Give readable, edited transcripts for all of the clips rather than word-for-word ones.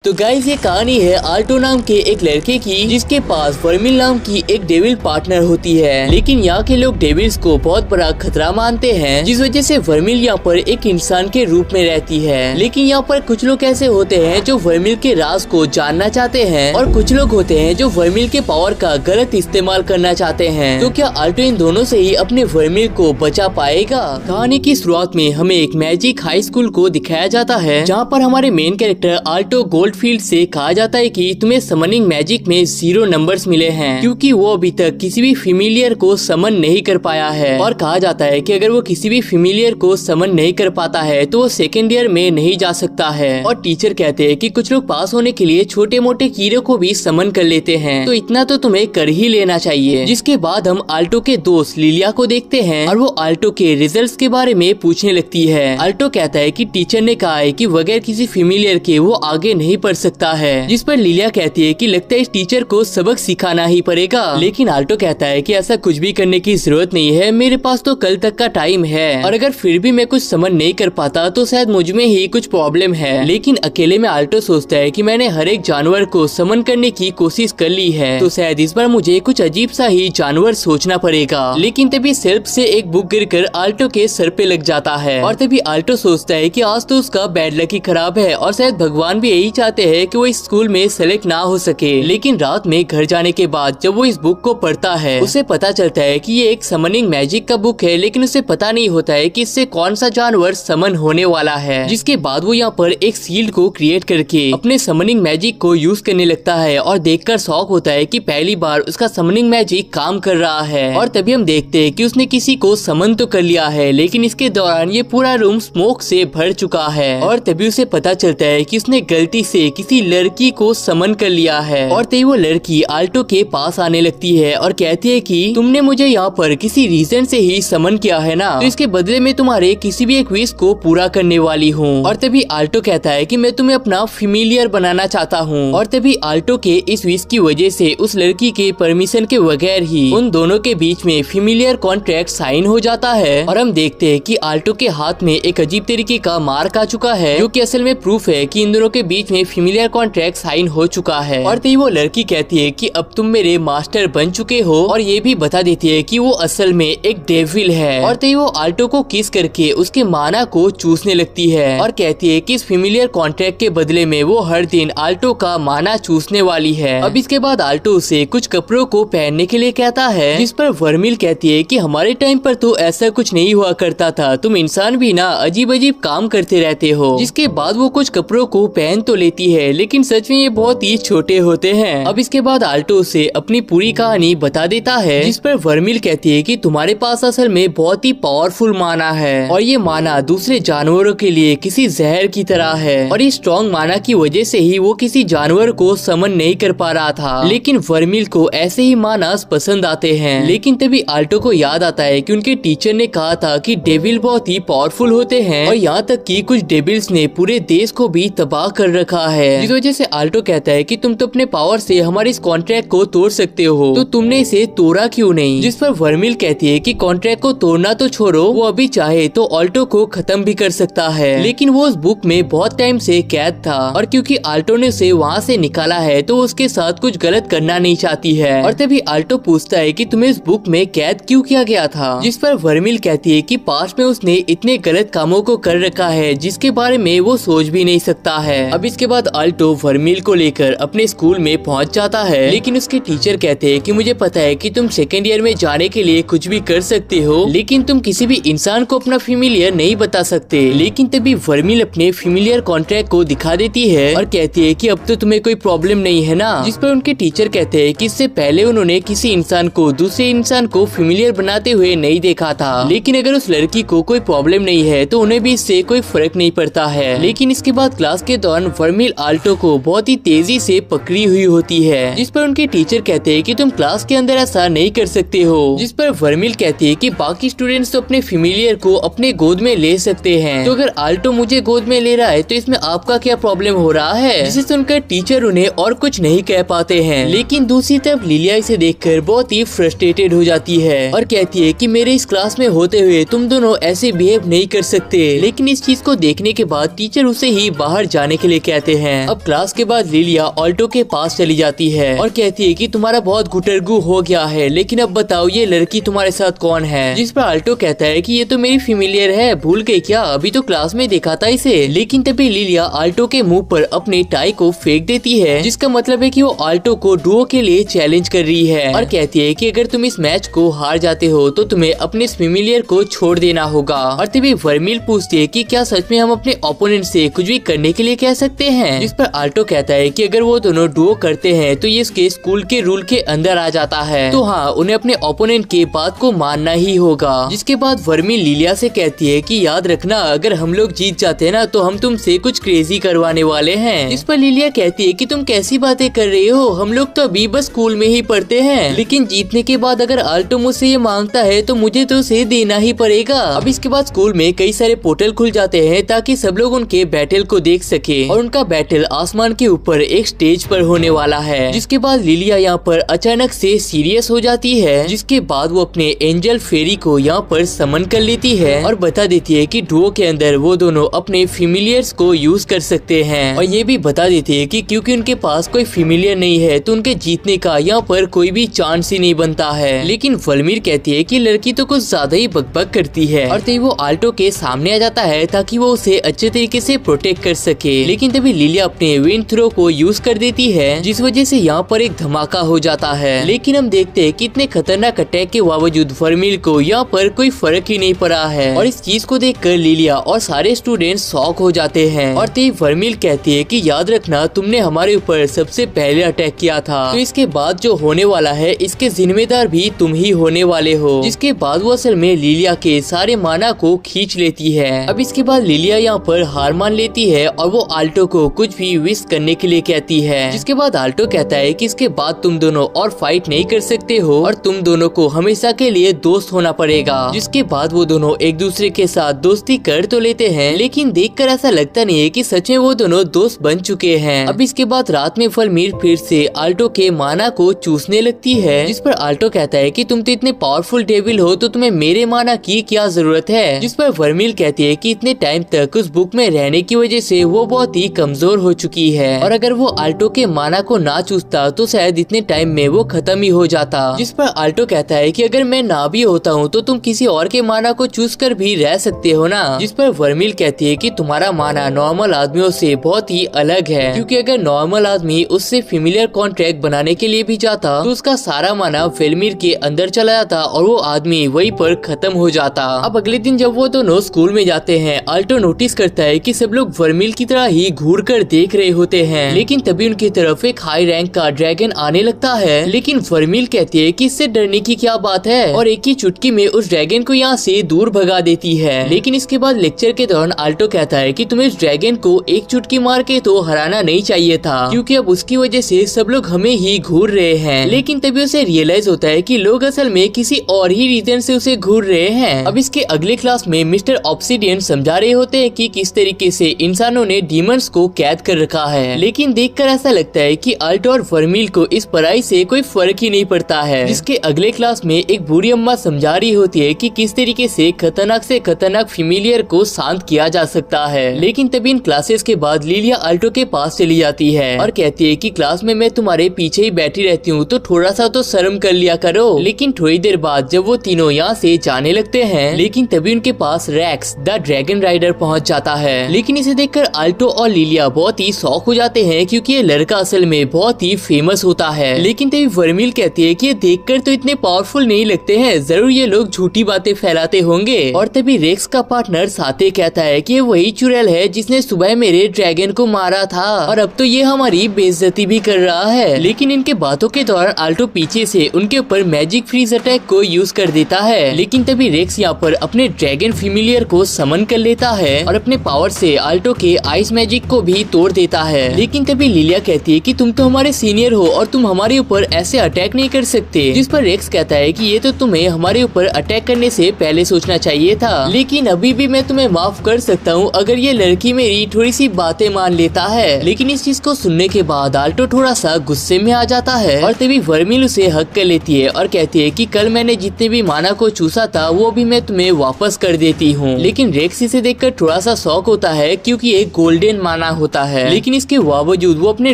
तो गाइस ये कहानी है आल्टो नाम के एक लड़के की जिसके पास वर्मिल नाम की एक डेविल पार्टनर होती है। लेकिन यहाँ के लोग डेविल्स को बहुत बड़ा खतरा मानते हैं, जिस वजह से वर्मिल यहाँ पर एक इंसान के रूप में रहती है। लेकिन यहाँ पर कुछ लोग ऐसे होते हैं जो वर्मिल के राज को जानना चाहते हैं और कुछ लोग होते हैं जो वर्मिल के पावर का गलत इस्तेमाल करना चाहते हैं। तो क्या आल्टो इन दोनों से ही अपने वर्मिल को बचा पाएगा? कहानी की शुरुआत में हमें एक मैजिक हाई स्कूल को दिखाया जाता है, जहाँ पर हमारे मेन कैरेक्टर आल्टो गोल्डफील्ड से कहा जाता है कि तुम्हें समनिंग मैजिक में 0 नंबर्स मिले हैं, क्योंकि वो अभी तक किसी भी फेमिलियर को समन नहीं कर पाया है। और कहा जाता है कि अगर वो किसी भी फेमिलियर को समन नहीं कर पाता है तो वो सेकेंड ईयर में नहीं जा सकता है। और टीचर कहते हैं कि कुछ लोग पास होने के लिए छोटे मोटे कीड़े को भी समन कर लेते हैं, तो इतना तो तुम्हें कर ही लेना चाहिए। जिसके बाद हम आल्टो के दोस्त लिलिया को देखते हैं और वो आल्टो के रिजल्ट्स के बारे में पूछने लगती है। आल्टो कहता है कि टीचर ने कहा है कि बगैर किसी फेमिलियर के वो आगे नहीं पढ़ सकता है, जिस पर लिलिया कहती है कि लगता है इस टीचर को सबक सिखाना ही पड़ेगा। लेकिन आल्टो कहता है कि ऐसा कुछ भी करने की जरूरत नहीं है, मेरे पास तो कल तक का टाइम है, और अगर फिर भी मैं कुछ समझ नहीं कर पाता तो शायद मुझ में ही कुछ प्रॉब्लम है। लेकिन अकेले में आल्टो सोचता है कि मैंने हर एक जानवर को समन करने की कोशिश कर ली है, तो शायद इस बार मुझे कुछ अजीब सा ही जानवर सोचना पड़ेगा। लेकिन तभी सेल्फ से एक बुक गिरकर आल्टो के सर पे लग जाता है, और तभी आल्टो सोचता है कि आज तो उसका बैड लक ही खराब है और शायद भगवान भी यही चाहते हैं कि वो इस स्कूल में सेलेक्ट ना हो सके। लेकिन रात में घर जाने के बाद जब वो इस बुक को पढ़ता है, उसे पता चलता है कि ये एक समनिंग मैजिक का बुक है, लेकिन उसे पता नहीं होता है कि इससे कौन सा जानवर समन होने वाला है। जिसके बाद वो यहाँ पर एक शील्ड को क्रिएट करके अपने समनिंग मैजिक को यूज करने लगता है, और देखकर शॉक होता है कि पहली बार उसका समनिंग मैजिक काम कर रहा है। और तभी हम देखते हैं कि उसने किसी को समन तो कर लिया है, लेकिन इसके दौरान ये पूरा रूम स्मोक से भर चुका है। और तभी उसे पता चलता है कि उसने गलती से किसी लड़की को समन कर लिया है। और तभी वो लड़की आल्टो के पास आने लगती है और कहती है कि तुमने मुझे यहाँ पर किसी रीजन से ही समन किया है ना, तो इसके बदले में तुम्हारे किसी भी एक विश को पूरा करने वाली हूँ। और तभी आल्टो कहता है कि मैं तुम्हें अपना फेमिलियर बनाना चाहता हूँ। और तभी आल्टो के इस विश की वजह से उस लड़की के परमिशन के बगैर ही उन दोनों के बीच में फेमिलियर कॉन्ट्रैक्ट साइन हो जाता है। और हम देखते हैं कि आल्टो के हाथ में एक अजीब तरीके का मार्क आ चुका है, जो कि असल में प्रूफ है कि इन दोनों के बीच में फेमिलियर कॉन्ट्रैक्ट साइन हो चुका है। और तभी वो लड़की कहती है कि अब तुम मेरे मास्टर बन चुके हो, और ये भी बता देती है कि वो असल में एक डेविल है। और तभी वो आल्टो को किस करके उसके माना को चूसने लगती है और कहती है कि इस फेमिलियर कॉन्ट्रैक्ट के बदले में वो हर दिन आल्टो का माना चूसने वाली है। अब इसके बाद आल्टो उसे कुछ कपड़ों को पहनने के लिए कहता है, जिस पर वर्मिल कहती है कि हमारे टाइम पर तो ऐसा कुछ नहीं हुआ करता था, तुम इंसान भी ना अजीब अजीब काम करते रहते हो। जिसके बाद वो कुछ कपड़ों को पहन तो लेती है, लेकिन सच में ये बहुत ही छोटे होते हैं। अब इसके बाद आल्टो उसे अपनी पूरी कहानी बता देता है, जिस पर वर्मिल कहती है कि तुम्हारे पास असल में बहुत ही पावरफुल माना है, और ये माना दूसरे जानवरों के लिए किसी जहर की तरह है, और इस स्ट्रॉन्ग माना की वजह से ही वो किसी जानवर को समन नहीं कर पा रहा था। लेकिन वर्मिल को ऐसे ही मानास पसंद आते हैं। लेकिन तभी आल्टो को याद आता है कि उनके टीचर ने कहा था कि डेविल बहुत ही पावरफुल होते हैं, और यहाँ तक कि कुछ डेविल्स ने पूरे देश को भी तबाह कर रखा है। जिस वजह से आल्टो कहता है कि तुम तो अपने पावर से हमारे इस कॉन्ट्रैक्ट को तोड़ सकते हो, तो तुमने इसे तोड़ा क्यों नहीं? जिस पर वर्मिल कहती है कि कॉन्ट्रैक्ट को तोड़ना तो छोड़ो, वो अभी चाहे तो आल्टो को खत्म भी कर सकता है, लेकिन वो उस बुक में बहुत टाइम से कैद था, और क्योंकि आल्टो ने उसे वहाँ से निकाला है तो उसके साथ कुछ गलत करना नहीं चाहती है। और तभी आल्टो पूछता है कि तुम्हें इस बुक में कैद क्यों किया गया था? जिस पर वर्मिल कहती है कि पास्ट में उसने इतने गलत कामों को कर रखा है जिसके बारे में वो सोच भी नहीं सकता है। अब इसके बाद आल्टो वर्मिल को लेकर अपने स्कूल में पहुंच जाता है, लेकिन उसके टीचर कहते हैं कि मुझे पता है कि तुम सेकेंड ईयर में जाने के लिए कुछ भी कर सकते हो, लेकिन तुम किसी भी इंसान को अपना फेमिलियर नहीं बता सकते। लेकिन तभी वर्मिल अपने फेमिलियर कॉन्ट्रैक्ट को दिखा देती है और कहती है कि अब तो तुम्हें कोई प्रॉब्लम नहीं है ना। जिस पर उनके टीचर कहते हैं कि इससे पहले उन्होंने किसी इंसान को दूसरे इंसान को फेमिलियर बनाते हुए नहीं देखा था, लेकिन अगर उस लड़की को कोई प्रॉब्लम नहीं है तो उन्हें भी इससे कोई फर्क नहीं पड़ता है। लेकिन इसके बाद क्लास के दौरान वर्मिल आल्टो को बहुत ही तेजी से पकड़ी हुई होती है, जिस पर उनके टीचर कहते हैं कि तुम क्लास के अंदर ऐसा नहीं कर सकते हो। जिस पर वर्मिल कहती है कि बाकी स्टूडेंट्स तो अपने फेमिलियर को अपने गोद में ले सकते हैं, तो अगर आल्टो मुझे गोद में ले रहा है तो इसमें आपका क्या प्रॉब्लम हो रहा है? जिसे सुनकर टीचर उन्हें और कुछ नहीं कह पाते हैं। लेकिन दूसरी तरफ लिलिया इसे देखकर बहुत ही फ्रस्ट्रेटेड हो जाती है और कहती है कि मेरे इस क्लास में होते हुए तुम दोनों ऐसे बिहेव नहीं कर सकते। लेकिन इस चीज को देखने के बाद टीचर उसे ही बाहर जाने के लिए कहते जाते हैं। अब क्लास के बाद लिलिया ऑल्टो के पास चली जाती है और कहती है कि तुम्हारा बहुत गुटरगु हो गया है, लेकिन अब बताओ ये लड़की तुम्हारे साथ कौन है। जिस पर ऑल्टो कहता है कि ये तो मेरी फेमिलियर है, भूल गई क्या, अभी तो क्लास में देखा था इसे। लेकिन तभी लिलिया ऑल्टो के मुंह पर अपने टाई को फेंक देती है, जिसका मतलब है कि वो ऑल्टो को डुओ के लिए चैलेंज कर रही है और कहती है कि अगर तुम इस मैच को हार जाते हो तो तुम्हें अपने फेमिलियर को छोड़ देना होगा। और तभी वर्मिल पूछती है कि क्या सच में हम अपने ओपोनेंट से कुछ भी करने के लिए कह सकते हैं। जिस पर ऑल्टो कहता है कि अगर वो दोनों डुओ करते हैं तो ये इसके स्कूल के रूल के अंदर आ जाता है, तो हाँ उन्हें अपने ओपोनेंट के बात को मानना ही होगा। जिसके बाद वर्मिल लिलिया से कहती है कि याद रखना अगर हम लोग जीत जाते हैं ना तो हम तुमसे कुछ क्रेजी करवाने वाले हैं। इस पर लिलिया कहती है कि तुम कैसी बातें कर रहे हो, हम लोग तो अभी बस स्कूल में ही पढ़ते हैं, लेकिन जीतने के बाद अगर ऑल्टो मुझसे ये मांगता है तो मुझे तो उसे देना ही पड़ेगा। अब इसके बाद स्कूल में कई सारे पोर्टल खुल जाते हैं ताकि सब लोग उनके बैटल को देख सके और उनका बैटल आसमान के ऊपर एक स्टेज पर होने वाला है। जिसके बाद लिलिया यहाँ पर अचानक से सीरियस हो जाती है, जिसके बाद वो अपने एंजल फेरी को यहाँ पर समन कर लेती है और बता देती है कि डुओ के अंदर वो दोनों अपने फेमिलियर्स को यूज कर सकते हैं और ये भी बता देती है कि क्योंकि उनके पास कोई फेमिलियर नहीं है तो उनके जीतने का यहाँ पर कोई भी चांस ही नहीं बनता है। लेकिन वर्मिल कहती है कि लड़की तो कुछ ज्यादा ही बकबक करती है और तभी वो ऑल्टो के सामने आ जाता है ताकि वो उसे अच्छे तरीके से प्रोटेक्ट कर सके। लेकिन तभी लिलिया अपने विंड थ्रो को यूज कर देती है, जिस वजह से यहाँ पर एक धमाका हो जाता है। लेकिन हम देखते हैं कि इतने खतरनाक अटैक के बावजूद वर्मिल को यहाँ पर कोई फर्क ही नहीं पड़ा है और इस चीज को देखकर लिलिया और सारे स्टूडेंट्स शॉक हो जाते हैं। और तभी वर्मिल कहती है कि याद रखना तुमने हमारे ऊपर सबसे पहले अटैक किया था, तो इसके बाद जो होने वाला है इसके जिम्मेदार भी तुम ही होने वाले हो। जिसके बाद वो असल में लिलिया के सारे माना को खींच लेती है। अब इसके बाद लिलिया यहाँ पर हार मान लेती है और वो ऑल्टो को कुछ भी विश करने के लिए कहती है। जिसके बाद ऑल्टो कहता है कि इसके बाद तुम दोनों और फाइट नहीं कर सकते हो और तुम दोनों को हमेशा के लिए दोस्त होना पड़ेगा। जिसके बाद वो दोनों एक दूसरे के साथ दोस्ती कर तो लेते हैं, लेकिन देखकर ऐसा लगता नहीं है कि सच में वो दोनों दोस्त बन चुके हैं। अब इसके बाद रात में वर्मिल फिर से ऑल्टो के माना को चूसने लगती है, जिस पर ऑल्टो कहता है कि तुम तो इतने पावरफुल डेविल हो तो तुम्हें मेरे माना की क्या जरूरत है। जिस पर वर्मिल कहती है कि इतने टाइम तक उस बुक में रहने की वजह से वो बहुत ही कमजोर हो चुकी है और अगर वो ऑल्टो के माना को ना चूसता तो शायद इतने टाइम में वो खत्म ही हो जाता। जिस पर ऑल्टो कहता है कि अगर मैं ना भी होता हूँ तो तुम किसी और के माना को चूस कर भी रह सकते हो ना। जिस पर वर्मिल कहती है कि तुम्हारा माना नॉर्मल आदमियों से बहुत ही अलग है, क्योंकि अगर नॉर्मल आदमी उससे फेमिलियर कॉन्ट्रैक्ट बनाने के लिए भी जाता तो उसका सारा माना वर्मिल के अंदर चला जाता और वो आदमी वहीं पर खत्म हो जाता। अब अगले दिन जब वो दोनों स्कूल में जाते हैं, ऑल्टो नोटिस करता है कि सब लोग वर्मिल की तरह ही घूर कर देख रहे होते हैं, लेकिन तभी उनकी तरफ एक हाई रैंक का ड्रैगन आने लगता है। लेकिन वर्मिल कहती है कि इससे डरने की क्या बात है और एक ही चुटकी में उस ड्रैगन को यहाँ से दूर भगा देती है। लेकिन इसके बाद लेक्चर के दौरान ऑल्टो कहता है कि तुम्हें इस ड्रैगन को एक चुटकी मार के तो हराना नहीं चाहिए था, क्योंकि अब उसकी वजह से सब लोग हमें ही घूर रहे हैं। लेकिन तभी उसे रियलाइज होता है कि लोग असल में किसी और ही रीजन से उसे घूर रहे हैं। अब इसके अगले क्लास में मिस्टर ऑब्सिडियन समझा रहे होते हैं कि किस तरीके से इंसानों ने डीमंस को कैद कर रखा है, लेकिन देखकर ऐसा लगता है कि ऑल्टो और वर्मिल को इस पढ़ाई से कोई फर्क ही नहीं पड़ता है। जिसके अगले क्लास में एक बूढ़ी अम्मा समझा रही होती है कि किस तरीके से खतरनाक फेमिलियर को शांत किया जा सकता है। लेकिन तभी इन क्लासेस के बाद लिलिया ऑल्टो के पास चली जाती है और कहती है कि क्लास में मैं तुम्हारे पीछे ही बैठी रहती हूँ तो थोड़ा सा तो शर्म कर लिया करो। लेकिन थोड़ी देर बाद जब वो तीनों यहाँ से जाने लगते हैं, लेकिन तभी उनके पास रेक्स द ड्रैगन राइडर पहुँच जाता है। लेकिन इसे देखकर ऑल्टो और लिलिया बहुत ही शॉक हो जाते हैं, क्योंकि ये लड़का असल में बहुत ही फेमस होता है। लेकिन तभी वर्मिल कहती है कि ये देखकर तो इतने पावरफुल नहीं लगते हैं, जरूर ये लोग झूठी बातें फैलाते होंगे। और तभी रेक्स का पार्टनर साथे कहता है कि ये वही चुड़ैल है जिसने सुबह मेरे ड्रैगन को मारा था और अब तो ये हमारी बेइज्जती भी कर रहा है। लेकिन इनके बातों के दौरान ऑल्टो पीछे से उनके ऊपर मैजिक फ्रीज अटैक को यूज कर देता है। लेकिन तभी रेक्स यहाँ पर अपने ड्रैगन फेमिलियर को समन कर लेता है और अपने पावर से ऑल्टो के आइस मैजिक को भी तोड़ देता है। लेकिन तभी लिलिया कहती है कि तुम तो हमारे सीनियर हो और तुम हमारे ऊपर ऐसे अटैक नहीं कर सकते। जिस पर रेक्स कहता है कि ये तो तुम्हें हमारे ऊपर अटैक करने से पहले सोचना चाहिए था, लेकिन अभी भी मैं तुम्हें माफ कर सकता हूँ अगर ये लड़की मेरी थोड़ी सी बातें मान लेता है। लेकिन इस चीज को सुनने के बाद ऑल्टो थोड़ा सा गुस्से में आ जाता है और तभी वर्मिल उसे हक कर लेती है और कहती है कि कल मैंने जितने भी माना को चूसा था वो भी मैं तुम्हें वापस कर देती हूँ। लेकिन रेक्स इसे देखकर थोड़ा सा शॉक होता है, क्योंकि ये गोल्डन माना होता है, लेकिन इसके बावजूद वो अपने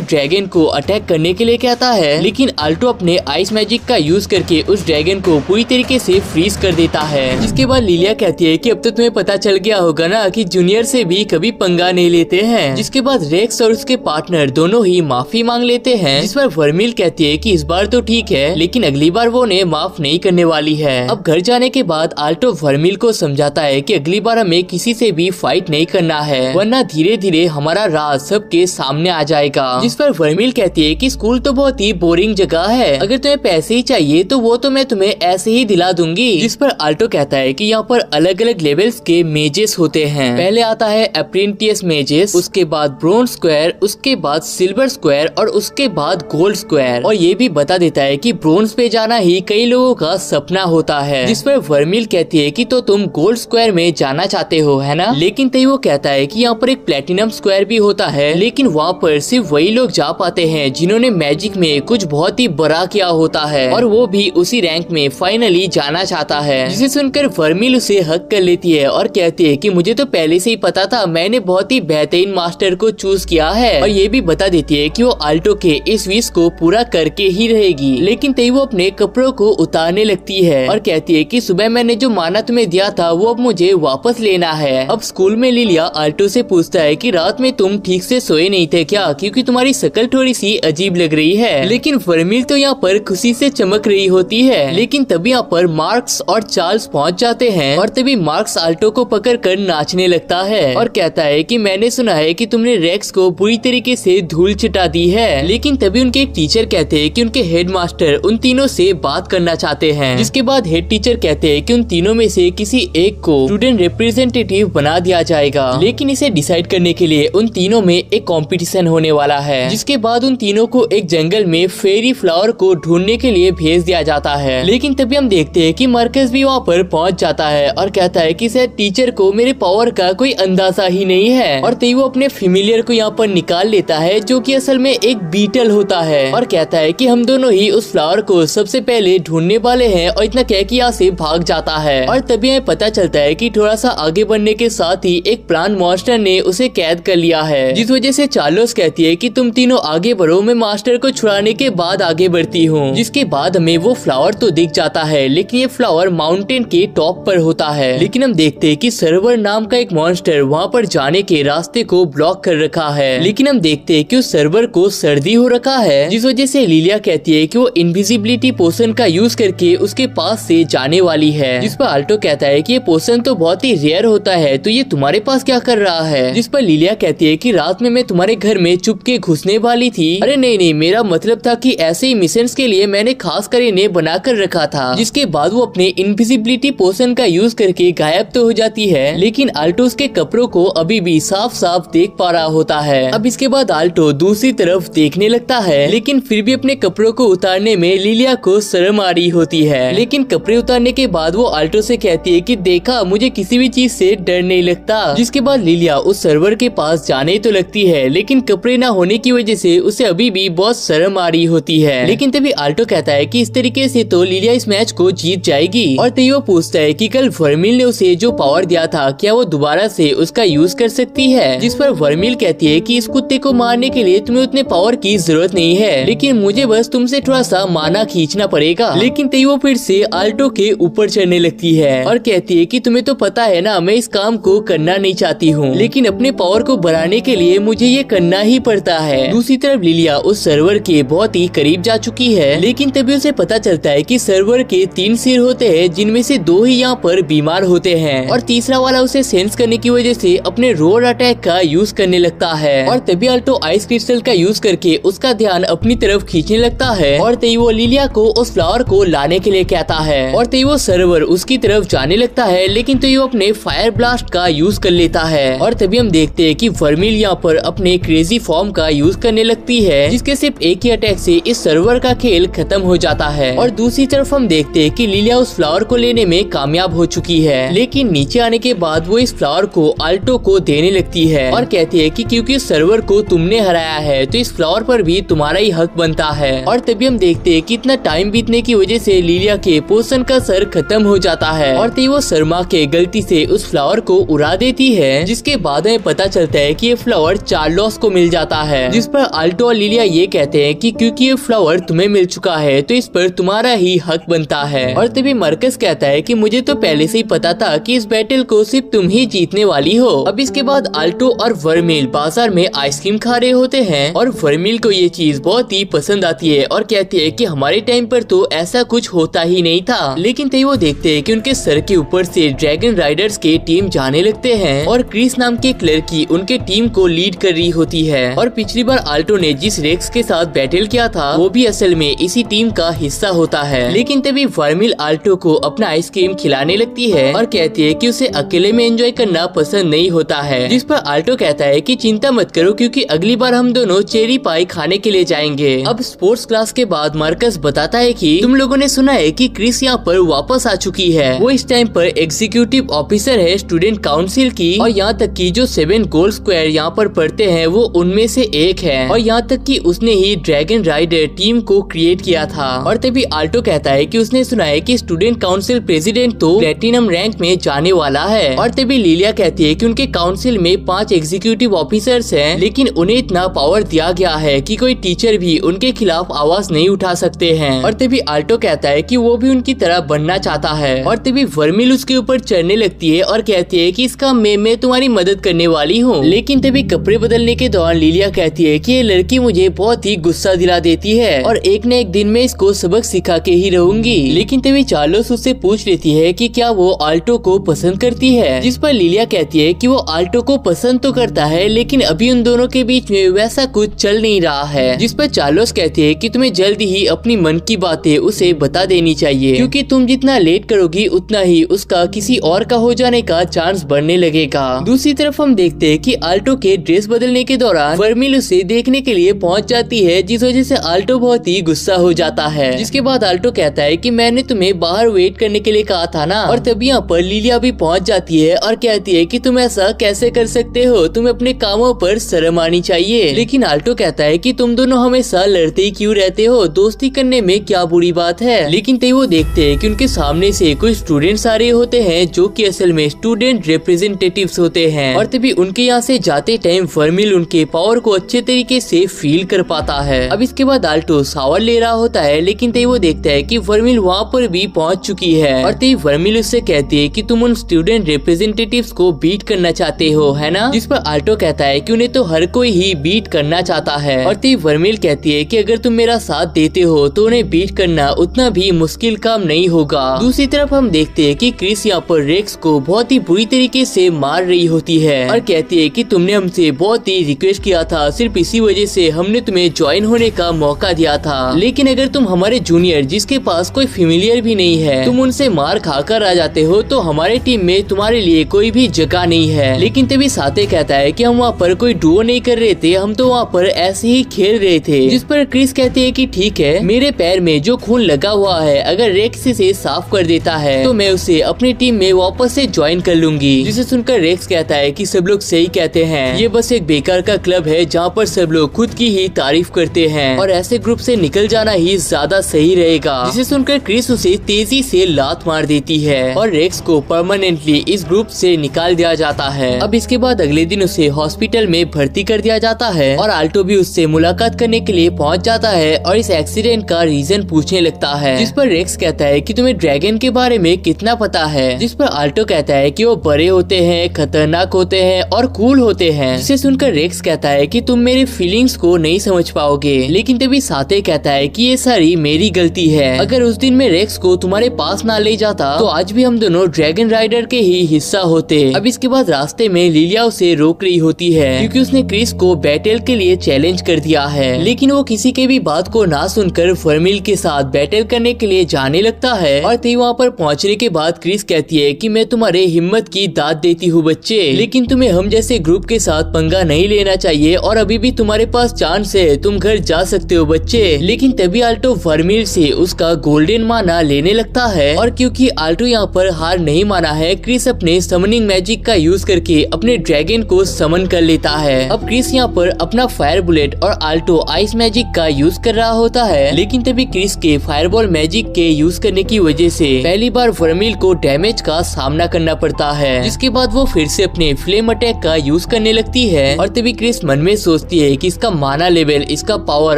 ड्रैगन को अटैक करने के लिए कहता है, लेकिन आल्टो अपने आइस मैजिक का यूज करके उस ड्रैगन को पूरी तरीके से फ्रीज कर देता है। जिसके बाद लिलिया कहती है कि अब तो तुम्हें पता चल गया होगा ना कि जूनियर से भी कभी पंगा नहीं लेते हैं। जिसके बाद रेक्स और उसके पार्टनर दोनों ही माफी मांग लेते हैं, जिस पर वर्मिल कहती है कि इस बार तो ठीक है, लेकिन अगली बार वो उन्हें माफ नहीं करने वाली है। अब घर जाने के बाद आल्टो वर्मिल को समझाता है कि अगली बार हमें किसी से भी फाइट नहीं करना है, वरना धीरे धीरे हमारा राज सबके सामने आ जाएगा। जिस पर वर्मिल कहती है कि स्कूल तो बहुत ही बोरिंग जगह है, अगर तुम्हें पैसे ही चाहिए तो वो तो मैं तुम्हें ऐसे ही दिला दूंगी। जिस पर आल्टो कहता है कि यहाँ पर अलग अलग लेवल्स के मेजेस होते हैं। पहले आता है अप्रेंटिस मेजेस, उसके बाद ब्रोंज स्क्वायर, उसके बाद सिल्वर स्क्वायर और उसके बाद गोल्ड स्क्वायर। और ये भी बता देता है कि ब्रोंज पे जाना ही कई लोगों का सपना होता है। जिस पर वर्मिल कहती है कि तो तुम गोल्ड स्क्वायर में जाना चाहते हो, है ना? लेकिन तभी वो कहता है कि यहाँ पर एक प्लेटिनम स्क्वायर भी होता है, लेकिन वहाँ पर सिर्फ वही लोग जा पाते हैं जिन्होंने मैजिक में कुछ बहुत ही बड़ा किया होता है, और वो भी उसी रैंक में फाइनली जाना चाहता है। जिसे सुनकर वर्मिल उसे हक कर लेती है और कहती है कि मुझे तो पहले से ही पता था, मैंने बहुत ही बेहतरीन मास्टर को चूज किया है। और ये भी बता देती है कि वो आल्टो के इस विश को पूरा करके ही रहेगी। लेकिन तभी वो अपने कपड़ों को उतारने लगती है और कहती है कि सुबह मैंने जो माना तुम्हें दिया था वो अब मुझे वापस लेना है। अब स्कूल में लिलिया आल्टो से पूछता है कि रात में तुम ठीक से सोए नहीं थे क्या, क्योंकि तुम्हारी शक्ल थोड़ी सी अजीब लग रही है। लेकिन वर्मिल तो यहाँ पर खुशी से चमक रही होती है। लेकिन तभी यहाँ पर मार्क्स और चार्ल्स पहुँच जाते हैं, और तभी मार्क्स आल्टो को पकड़कर नाचने लगता है और कहता है कि मैंने सुना है कि तुमने रेक्स को बुरी तरीके से धूल छिटा दी है। लेकिन तभी उनके एक टीचर कहते हैं कि उनके हेडमास्टर उन तीनों से बात करना चाहते हैं। जिसके बाद हेड टीचर कहते हैं कि उन तीनों में से किसी एक को स्टूडेंट रिप्रेजेंटेटिव बना दिया जाएगा, लेकिन इसे डिसाइड करने के लिए उन तीनों में एक कंपटीशन होने वाला है। जिसके बाद उन तीनों को एक जंगल में फेरी फ्लावर को ढूंढने के लिए भेज दिया जाता है। लेकिन तभी हम देखते हैं कि मार्कस भी वहाँ पर पहुँच जाता है और कहता है कि शायद टीचर को मेरे पावर का कोई अंदाजा ही नहीं है। और तभी वो अपने फेमिलियर को यहाँ पर निकाल लेता है, जो कि असल में एक बीटल होता है, और कहता है कि हम दोनों ही उस फ्लावर को सबसे पहले ढूंढने वाले हैं। और इतना कह के यहाँ से भाग जाता है। और तभी हमें पता चलता है कि थोड़ा सा आगे बढ़ने के साथ ही एक प्लांट मॉन्स्टर ने उसे कैद कर लिया है, जिस वजह से चार्लोस कहती है कि तुम तीनों आगे बढ़ो, मैं मास्टर को छुड़ाने के बाद आगे बढ़ती हूँ। जिसके बाद हमें वो फ्लावर तो दिख जाता है, लेकिन ये फ्लावर माउंटेन के टॉप पर होता है। लेकिन हम देखते हैं कि सर्वर नाम का एक मॉन्स्टर वहाँ पर जाने के रास्ते को ब्लॉक कर रखा है। लेकिन हम देखते हैं कि उस सर्वर को सर्दी हो रखा है, जिस वजह से लिलिया कहती है कि वो इनविजिबिलिटी पोशन का यूज करके उसके पास से जाने वाली है। जिस पर आल्टो कहता है कि ये पोशन तो बहुत ही रेयर होता है, तो ये तुम्हारे पास क्या कर रहा है? जिस पर लिलिया कहती है कि रात में मैं तुम्हारे घर में चुपके घुसने वाली थी। अरे नहीं, मेरा मतलब था कि ऐसे ही मिशंस के लिए मैंने खास कर इन्हें बना कर रखा था। जिसके बाद वो अपने इनविजिबिलिटी पोशन का यूज करके गायब तो हो जाती है, लेकिन आल्टो उसके कपड़ों को अभी भी साफ साफ देख पा रहा होता है। अब इसके बाद आल्टो दूसरी तरफ देखने लगता है, लेकिन फिर भी अपने कपड़ों को उतारने में लिलिया को शर्म आ रही होती है। लेकिन कपड़े उतारने के बाद वो आल्टो से कहती है कि देखा, मुझे किसी भी चीज से डर नहीं लगता। जिसके बाद लिलिया उस सर्वर के पास जाने तो लगती है, लेकिन कपड़े ना होने की वजह से उसे अभी भी बहुत शर्म आ रही होती है। लेकिन तभी आल्टो कहता है कि इस तरीके से तो लिलिया इस मैच को जीत जाएगी। और तभी वो पूछता है कि कल वर्मिल ने उसे जो पावर दिया था, क्या वो दोबारा से उसका यूज कर सकती है? जिस पर वर्मिल कहती है कि इस कुत्ते को मारने के लिए तुम्हें उतने पावर की जरूरत नहीं है, लेकिन मुझे बस तुमसे थोड़ा सा माना खींचना पड़ेगा। लेकिन तभी वो फिर से आल्टो के ऊपर चढ़ने लगती है और कहती है कि तुम्हें तो पता है ना, मैं इस काम को करना नहीं चाहती हूँ, लेकिन अपने पावर को बढ़ाने के लिए मुझे ये करना ही पड़ता है। दूसरी तरफ लिलिया उस सर्वर के बहुत ही करीब जा चुकी है, लेकिन तभी उसे पता चलता है कि सर्वर के 3 सिर होते हैं, जिनमें से 2 ही यहाँ पर बीमार होते हैं, और तीसरा वाला उसे सेंस करने की वजह से अपने रोड अटैक का यूज करने लगता है। और तभी आल्टो आइस क्रिस्टल का यूज करके उसका ध्यान अपनी तरफ खींचने लगता है, और तभी वो लिलिया को उस फ्लावर को लाने के लिए कहता है, और तभी वो सर्वर उसकी तरफ जाने लगता है, लेकिन तभी वो अपने फायर ब्लास्ट का यूज कर लेता है। और तभी हम देखते हैं कि वर्मिल यहाँ पर अपने क्रेजी फॉर्म का यूज करने लगती है, जिसके सिर्फ एक ही अटैक से इस सर्वर का खेल खत्म हो जाता है। और दूसरी तरफ हम देखते हैं कि लिलिया उस फ्लावर को लेने में कामयाब हो चुकी है, लेकिन नीचे आने के बाद वो इस फ्लावर को आल्टो को देने लगती है और कहती है कि क्योंकि इस सर्वर को तुमने हराया है, तो इस फ्लावर पर भी तुम्हारा ही हक बनता है। और तभी हम देखते हैं कि इतना टाइम बीतने की वजह से लिलिया के पोशन का सर खत्म हो जाता है, और तभी वो शर्मा के गलती से उस फ्लावर को उड़ा देती है, जिसके बाद हमें पता चलता है कि ये फ्लावर चार्लोस को मिल जाता है, जिस पर आल्टो और लिलिया ये कहते हैं कि क्योंकि ये फ्लावर तुम्हें मिल चुका है तो इस पर तुम्हारा ही हक बनता है। और तभी मार्कस कहता है कि मुझे तो पहले से ही पता था कि इस बैटल को सिर्फ तुम ही जीतने वाली हो। अब इसके बाद आल्टो और वर्मिल बाजार में आइसक्रीम खा रहे होते हैं और वर्मिल को ये चीज बहुत ही पसंद आती है और कहती है कि हमारे टाइम पर तो ऐसा कुछ होता ही नहीं था। लेकिन तभी वो देखते हैं कि उनके सर के ऊपर से ड्रैगन राइडर्स के टीम जाने लगते हैं और क्रिस नाम के एक लड़की उनके टीम को लीड कर रही होती है। और पिछली बार आल्टो ने जिस रेक्स के साथ बैटल किया था वो भी असल में इसी टीम का हिस्सा होता है। लेकिन तभी वर्मिल आल्टो को अपना आइसक्रीम खिलाने लगती है और कहती है कि उसे अकेले में एंजॉय करना पसंद नहीं होता है, जिस पर आल्टो कहता है कि चिंता मत करो क्योंकि अगली बार हम दोनों चेरी पाई खाने के लिए जाएंगे। अब स्पोर्ट्स क्लास के बाद मार्कस बताता है कि तुम लोगों ने सुना है कि क्रिस यहाँ पर वापस आ चुकी है। वो इस टाइम पर एग्जीक्यूटिव ऑफिसर है स्टूडेंट काउंसिल की और यहाँ तक कि जो 7 गोल्ड स्क्वायर यहाँ पर पढ़ते हैं वो उनमें से एक है और यहाँ तक कि उसने ही ड्रैगन राइडर टीम को क्रिएट किया था। और तभी आल्टो कहता है कि उसने सुना है कि स्टूडेंट काउंसिल प्रेसिडेंट तो प्लेटिनम रैंक में जाने वाला है। और तभी लिलिया कहती है कि उनके काउंसिल में 5 एग्जीक्यूटिव ऑफिसर्स हैं, लेकिन उन्हें इतना पावर दिया गया है कि कोई टीचर भी उनके खिलाफ आवाज नहीं उठा सकते हैं। और तभी आल्टो कहता है कि वो भी उनकी तरह बनना चाहता है। और तभी वर्मिल उसके ऊपर चढ़ने लगती है और कहती है कि इस काम में मैं तुम्हारी मदद करने वाली हूँ। लेकिन तभी कपड़े बदलने के दौरान लिलिया कहती है कि ये लड़की मुझे बहुत ही गुस्सा दिला देती है और एक न एक दिन में इसको सबक सिखा के ही रहूंगी। लेकिन तभी चार्लोस उससे पूछ लेती है कि क्या वो आल्टो को पसंद करती है, जिस पर लिलिया कहती है कि वो आल्टो को पसंद तो करता है लेकिन अभी उन दोनों के बीच में वैसा कुछ चल नहीं रहा है। जिस पर चार्लोस कहती है कि तुम्हें जल्दी ही अपनी मन की बातें उसे बता देनी चाहिए क्योंकि तुम जितना लेट करोगी उतना ही उसका किसी और का हो जाने का चांस बढ़ने लगेगा। दूसरी तरफ हम देखते हैं कि आल्टो के ड्रेस बदलने के दौरान वर्मिल उसे देखने के लिए पहुंच जाती है, जिस वजह से आल्टो बहुत ही गुस्सा हो जाता है। जिसके बाद आल्टो कहता है कि मैंने तुम्हें बाहर वेट करने के लिए कहा था ना। और तभी यहाँ पर लिलिया भी पहुंच जाती है और कहती है कि तुम ऐसा कैसे कर सकते हो, तुम्हें अपने कामों पर शर्म आनी चाहिए। लेकिन आल्टो कहता है कि तुम दोनों हमेशा लड़ते ही क्यों रहते हो, दोस्ती करने में क्या बुरी बात है। लेकिन तभी वो देखते हैं कि उनके सामने से कुछ स्टूडेंट्स आ रहे होते हैं जो कि असल में स्टूडेंट रिप्रेजेंटेटिव्स होते हैं। और तभी उनके यहाँ से जाते टाइम वर्मिल उनके पावर को अच्छे तरीके से फील कर पाता है। अब इसके बाद आल्टो शावर ले रहा होता है, लेकिन तभी वो देखता है कि वर्मिल वहाँ पर भी पहुँच चुकी है। और तभी वर्मिल उससे कहती है कि तुम उन स्टूडेंट रिप्रेजेंटेटिव्स को बीट करना चाहते हो, है ना। जिस पर आल्टो कहता है कि उन्हें तो हर कोई ही बीट करना चाहता है। और तभी वर्मिल कहती है कि अगर तुम मेरा साथ देते हो तो उन्हें बीट करना उतना भी मुश्किल काम नहीं होगा। दूसरी तरफ हम देखते हैं कि क्रिस यहाँ पर रेक्स को बहुत ही बुरी तरीके से मार रही होती है और कहती है कि तुमने हमसे बहुत ही रिक्वेस्ट किया था, सिर्फ इसी वजह से हमने तुम्हें ज्वाइन होने का मौका दिया था। लेकिन अगर तुम हमारे जूनियर जिसके पास कोई फेमिलियर भी नहीं है तुम उनसे मार खाकर आ जाते हो तो हमारे टीम में तुम्हारे लिए कोई भी जगह नहीं है। लेकिन तभी साथे कहता है कि हम वहाँ पर कोई डुओ नहीं कर रहे थे, हम तो वहाँ पर ऐसे ही खेल रहे थे। जिस पर क्रिस कहती है कि ठीक है, मेरे पैर में जो खून लगा हुआ है अगर रेक्स से साफ कर देता है तो मैं उसे अपनी टीम में वापस से ज्वाइन कर लूंगी। जिसे सुनकर रेक्स कहता है कि सब लोग सही कहते हैं, ये बस एक बेकार का क्लब है जहाँ पर सब लोग खुद की ही तारीफ करते हैं और ऐसे ग्रुप से निकल जाना ही ज्यादा सही रहेगा। जिसे सुनकर क्रिस उसे तेजी से लात मार देती है और रेक्स को परमानेंटली इस ग्रुप से निकाल दिया जाता है। अब इसके बाद अगले दिन उसे हॉस्पिटल में भर्ती कर दिया जाता है और आल्टो भी उससे मुलाकात करने के लिए पहुंच जाता है और इस एक्सीडेंट का रीजन पूछने लगता है। जिस पर रेक्स कहता है कि तुम्हें ड्रैगन के बारे में कितना पता है। जिस पर आल्टो कहता है कि वो बड़े होते हैं, खतरनाक होते हैं और कूल होते हैं। जिसे सुनकर रेक्स कहता है कि तुम मेरे फीलिंग्स को नहीं समझ पाओगे। लेकिन तभी साथे कहता है कि ये सारी मेरी गलती है, अगर उस दिन में रेक्स को तुम्हारे पास ना ले जाता तो आज भी हम दोनों ड्रैगन राइडर के ही हिस्सा होते। अब इसके बाद रास्ते में लिलिया उसे रोक रही होती है क्योंकि उसने क्रिस को बैटल के लिए चैलेंज कर दिया है। लेकिन वो किसी के भी बात को ना सुनकर वर्मिल के साथ बैटल करने के लिए जाने लगता है। और तभी वहाँ पर पहुँचने के बाद क्रिस कहती है कि मैं तुम्हारे हिम्मत की दाद देती हूँ बच्चे, लेकिन तुम्हें हम जैसे ग्रुप के साथ पंगा नहीं लेना चाहिए और अभी भी तुम्हारे पास चांस है, तुम घर जा सकते हो बच्चे। लेकिन तभी आल्टो वर्मिल से उसका गोल्डन माना लेने लगता है और क्योंकि आल्टो यहाँ पर हार नहीं माना है, क्रिस अपने समनिंग मैजिक का यूज करके अपने ड्रैगन को समन कर लेता है। अब क्रिस यहाँ पर अपना फायर बुलेट और आल्टो आइस मैजिक का यूज कर रहा होता है। लेकिन तभी क्रिस के फायरबॉल मैजिक के यूज करने की वजह से पहली बार वर्मिल को डैमेज का सामना करना पड़ता है, जिसके बाद वो फिर से अपने फ्लेम अटैक का यूज करने करने लगती है और तभी क्रिस मन में सोचती है कि इसका माना लेवल, इसका पावर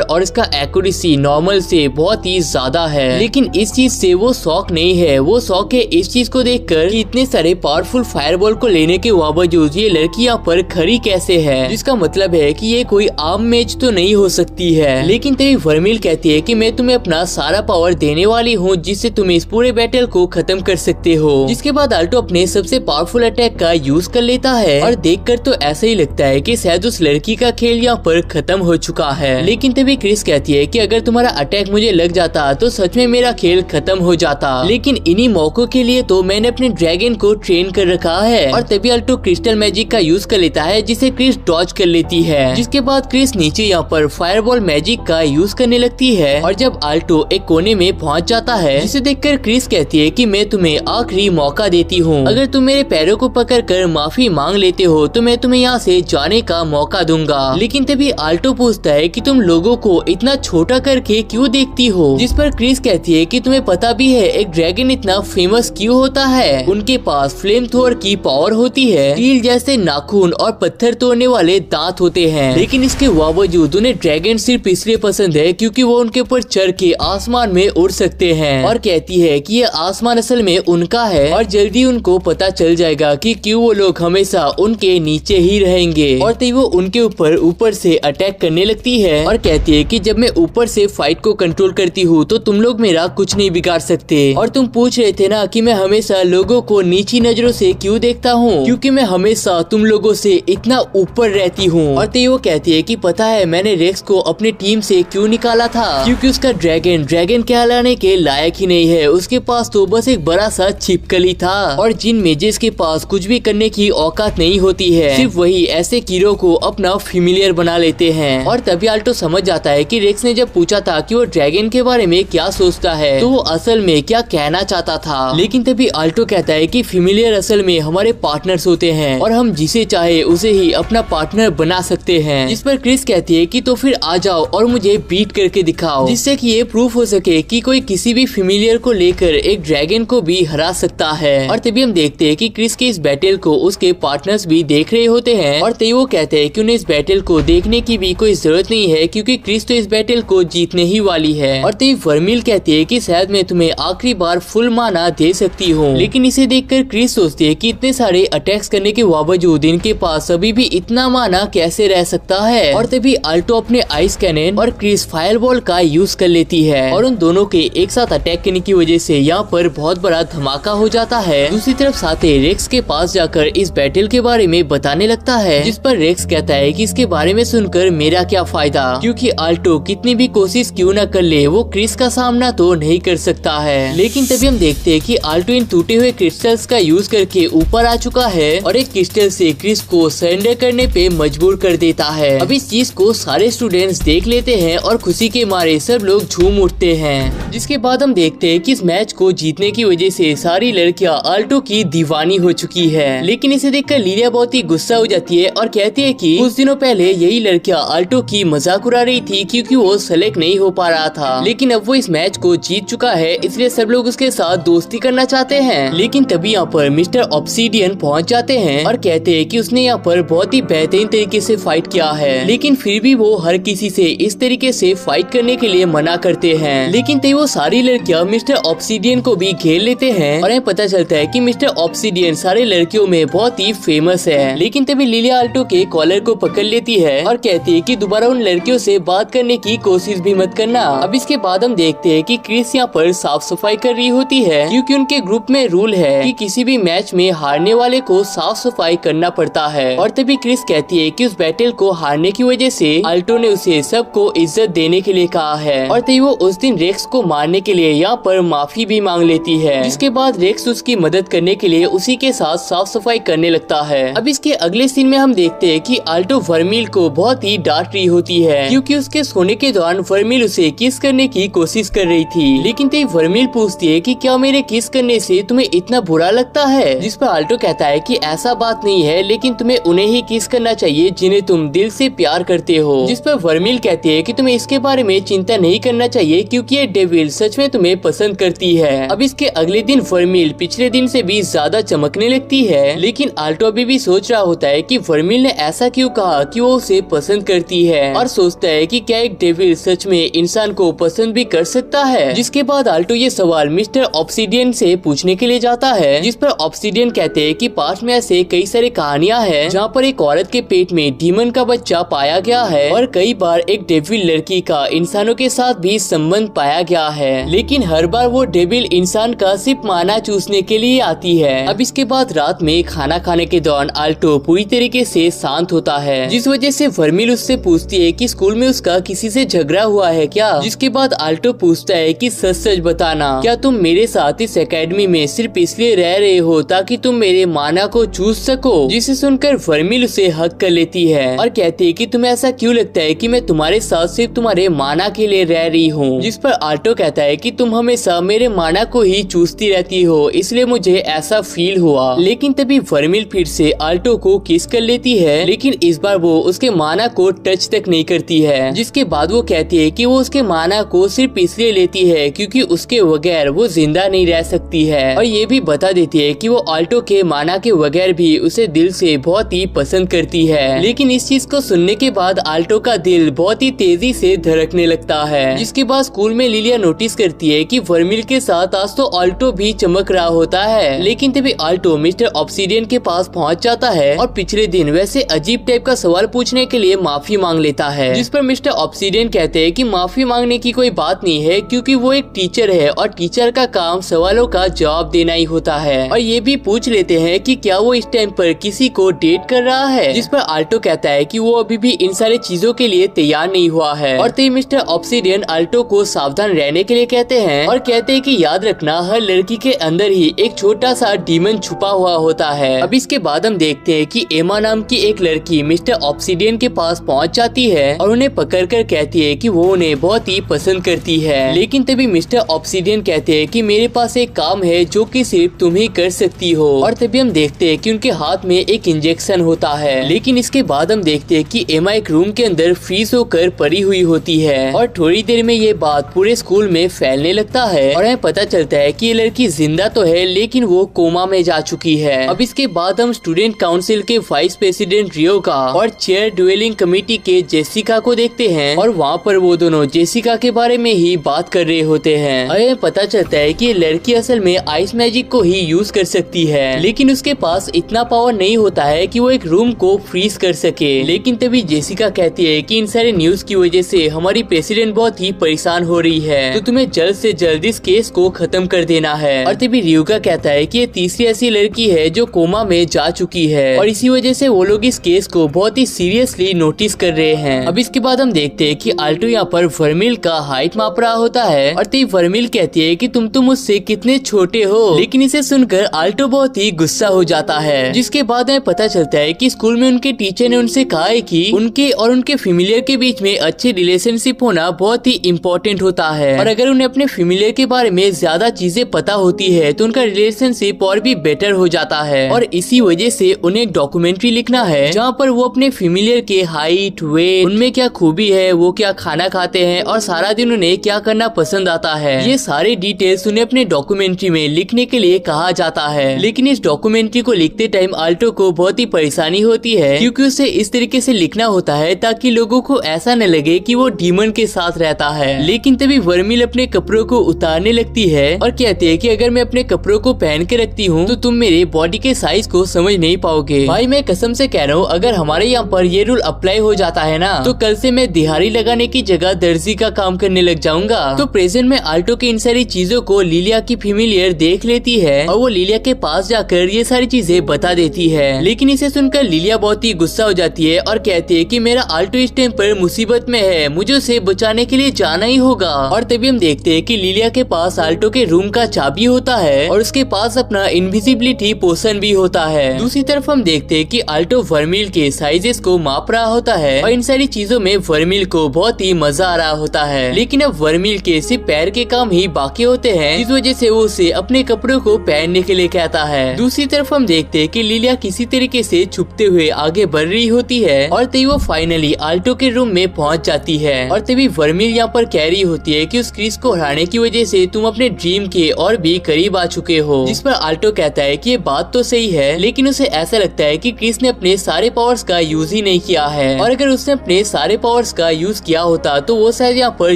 और इसका एक्यूरेसी नॉर्मल से बहुत ही ज्यादा है। लेकिन इस चीज से वो शौक नहीं है, वो शौक है इस चीज को देखकर कि इतने सारे पावरफुल फायरबॉल को लेने के बावजूद ये लड़की यहाँ पर खड़ी कैसे है, जिसका मतलब है कि ये कोई आम मैच तो नहीं हो सकती है। लेकिन तभी वर्मिल कहती है कि मैं तुम्हें अपना सारा पावर देने वाली हूँ जिससे तुम इस पूरे बैटल को खत्म कर सकते हो। जिसके बाद आल्टो अपने सबसे पावरफुल अटैक का यूज कर लेता है और देखकर तो ऐसा ही लगता है कि शायद उस लड़की का खेल यहाँ पर खत्म हो चुका है। लेकिन तभी क्रिस कहती है कि अगर तुम्हारा अटैक मुझे लग जाता तो सच में मेरा खेल खत्म हो जाता, लेकिन इन्हीं मौकों के लिए तो मैंने अपने ड्रैगन को ट्रेन कर रखा है। और तभी आल्टो क्रिस्टल मैजिक का यूज कर लेता है जिसे क्रिस डॉज कर लेती है। जिसके बाद क्रिस नीचे यहाँ पर फायरबॉल मैजिक का यूज करने लगती है और जब आल्टो एक कोने में पहुँच जाता है जिसे देखकर क्रिस कहती है कि मैं तुम्हें आखिरी मौका देती हूँ, अगर तुम मेरे पैरों को पकड़कर माफी मांग लेते हो तो मैं तुम्हें यहाँ से जाने का मौका दूंगा। लेकिन तभी आल्टो पूछता है कि तुम लोगों को इतना छोटा करके क्यों देखती हो, जिस पर क्रिस कहती है कि तुम्हें पता भी है एक ड्रैगन इतना फेमस क्यों होता है, उनके पास फ्लेम थ्रोअर की पावर होती है, स्टील जैसे नाखून और पत्थर तोड़ने वाले दांत होते हैं, लेकिन इसके बावजूद उन्हें ड्रैगन सिर्फ इसलिए पसंद है क्योंकि वो उनके ऊपर चढ़ के आसमान में उड़ सकते हैं। और कहती है कि ये आसमान असल में उनका है और जल्दी उनको पता चल जाएगा कि क्यों वो लोग हमेशा उनके नीचे ही रहेंगे। और तभी वो उनके ऊपर से अटैक करने लगती है और कहती है कि जब मैं ऊपर से फाइट को कंट्रोल करती हूँ तो तुम लोग मेरा कुछ नहीं बिगाड़ सकते। और तुम पूछ रहे थे ना कि मैं हमेशा लोगों को नीची नजरों से क्यों देखता हूँ, क्योंकि मैं हमेशा तुम लोगों से इतना ऊपर रहती हूँ। और तभी वो कहती है कि पता है मैंने रेक्स को अपनी टीम से क्यों निकाला था, क्योंकि उसका ड्रैगन कहलाने के लायक ही नहीं है, उसके पास तो बस एक बड़ा सा छिपकली था और जिन मेजेस के पास कुछ भी करने की औकात नहीं होती है, सिर्फ वही ऐसे कीड़ों को अपना फेमिलियर बना लेते हैं। और तभी आल्टो समझ जाता है कि रेक्स ने जब पूछा था कि वो ड्रैगन के बारे में क्या सोचता है तो वो असल में क्या कहना चाहता था। लेकिन तभी आल्टो कहता है कि फेमिलियर असल में हमारे पार्टनर्स होते हैं और हम जिसे चाहे उसे ही अपना पार्टनर बना सकते हैं। जिस पर क्रिस कहती है कि तो फिर आ जाओ और मुझे बीट करके दिखाओ, जिससे कि ये प्रूफ हो सके कि कोई किसी भी फेमिलियर को लेकर एक ड्रैगन को भी हरा सकता है। और तभी हम देखते हैं कि क्रिस के इस बैटल को उसके पार्टनर्स भी देख रहे होते हैं और तभी वो कहते हैं कि उन्हें इस बैटल को देखने की भी कोई जरूरत नहीं है क्योंकि क्रिस तो इस बैटल को जीतने ही वाली है। और तभी वर्मिल कहती है कि शायद मैं तुम्हें आखिरी बार फुल माना दे सकती हूँ। लेकिन इसे देखकर क्रिस सोचती है कि इतने सारे अटैक्स करने के बावजूद इनके पास अभी भी इतना माना कैसे रह सकता है। और तभी आल्टो अपने आइस कैनन और क्रिस फायरबॉल का यूज कर लेती है और उन दोनों के एक साथ अटैक करने की वजह से यहाँ पर बहुत बड़ा धमाका हो जाता है। दूसरी तरफ साथे रेक्स के पास जाकर इस बैटल के बारे में बताने लगता है, जिस पर रेक्स कहता है कि इसके बारे में सुनकर मेरा क्या फायदा, क्योंकि आल्टो कितनी भी कोशिश क्यों न कर ले वो क्रिस का सामना तो नहीं कर सकता है। लेकिन तभी हम देखते हैं कि आल्टो इन टूटे हुए क्रिस्टल्स का यूज करके ऊपर आ चुका है और एक क्रिस्टल से क्रिस को सरेंडर करने पे मजबूर कर देता है। अब इस चीज को सारे स्टूडेंट्स देख लेते हैं और खुशी के मारे सब लोग झूम उठते हैं। जिसके बाद हम देखते हैं कि इस मैच को जीतने की वजह से सारी लड़कियां आल्टो की दीवानी हो चुकी है। लेकिन इसे देखकर लिलिया बहुत ही गुस्सा हो जाती है और कहती है कि कुछ दिनों पहले यही लड़कियां आल्टो की मजाक उड़ा रही थी क्योंकि वो सेलेक्ट नहीं हो पा रहा था, लेकिन अब वो इस मैच को जीत चुका है इसलिए सब लोग उसके साथ दोस्ती करना चाहते हैं। लेकिन तभी यहाँ पर मिस्टर ऑब्सीडियन पहुँच जाते हैं और कहते हैं कि उसने यहाँ पर बहुत ही बेहतरीन तरीके से फाइट किया है, लेकिन फिर भी वो हर किसी से इस तरीके से फाइट करने के लिए मना करते हैं। लेकिन तभी वो सारी लड़कियां मिस्टर ऑब्सीडियन को भी घेर लेते हैं और हमें पता चलता है कि मिस्टर ऑब्सीडियन सारे लड़कियों में बहुत ही फेमस है। लेकिन तभी लिलिया आल्टो के कॉलर को पकड़ लेती है और कहती है कि दोबारा उन लड़कियों से बात करने की कोशिश भी मत करना। अब इसके बाद हम देखते हैं कि क्रिस यहाँ पर साफ सफाई कर रही होती है क्योंकि उनके ग्रुप में रूल है कि किसी भी मैच में हारने वाले को साफ सफाई करना पड़ता है। और तभी क्रिस कहती है कि उस बैटल को हारने की वजह से आल्टो ने उसे सबको इज्जत देने के लिए कहा है। और तभी वो उस दिन रेक्स को मारने के लिए यहाँ पर माफी भी मांग लेती है, जिसके बाद रेक्स उसकी मदद करने के लिए उसी के साथ साफ सफाई करने लगता है। अब इसके अगले सीन में हम देखते हैं कि आल्टो वर्मिल को बहुत ही डांट रही होती है क्योंकि उसके सोने के दौरान वर्मिल उसे किस करने की कोशिश कर रही थी। लेकिन तभी वर्मिल पूछती है कि क्या मेरे किस करने से तुम्हें इतना बुरा लगता है, जिस पर आल्टो कहता है कि ऐसा बात नहीं है, लेकिन तुम्हें उन्हें ही किस करना चाहिए जिन्हें तुम दिल से प्यार करते हो। जिस पर वर्मिल कहती है कि तुम्हें इसके बारे में चिंता नहीं करना चाहिए क्योंकि ये डेविल सच में तुम्हें पसंद करती है। अब इसके अगले दिन वर्मिल पिछले दिन से भी ज्यादा चमकने लगती है, लेकिन आल्टो अभी भी सोच रहा होता जाता है कि वर्मिल ने ऐसा क्यों कहा कि वो उसे पसंद करती है और सोचता है कि क्या एक डेविल सच में इंसान को पसंद भी कर सकता है। जिसके बाद आल्टो ये सवाल मिस्टर ऑब्सिडियन से पूछने के लिए जाता है, जिस पर ऑब्सिडियन कहते हैं कि पास्ट में ऐसे कई सारी कहानियां हैं जहाँ पर एक औरत के पेट में डीमन का बच्चा पाया गया है और कई बार एक डेविल लड़की का इंसानों के साथ भी संबंध पाया गया है, लेकिन हर बार वो डेविल इंसान का सिर्फ माना चूसने के लिए आती है। अब इसके बाद रात में खाना खाने के दौरान आल्टो पूरी तरीके से शांत होता है, जिस वजह से वर्मिल उससे पूछती है कि स्कूल में उसका किसी से झगड़ा हुआ है क्या। जिसके बाद आल्टो पूछता है कि सच सच बताना, क्या तुम मेरे साथ इस एकेडमी में सिर्फ इसलिए रह रहे हो ताकि तुम मेरे माना को चूस सको। जिसे सुनकर वर्मिल उसे हक कर लेती है और कहती है कि तुम्हें ऐसा क्यों लगता है कि मैं तुम्हारे साथ सिर्फ तुम्हारे माना के लिए रह रही हूँ। जिस पर आल्टो कहता है कि तुम हमेशा मेरे माना को ही चूसती रहती हो, इसलिए मुझे ऐसा फील हुआ। लेकिन तभी वर्मिल फिर से आल्टो को किस कर लेती है, लेकिन इस बार वो उसके माना को टच तक नहीं करती है। जिसके बाद वो कहती है कि वो उसके माना को सिर्फ इसलिए लेती है क्योंकि उसके बगैर वो जिंदा नहीं रह सकती है, और ये भी बता देती है कि वो आल्टो के माना के बगैर भी उसे दिल से बहुत ही पसंद करती है। लेकिन इस चीज को सुनने के बाद आल्टो का दिल बहुत ही तेजी से धड़कने लगता है। जिसके बाद स्कूल में लिलिया नोटिस करती है कि वर्मिल के साथ आज तो आल्टो भी चमक रहा होता है। लेकिन तभी आल्टो मिस्टर ऑब्सिडियन के पास पहुंच जाता है और पिछले दिन वैसे अजीब टाइप का सवाल पूछने के लिए माफी मांग लेता है। जिस पर मिस्टर ऑब्सिडियन कहते हैं कि माफी मांगने की कोई बात नहीं है क्योंकि वो एक टीचर है और टीचर का काम सवालों का जवाब देना ही होता है। और ये भी पूछ लेते हैं कि क्या वो इस टाइम पर किसी को डेट कर रहा है। जिस पर आल्टो कहता है कि वो अभी भी इन सारी चीजों के लिए तैयार नहीं हुआ है। और तभी मिस्टर ऑब्सिडियन आल्टो को सावधान रहने के लिए कहते हैं और कहते हैं कि याद रखना हर लड़की के अंदर ही एक छोटा सा डीमन छुपा हुआ होता है। अब इसके बाद हम देखते हैं कि एमा नाम की एक लड़की मिस्टर ऑब्सिडियन के पास पहुंच जाती है और उन्हें पकड़कर कहती है कि वो उन्हें बहुत ही पसंद करती है। लेकिन तभी मिस्टर ऑब्सिडियन कहते हैं कि मेरे पास एक काम है जो कि सिर्फ तुम ही कर सकती हो। और तभी हम देखते हैं कि उनके हाथ में एक इंजेक्शन होता है। लेकिन इसके बाद हम देखते हैं कि एमा एक रूम के अंदर फ्रीज होकर पड़ी हुई होती है और थोड़ी देर में ये बात पूरे स्कूल में फैलने लगता है और हमें पता चलता है कि ये लड़की जिंदा तो है लेकिन वो कोमा में जा चुकी है। अब इसके बाद हम स्टूडेंट काउंसिल के वाइस प्रेसिडेंट रियो का और चेयर ड्यूलिंग कमेटी के जेसिका को देखते हैं और वहाँ पर वो दोनों जेसिका के बारे में ही बात कर रहे होते हैं। हमें पता चलता है कि ये लड़की असल में आइस मैजिक को ही यूज कर सकती है, लेकिन उसके पास इतना पावर नहीं होता है कि वो एक रूम को फ्रीज कर सके। लेकिन तभी जेसिका कहती है कि इन सारे न्यूज की वजह से हमारी प्रेसिडेंट बहुत ही परेशान हो रही है, तो तुम्हें जल्द से जल्द इस केस को खत्म कर देना है। और तभी रियुका कहता है कि ये तीसरी ऐसी लड़की है जो कोमा में जा चुकी है और इसी वजह से वो लोग इस केस को बहुत ही सीरियसली नोटिस कर रहे हैं। अब इसके बाद हम देखते हैं कि आल्टो यहाँ पर वर्मिल का हाइट माप रहा होता है और तभी वर्मिल कहती है कि तुम मुझसे कितने छोटे हो। लेकिन इसे सुनकर आल्टो बहुत ही गुस्सा हो जाता है। जिसके बाद हमें पता चलता है कि स्कूल में उनके टीचर ने उनसे कहा है कि उनके और उनके फैमिलियर के बीच में अच्छे रिलेशनशिप होना बहुत ही इम्पोर्टेंट होता है और अगर उन्हें अपने फैमिलियर के बारे में ज्यादा चीजें पता होती है तो उनका रिलेशनशिप और भी बेटर हो जाता है। और इसी वजह से उन्हें एक डॉक्यूमेंट्री लिखना है जहाँ पर वो अपने फैमिलियर के हाइट, वेट, उनमें क्या खूबी है, वो क्या खाना खाते हैं और सारा दिन उन्हें क्या करना पसंद आता है, ये सारे डिटेल्स उन्हें अपने डॉक्यूमेंट्री में लिखने के लिए कहा जाता है। लेकिन इस डॉक्यूमेंट्री को लिखते टाइम आल्टो को बहुत ही परेशानी होती है क्योंकि उसे इस तरीके से लिखना होता है ताकि लोगों को ऐसा न लगे कि वो डीमन के साथ रहता है। लेकिन तभी वर्मिल अपने कपड़ों को उतारने लगती है और कहती है कि अगर मैं अपने कपड़ों को पहन के रखती हूँ तो तुम मेरे बॉडी के साइज को समझ नहीं पाओगे। भाई मैं कसम से कह रहा हूँ, अगर हमारे यहाँ पर ये रूल अप्लाई हो जाता है ना तो कल से मैं दिहाड़ी लगाने की जगह दर्जी का काम करने लग जाऊंगा। तो प्रेजेंट में आल्टो की इन सारी चीजों को लिलिया की फैमिलियर देख लेती है और वो लिलिया के पास जाकर ये सारी चीजें बता देती है। लेकिन इसे सुनकर लिलिया बहुत ही गुस्सा हो जाती है और कहती है कि मेरा आल्टो इस टाइम पर मुसीबत में है, मुझे उसे बचाने के लिए जाना ही होगा। और तभी हम देखते हैं कि लिलिया के पास आल्टो के रूम का चाबी होता है और उसके पास अपना इनविजिबिलिटी पोशन भी होता है। दूसरी तरफ हम देखते हैं कि आल्टो वर्मिल के साइजेस को माप रहा होता है और इन सारी चीजों में वर्मिल को बहुत ही मजा आ रहा होता है। लेकिन अब वर्मिल के सिर्फ पैर के काम ही बाकी होते हैं, इस वजह से वो उसे अपने कपड़ों को पहनने के लिए कहता है। दूसरी तरफ हम देखते हैं कि लिलिया किसी तरीके से छुपते हुए आगे बढ़ रही होती है और तभी वो फाइनली आल्टो के रूम में पहुंच जाती है। और तभी वर्मिल यहाँ पर कह रही होती है कि उस क्रिस को हराने की वजह से तुम अपने ड्रीम के और भी करीब आ चुके हो। जिस पर आल्टो कहता है कि ये बात तो सही है, लेकिन उसे ऐसा लगता है है कि क्रिस ने अपने सारे पावर्स का यूज ही नहीं किया है, और अगर उसने अपने सारे पावर्स का यूज किया होता तो वो शायद यहाँ पर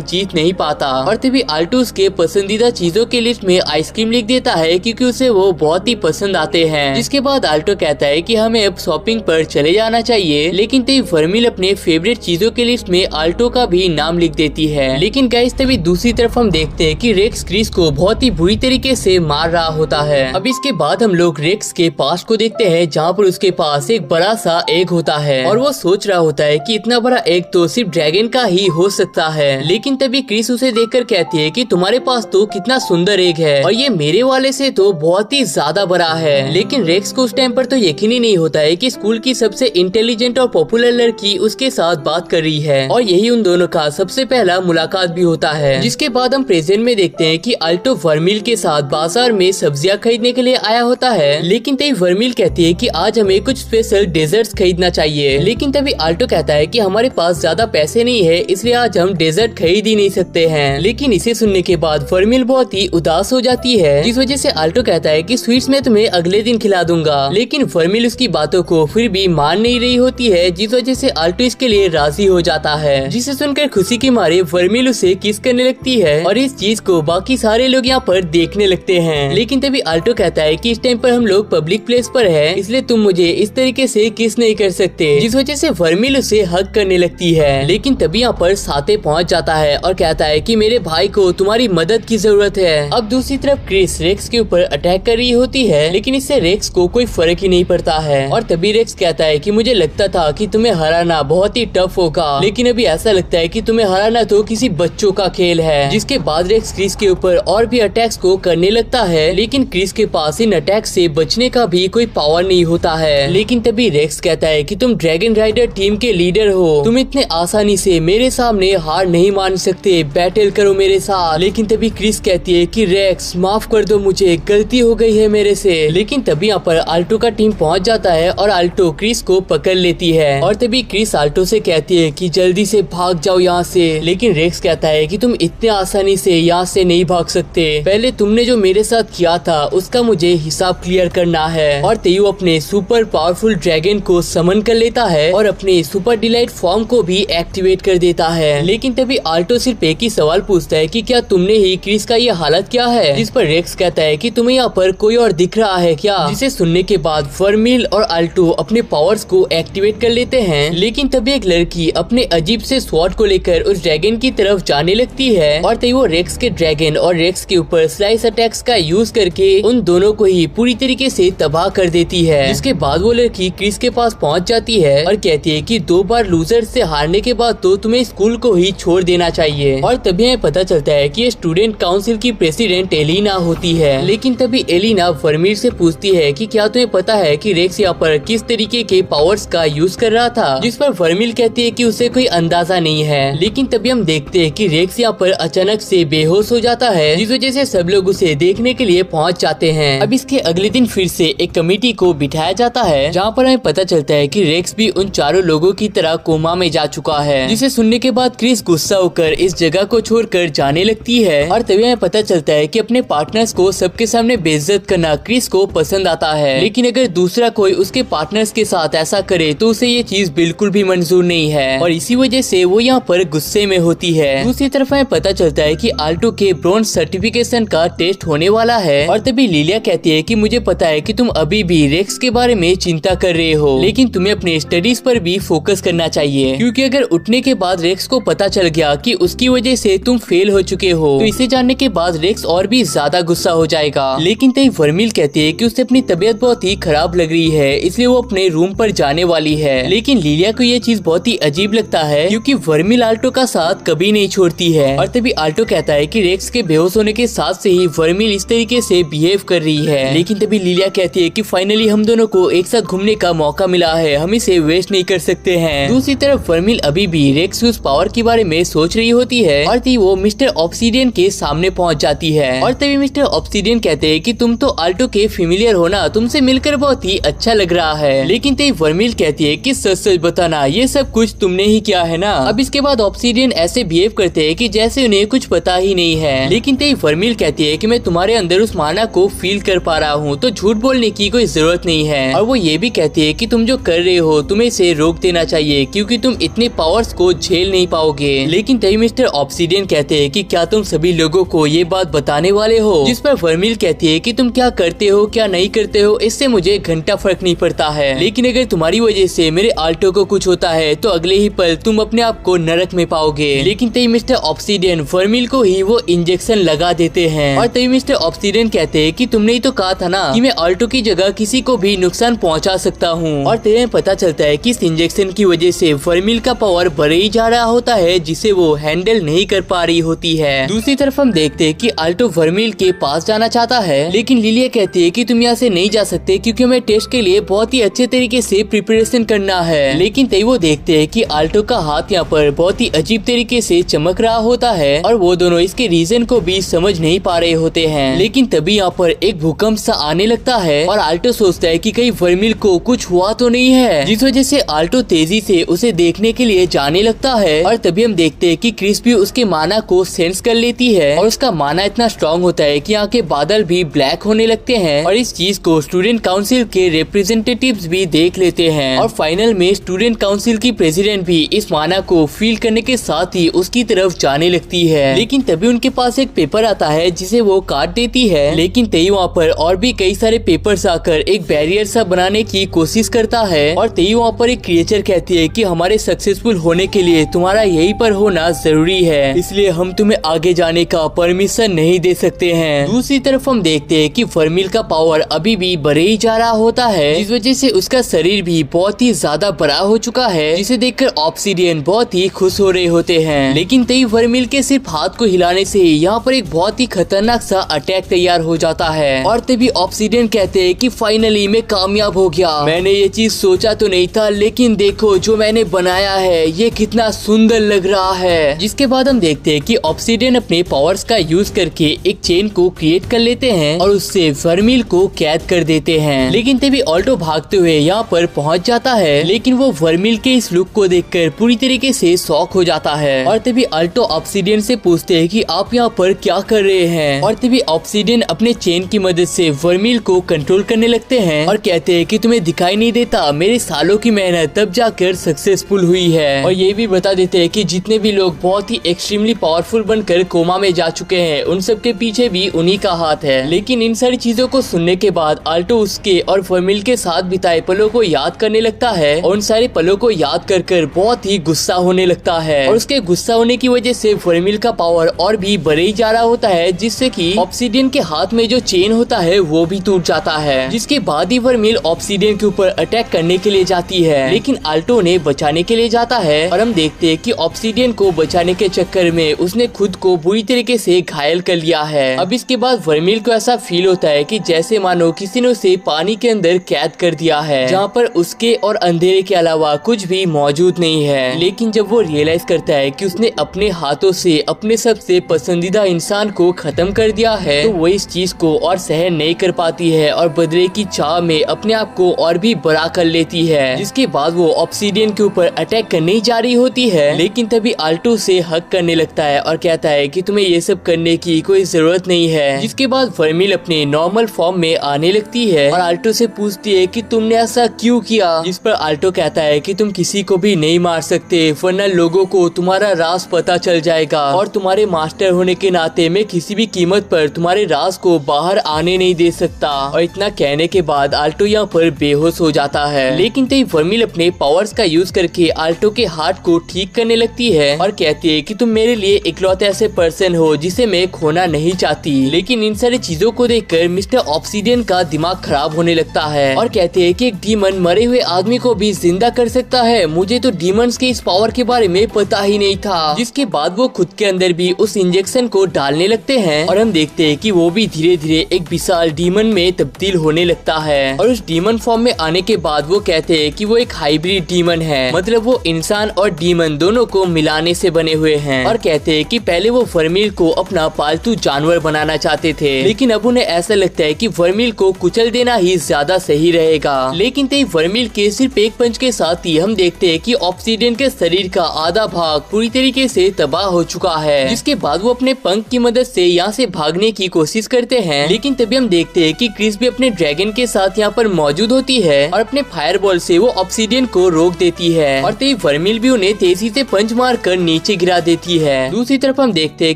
जीत नहीं पाता। और तभी आल्टो उसके पसंदीदा चीजों के लिस्ट में आइसक्रीम लिख देता है क्योंकि उसे वो बहुत ही पसंद आते हैं। जिसके बाद आल्टो कहता है कि हमें अब शॉपिंग पर चले जाना चाहिए, लेकिन तभी वर्मिल अपने फेवरेट चीजों के लिस्ट में आल्टो का भी नाम लिख देती है। लेकिन गाइस तभी दूसरी तरफ हम देखते हैं कि रेक्स क्रिस को बहुत ही बुरी तरीके से मार रहा होता है। अब इसके बाद हम लोग रेक्स के पास्ट को देखते हैं जहाँ पर उसके पास एक बड़ा सा एग होता है और वो सोच रहा होता है कि इतना बड़ा एग तो सिर्फ ड्रैगन का ही हो सकता है। लेकिन तभी क्रिस उसे देखकर कहती है कि तुम्हारे पास तो कितना सुंदर एग है और ये मेरे वाले से तो बहुत ही ज्यादा बड़ा है। लेकिन रेक्स को उस टाइम पर तो यकीन ही नहीं होता है कि स्कूल की सबसे इंटेलिजेंट और पॉपुलर लड़की उसके साथ बात कर रही है और यही उन दोनों का सबसे पहला मुलाकात भी होता है। जिसके बाद हम प्रेजेंट में देखते हैं कि आल्टो वर्मिल के साथ बाजार में सब्जियां खरीदने के लिए आया होता है। लेकिन तभी वर्मिल कहती है कि आज हमें कुछ स्पेशल डेजर्ट्स खरीदना चाहिए। लेकिन तभी आल्टो कहता है कि हमारे पास ज्यादा पैसे नहीं है, इसलिए आज हम डेजर्ट खरीद ही नहीं सकते हैं। लेकिन इसे सुनने के बाद वर्मिल बहुत ही उदास हो जाती है, जिस वजह से आल्टो कहता है कि स्वीट्स मैं तुम्हें अगले दिन खिला दूंगा। लेकिन वर्मिल उसकी बातों को फिर भी मान नहीं रही होती है, जिस वजह से आल्टो इसके लिए राजी हो जाता है। जिसे सुनकर खुशी के मारे वर्मिल उसे किस करने लगती है और इस चीज को बाकी सारे लोग यहाँ पर देखने लगते हैं। लेकिन तभी आल्टो कहता है कि इस टाइम पर हम लोग पब्लिक प्लेस पर है, इसलिए तुम मुझे इस तरीके से किस नहीं कर सकते, जिस वजह से वर्मिल उसे हक करने लगती है। लेकिन तभी यहाँ पर साथे पहुँच जाता है और कहता है कि मेरे भाई को तुम्हारी मदद की जरूरत है। अब दूसरी तरफ क्रिस रेक्स के ऊपर अटैक कर रही होती है, लेकिन इससे रेक्स को कोई फर्क ही नहीं पड़ता है। और तभी रेक्स कहता है कि मुझे लगता था कि तुम्हें हराना बहुत ही टफ होगा, लेकिन अभी ऐसा लगता है कि तुम्हें हराना तो किसी बच्चों का खेल है। जिसके बाद रेक्स क्रिस के ऊपर और भी अटैक्स को करने लगता है, लेकिन क्रिस के पास इन अटैक से बचने का भी कोई पावर नहीं होता है। लेकिन तभी रेक्स कहता है कि तुम ड्रैगन राइडर टीम के लीडर हो, तुम इतने आसानी से मेरे सामने हार नहीं मान सकते, बैटल करो मेरे साथ। लेकिन तभी क्रिस कहती है कि रेक्स माफ कर दो, मुझे गलती हो गई है मेरे से। लेकिन तभी यहाँ पर आल्टो का टीम पहुँच जाता है और आल्टो क्रिस को पकड़ लेती है। और तभी क्रिस आल्टो से कहती है कि जल्दी से भाग जाओ यहाँ से। लेकिन रेक्स कहता है कि तुम इतने आसानी से यहाँ से नहीं भाग सकते, पहले तुमने जो मेरे साथ किया था उसका मुझे हिसाब क्लियर करना है। और तेयू अपने सुपर पावरफुल ड्रैगन को समन कर लेता है और अपने सुपर डिलाइट फॉर्म को भी एक्टिवेट कर देता है। लेकिन तभी आल्टो सिर्फ एक ही सवाल पूछता है कि क्या तुमने ही क्रिस का ये हालत किया है, जिस पर रेक्स कहता है कि तुम्हें यहाँ पर कोई और दिख रहा है क्या। जिसे सुनने के बाद वर्मिल और आल्टो अपने पावर्स को एक्टिवेट कर लेते हैं। लेकिन तभी एक लड़की अपने अजीब से स्वॉर्ड को लेकर उस ड्रैगन की तरफ जाने लगती है और तभी वो रेक्स के ड्रैगन और रेक्स के ऊपर स्लाइस अटैक्स का यूज करके उन दोनों को ही पूरी तरीके से तबाह कर देती है। जिसके बाद वो लड़की क्रिस के पास पहुंच जाती है और कहती है कि 2 बार लूजर से हारने के बाद तो तुम्हें स्कूल को ही छोड़ देना चाहिए। और तभी हमें पता चलता है कि स्टूडेंट काउंसिल की प्रेसिडेंट एलिना होती है। लेकिन तभी एलिना वर्मिल से पूछती है कि क्या तुम्हें पता है कि रेक्स यहाँ पर किस तरीके के पावर्स का यूज कर रहा था, जिस पर वर्मिल कहती है कि उसे कोई अंदाजा नहीं है। लेकिन तभी हम देखते हैं कि रेक्स यहाँ पर अचानक से बेहोश हो जाता है, जिस वजह से सब लोग उसे देखने के लिए पहुंच जाते हैं। अब इसके अगले दिन फिर से एक कमेटी को बिठाया जाता है, जहाँ पर हमें पता चलता है कि रेक्स भी उन चारों लोगों की तरह कोमा में जा चुका है। जिसे सुनने के बाद क्रिस गुस्सा होकर इस जगह को छोड़कर जाने लगती है। और तभी हमें पता चलता है कि अपने पार्टनर्स को सबके सामने बेइज्जत करना क्रिस को पसंद आता है, लेकिन अगर दूसरा कोई उसके पार्टनर्स के साथ ऐसा करे तो उसे ये चीज बिल्कुल भी मंजूर नहीं है और इसी वजह से वो यहाँ पर गुस्से में होती है। दूसरी तरफ हमें पता चलता है कि आल्टो के ब्रॉन्ज सर्टिफिकेशन का टेस्ट होने वाला है। और तभी लिलिया कहती है कि मुझे पता है कि तुम अभी भी रेक्स के बारे में चिंता कर रहे हो, लेकिन तुम्हें अपने स्टडीज पर भी फोकस करना चाहिए, क्योंकि अगर उठने के बाद रेक्स को पता चल गया कि उसकी वजह से तुम फेल हो चुके हो तो इसे जानने के बाद रेक्स और भी ज्यादा गुस्सा हो जाएगा। लेकिन तभी वर्मिल कहती है कि उसे अपनी तबीयत बहुत ही खराब लग रही है, इसलिए वो अपने रूम पर जाने वाली है। लेकिन लिलिया को ये चीज बहुत ही अजीब लगता है, क्योंकि वर्मिल आल्टो का साथ कभी नहीं छोड़ती है। और तभी आल्टो कहता है कि रेक्स के बेहोश होने के साथ से ही वर्मिल इस तरीके से बिहेव कर रही है। लेकिन तभी लिलिया कहती है कि फाइनली हम दोनों को एक साथ घूमने का मौका मिला है, हम इसे वेस्ट नहीं कर सकते हैं। दूसरी तरफ वर्मिल अभी भी रेक्स के उस पावर के बारे में सोच रही होती है और तभी वो मिस्टर ऑब्सीडियन के सामने पहुंच जाती है। और तभी मिस्टर ऑब्सीडियन कहते हैं कि तुम तो आल्टो के फेमिलियर हो ना, तुमसे मिलकर बहुत ही अच्छा लग रहा है। लेकिन तभी वर्मिल कहती है कि सच सच बताना, ये सब कुछ तुमने ही किया है ना। अब इसके बाद ऑब्सीडियन ऐसे बिहेव करते हैं कि जैसे उन्हें कुछ पता ही नहीं है। लेकिन तभी वर्मिल कहती है कि मैं तुम्हारे अंदर उस माना को फील कर पा रहा हूँ, तो झूठ बोलने की कोई जरूरत नहीं है। और वो ये भी कहती है कि तुम जो कर रहे हो तुम्हें इसे रोक देना चाहिए क्योंकि तुम इतने पावर्स को झेल नहीं पाओगे। लेकिन तभी मिस्टर ऑब्सीडियन कहते हैं कि क्या तुम सभी लोगों को ये बात बताने वाले हो? जिस पर वर्मिल कहती है कि तुम क्या करते हो क्या नहीं करते हो इससे मुझे घंटा फर्क नहीं पड़ता है, लेकिन अगर तुम्हारी वजह से मेरे आल्टो को कुछ होता है तो अगले ही पल तुम अपने आप को नरक में पाओगे। लेकिन तभी मिस्टर ऑब्सीडियन वर्मिल को ही वो इंजेक्शन लगा देते हैं और तभी मिस्टर ऑब्सीडियन कहते हैं कि तुमने ही तो कहा था ना कि मैं आल्टो की जगह किसी को भी नुकसान पहुंचा सकता हूं। और तभी पता चलता है कि इस इंजेक्शन की वजह से वर्मिल का पावर बढ़ ही जा रहा होता है जिसे वो हैंडल नहीं कर पा रही होती है। दूसरी तरफ हम देखते हैं कि आल्टो वर्मिल के पास जाना चाहता है, लेकिन लिलिया कहती है कि तुम यहाँ से नहीं जा सकते क्योंकि हमें टेस्ट के लिए बहुत ही अच्छे तरीके से प्रिपरेशन करना है। लेकिन तभी वो देखते हैं कि आल्टो का हाथ यहाँ पर बहुत ही अजीब तरीके से चमक रहा होता है और वो दोनों इसके रीजन को भी समझ नहीं पा रहे होते हैं। लेकिन तभी यहाँ पर एक भूकंप सा आने लगता है और आल्टो सोचता है कि कहीं वर्मिल को कुछ हुआ तो नहीं है, जिस वजह से आल्टो तेजी से उसे देखने के लिए जाने लगता है। और तभी हम देखते हैं कि क्रिस भी उसके माना को सेंस कर लेती है और उसका माना इतना स्ट्रॉन्ग होता है कि यहाँ के बादल भी ब्लैक होने लगते हैं और इस चीज को स्टूडेंट काउंसिल के रिप्रेजेंटेटिव्स भी देख लेते हैं। और फाइनल में स्टूडेंट काउंसिल की प्रेसिडेंट भी इस माना को फील करने के साथ ही उसकी तरफ जाने लगती है। लेकिन तभी उनके पास एक पेपर आता है जिसे वो काट देती है, लेकिन तभी वहाँ पर और भी कई सारे पेपर्स आकर एक बैरियर सा बनाने की कोशिश करता है। और तभी वहाँ पर एक क्रिएचर कहती है कि हमारे सक्सेसफुल होने के लिए तुम्हारा यहीं पर होना जरूरी है, इसलिए हम तुम्हें आगे जाने का परमिशन नहीं दे सकते हैं। दूसरी तरफ हम देखते हैं कि वर्मिल का पावर अभी भी बढ़े ही जा रहा होता है, जिस वजह से उसका शरीर भी बहुत ही ज्यादा बड़ा हो चुका है, जिसे देखकर ऑब्सीडियन बहुत ही खुश हो रहे होते हैं। लेकिन तभी वर्मिल के सिर्फ हाथ को हिलाने से यहाँ पर एक बहुत ही खतरनाक सा अटैक तैयार हो जाता है। और तभी ऑब्सीडियन कहते हैं कि फाइनली मैं कामयाब हो गया, मैंने ये चीज सोचा तो नहीं था, लेकिन देखो जो मैंने बनाया है ये कितना सुंदर लग रहा है। जिसके बाद हम देखते हैं कि ऑब्सीडियन अपने पावर्स का यूज करके एक चेन को क्रिएट कर लेते हैं और उससे वर्मिल को कैद कर देते हैं। लेकिन तभी आल्टो भागते हुए यहाँ पर पहुँच जाता है, लेकिन वो वर्मिल के इस लुक को देखकर पूरी तरीके से शॉक हो जाता है। और तभी आल्टो ऑब्सीडियन से पूछते हैं कि आप यहाँ पर क्या कर रहे हैं। और तभी ऑब्सीडियन अपने चेन की मदद से वर्मिल को कंट्रोल करने लगते हैं और कहते हैं कि तुम्हें दिखाई नहीं देता, मेरे सालों की मेहनत तब जाकर सक्सेसफुल हुई है। और ये भी बता देते हैं कि जितने भी लोग बहुत ही एक्सट्रीमली पावरफुल बनकर कोमा में जा चुके हैं उन सब के पीछे भी उन्हीं का हाथ है। लेकिन इन सारी चीजों को सुनने के बाद आल्टो उसके और वर्मिल के साथ बिताए पलों को याद करने लगता है और उन सारे पलों को याद कर कर बहुत ही गुस्सा होने लगता है। और उसके गुस्सा होने की वजह से वर्मिल का पावर और भी बढ़े ही जा रहा होता है, जिससे कि ऑब्सीडियन के हाथ में जो चेन होता है वो भी टूट जाता है। जिसके बाद ही वर्मिल ऑब्सीडियन के ऊपर अटैक करने के लिए जाती है, लेकिन आल्टो ने बचाने के लिए जाता है और हम देखते हैं कि ऑब्सीडियन को बचाने के चक्कर में उसने खुद को बुरी तरीके से घायल कर लिया है। अब इसके बाद वर्मिल को ऐसा फील होता है कि जैसे मानो किसी ने उसे पानी के अंदर कैद कर दिया है, जहाँ पर उसके और अंधेरे के अलावा कुछ भी मौजूद नहीं है। लेकिन जब वो रियलाइज करता है कि उसने अपने हाथों से अपने सबसे पसंदीदा इंसान को खत्म कर दिया है, तो वो इस चीज को और सहन नहीं कर पाती है और बदले की चाह में अपने आप को और भी बड़ा कर लेती है। जिसके बाद वो ऑब्सीडियन के ऊपर अटैक करने जा रही होती है, लेकिन तभी आल्टो से हक करने लगता है और कहता है कि तुम्हें ये सब करने की कोई जरूरत नहीं है। जिसके बाद वर्मिल अपने नॉर्मल फॉर्म में आने लगती है और आल्टो से पूछती है कि तुमने ऐसा क्यों किया। जिस पर आल्टो कहता है कि तुम किसी को भी नहीं मार सकते, वरना लोगों को तुम्हारा राज पता चल जाएगा और तुम्हारे मास्टर होने के नाते मैं किसी भी कीमत पर तुम्हारे राज को बाहर आने नहीं दे सकता। और इतना कहने के बाद आल्टो यहाँ पर बेहोश हो जाता है। लेकिन तभी वर्मिल अपने पावर्स का यूज करके आल्टो के हार्ट को ठीक करने लगती है और कहती है कि तुम मेरे लिए इकलौते ऐसे पर्सन हो जिसे मैं खोना नहीं चाहती। लेकिन इन सारी चीजों को देखकर मिस्टर ऑब्सीडियन का दिमाग खराब होने लगता है और कहते हैं कि एक डीमन मरे हुए आदमी को भी जिंदा कर सकता है, मुझे तो डीमंस के इस पावर के बारे में पता ही नहीं था। जिसके बाद वो खुद के अंदर भी उस इंजेक्शन को डालने लगते हैं और हम देखते हैं कि वो भी धीरे धीरे एक विशाल डीमन में तब्दील होने लगता है। और उस डीमन फॉर्म में आने के बाद वो कहते हैं कि वो एक हाइब्रिड डीमन है, मतलब वो इंसान और डीमन दोनों को मिलाने से बने हुए हैं। और कहते हैं कि पहले वो वर्मिल को अपना पालतू जानवर बनाना चाहते थे, लेकिन अब उन्हें ऐसा लगता है कि वर्मिल को कुचल देना ही ज्यादा सही रहेगा। लेकिन तभी वर्मिल के सिर्फ एक पंच के साथ ही हम देखते हैं कि ऑब्सीडियन के शरीर का आधा भाग पूरी तरीके से तबाह हो चुका है। जिसके बाद वो अपने पंख की मदद से यहाँ से भागने की कोशिश करते हैं, लेकिन तभी हम देखते हैं कि क्रिस भी अपने ड्रैगन के साथ यहाँ पर मौजूद होती है और अपने फायर बॉल से वो ऑब्सीडियन को रोक देती है और तभी वर्मिल भी उन्हें तेजी से पंच मार कर नीचे गिरा देती है। दूसरी तरफ हम देखते हैं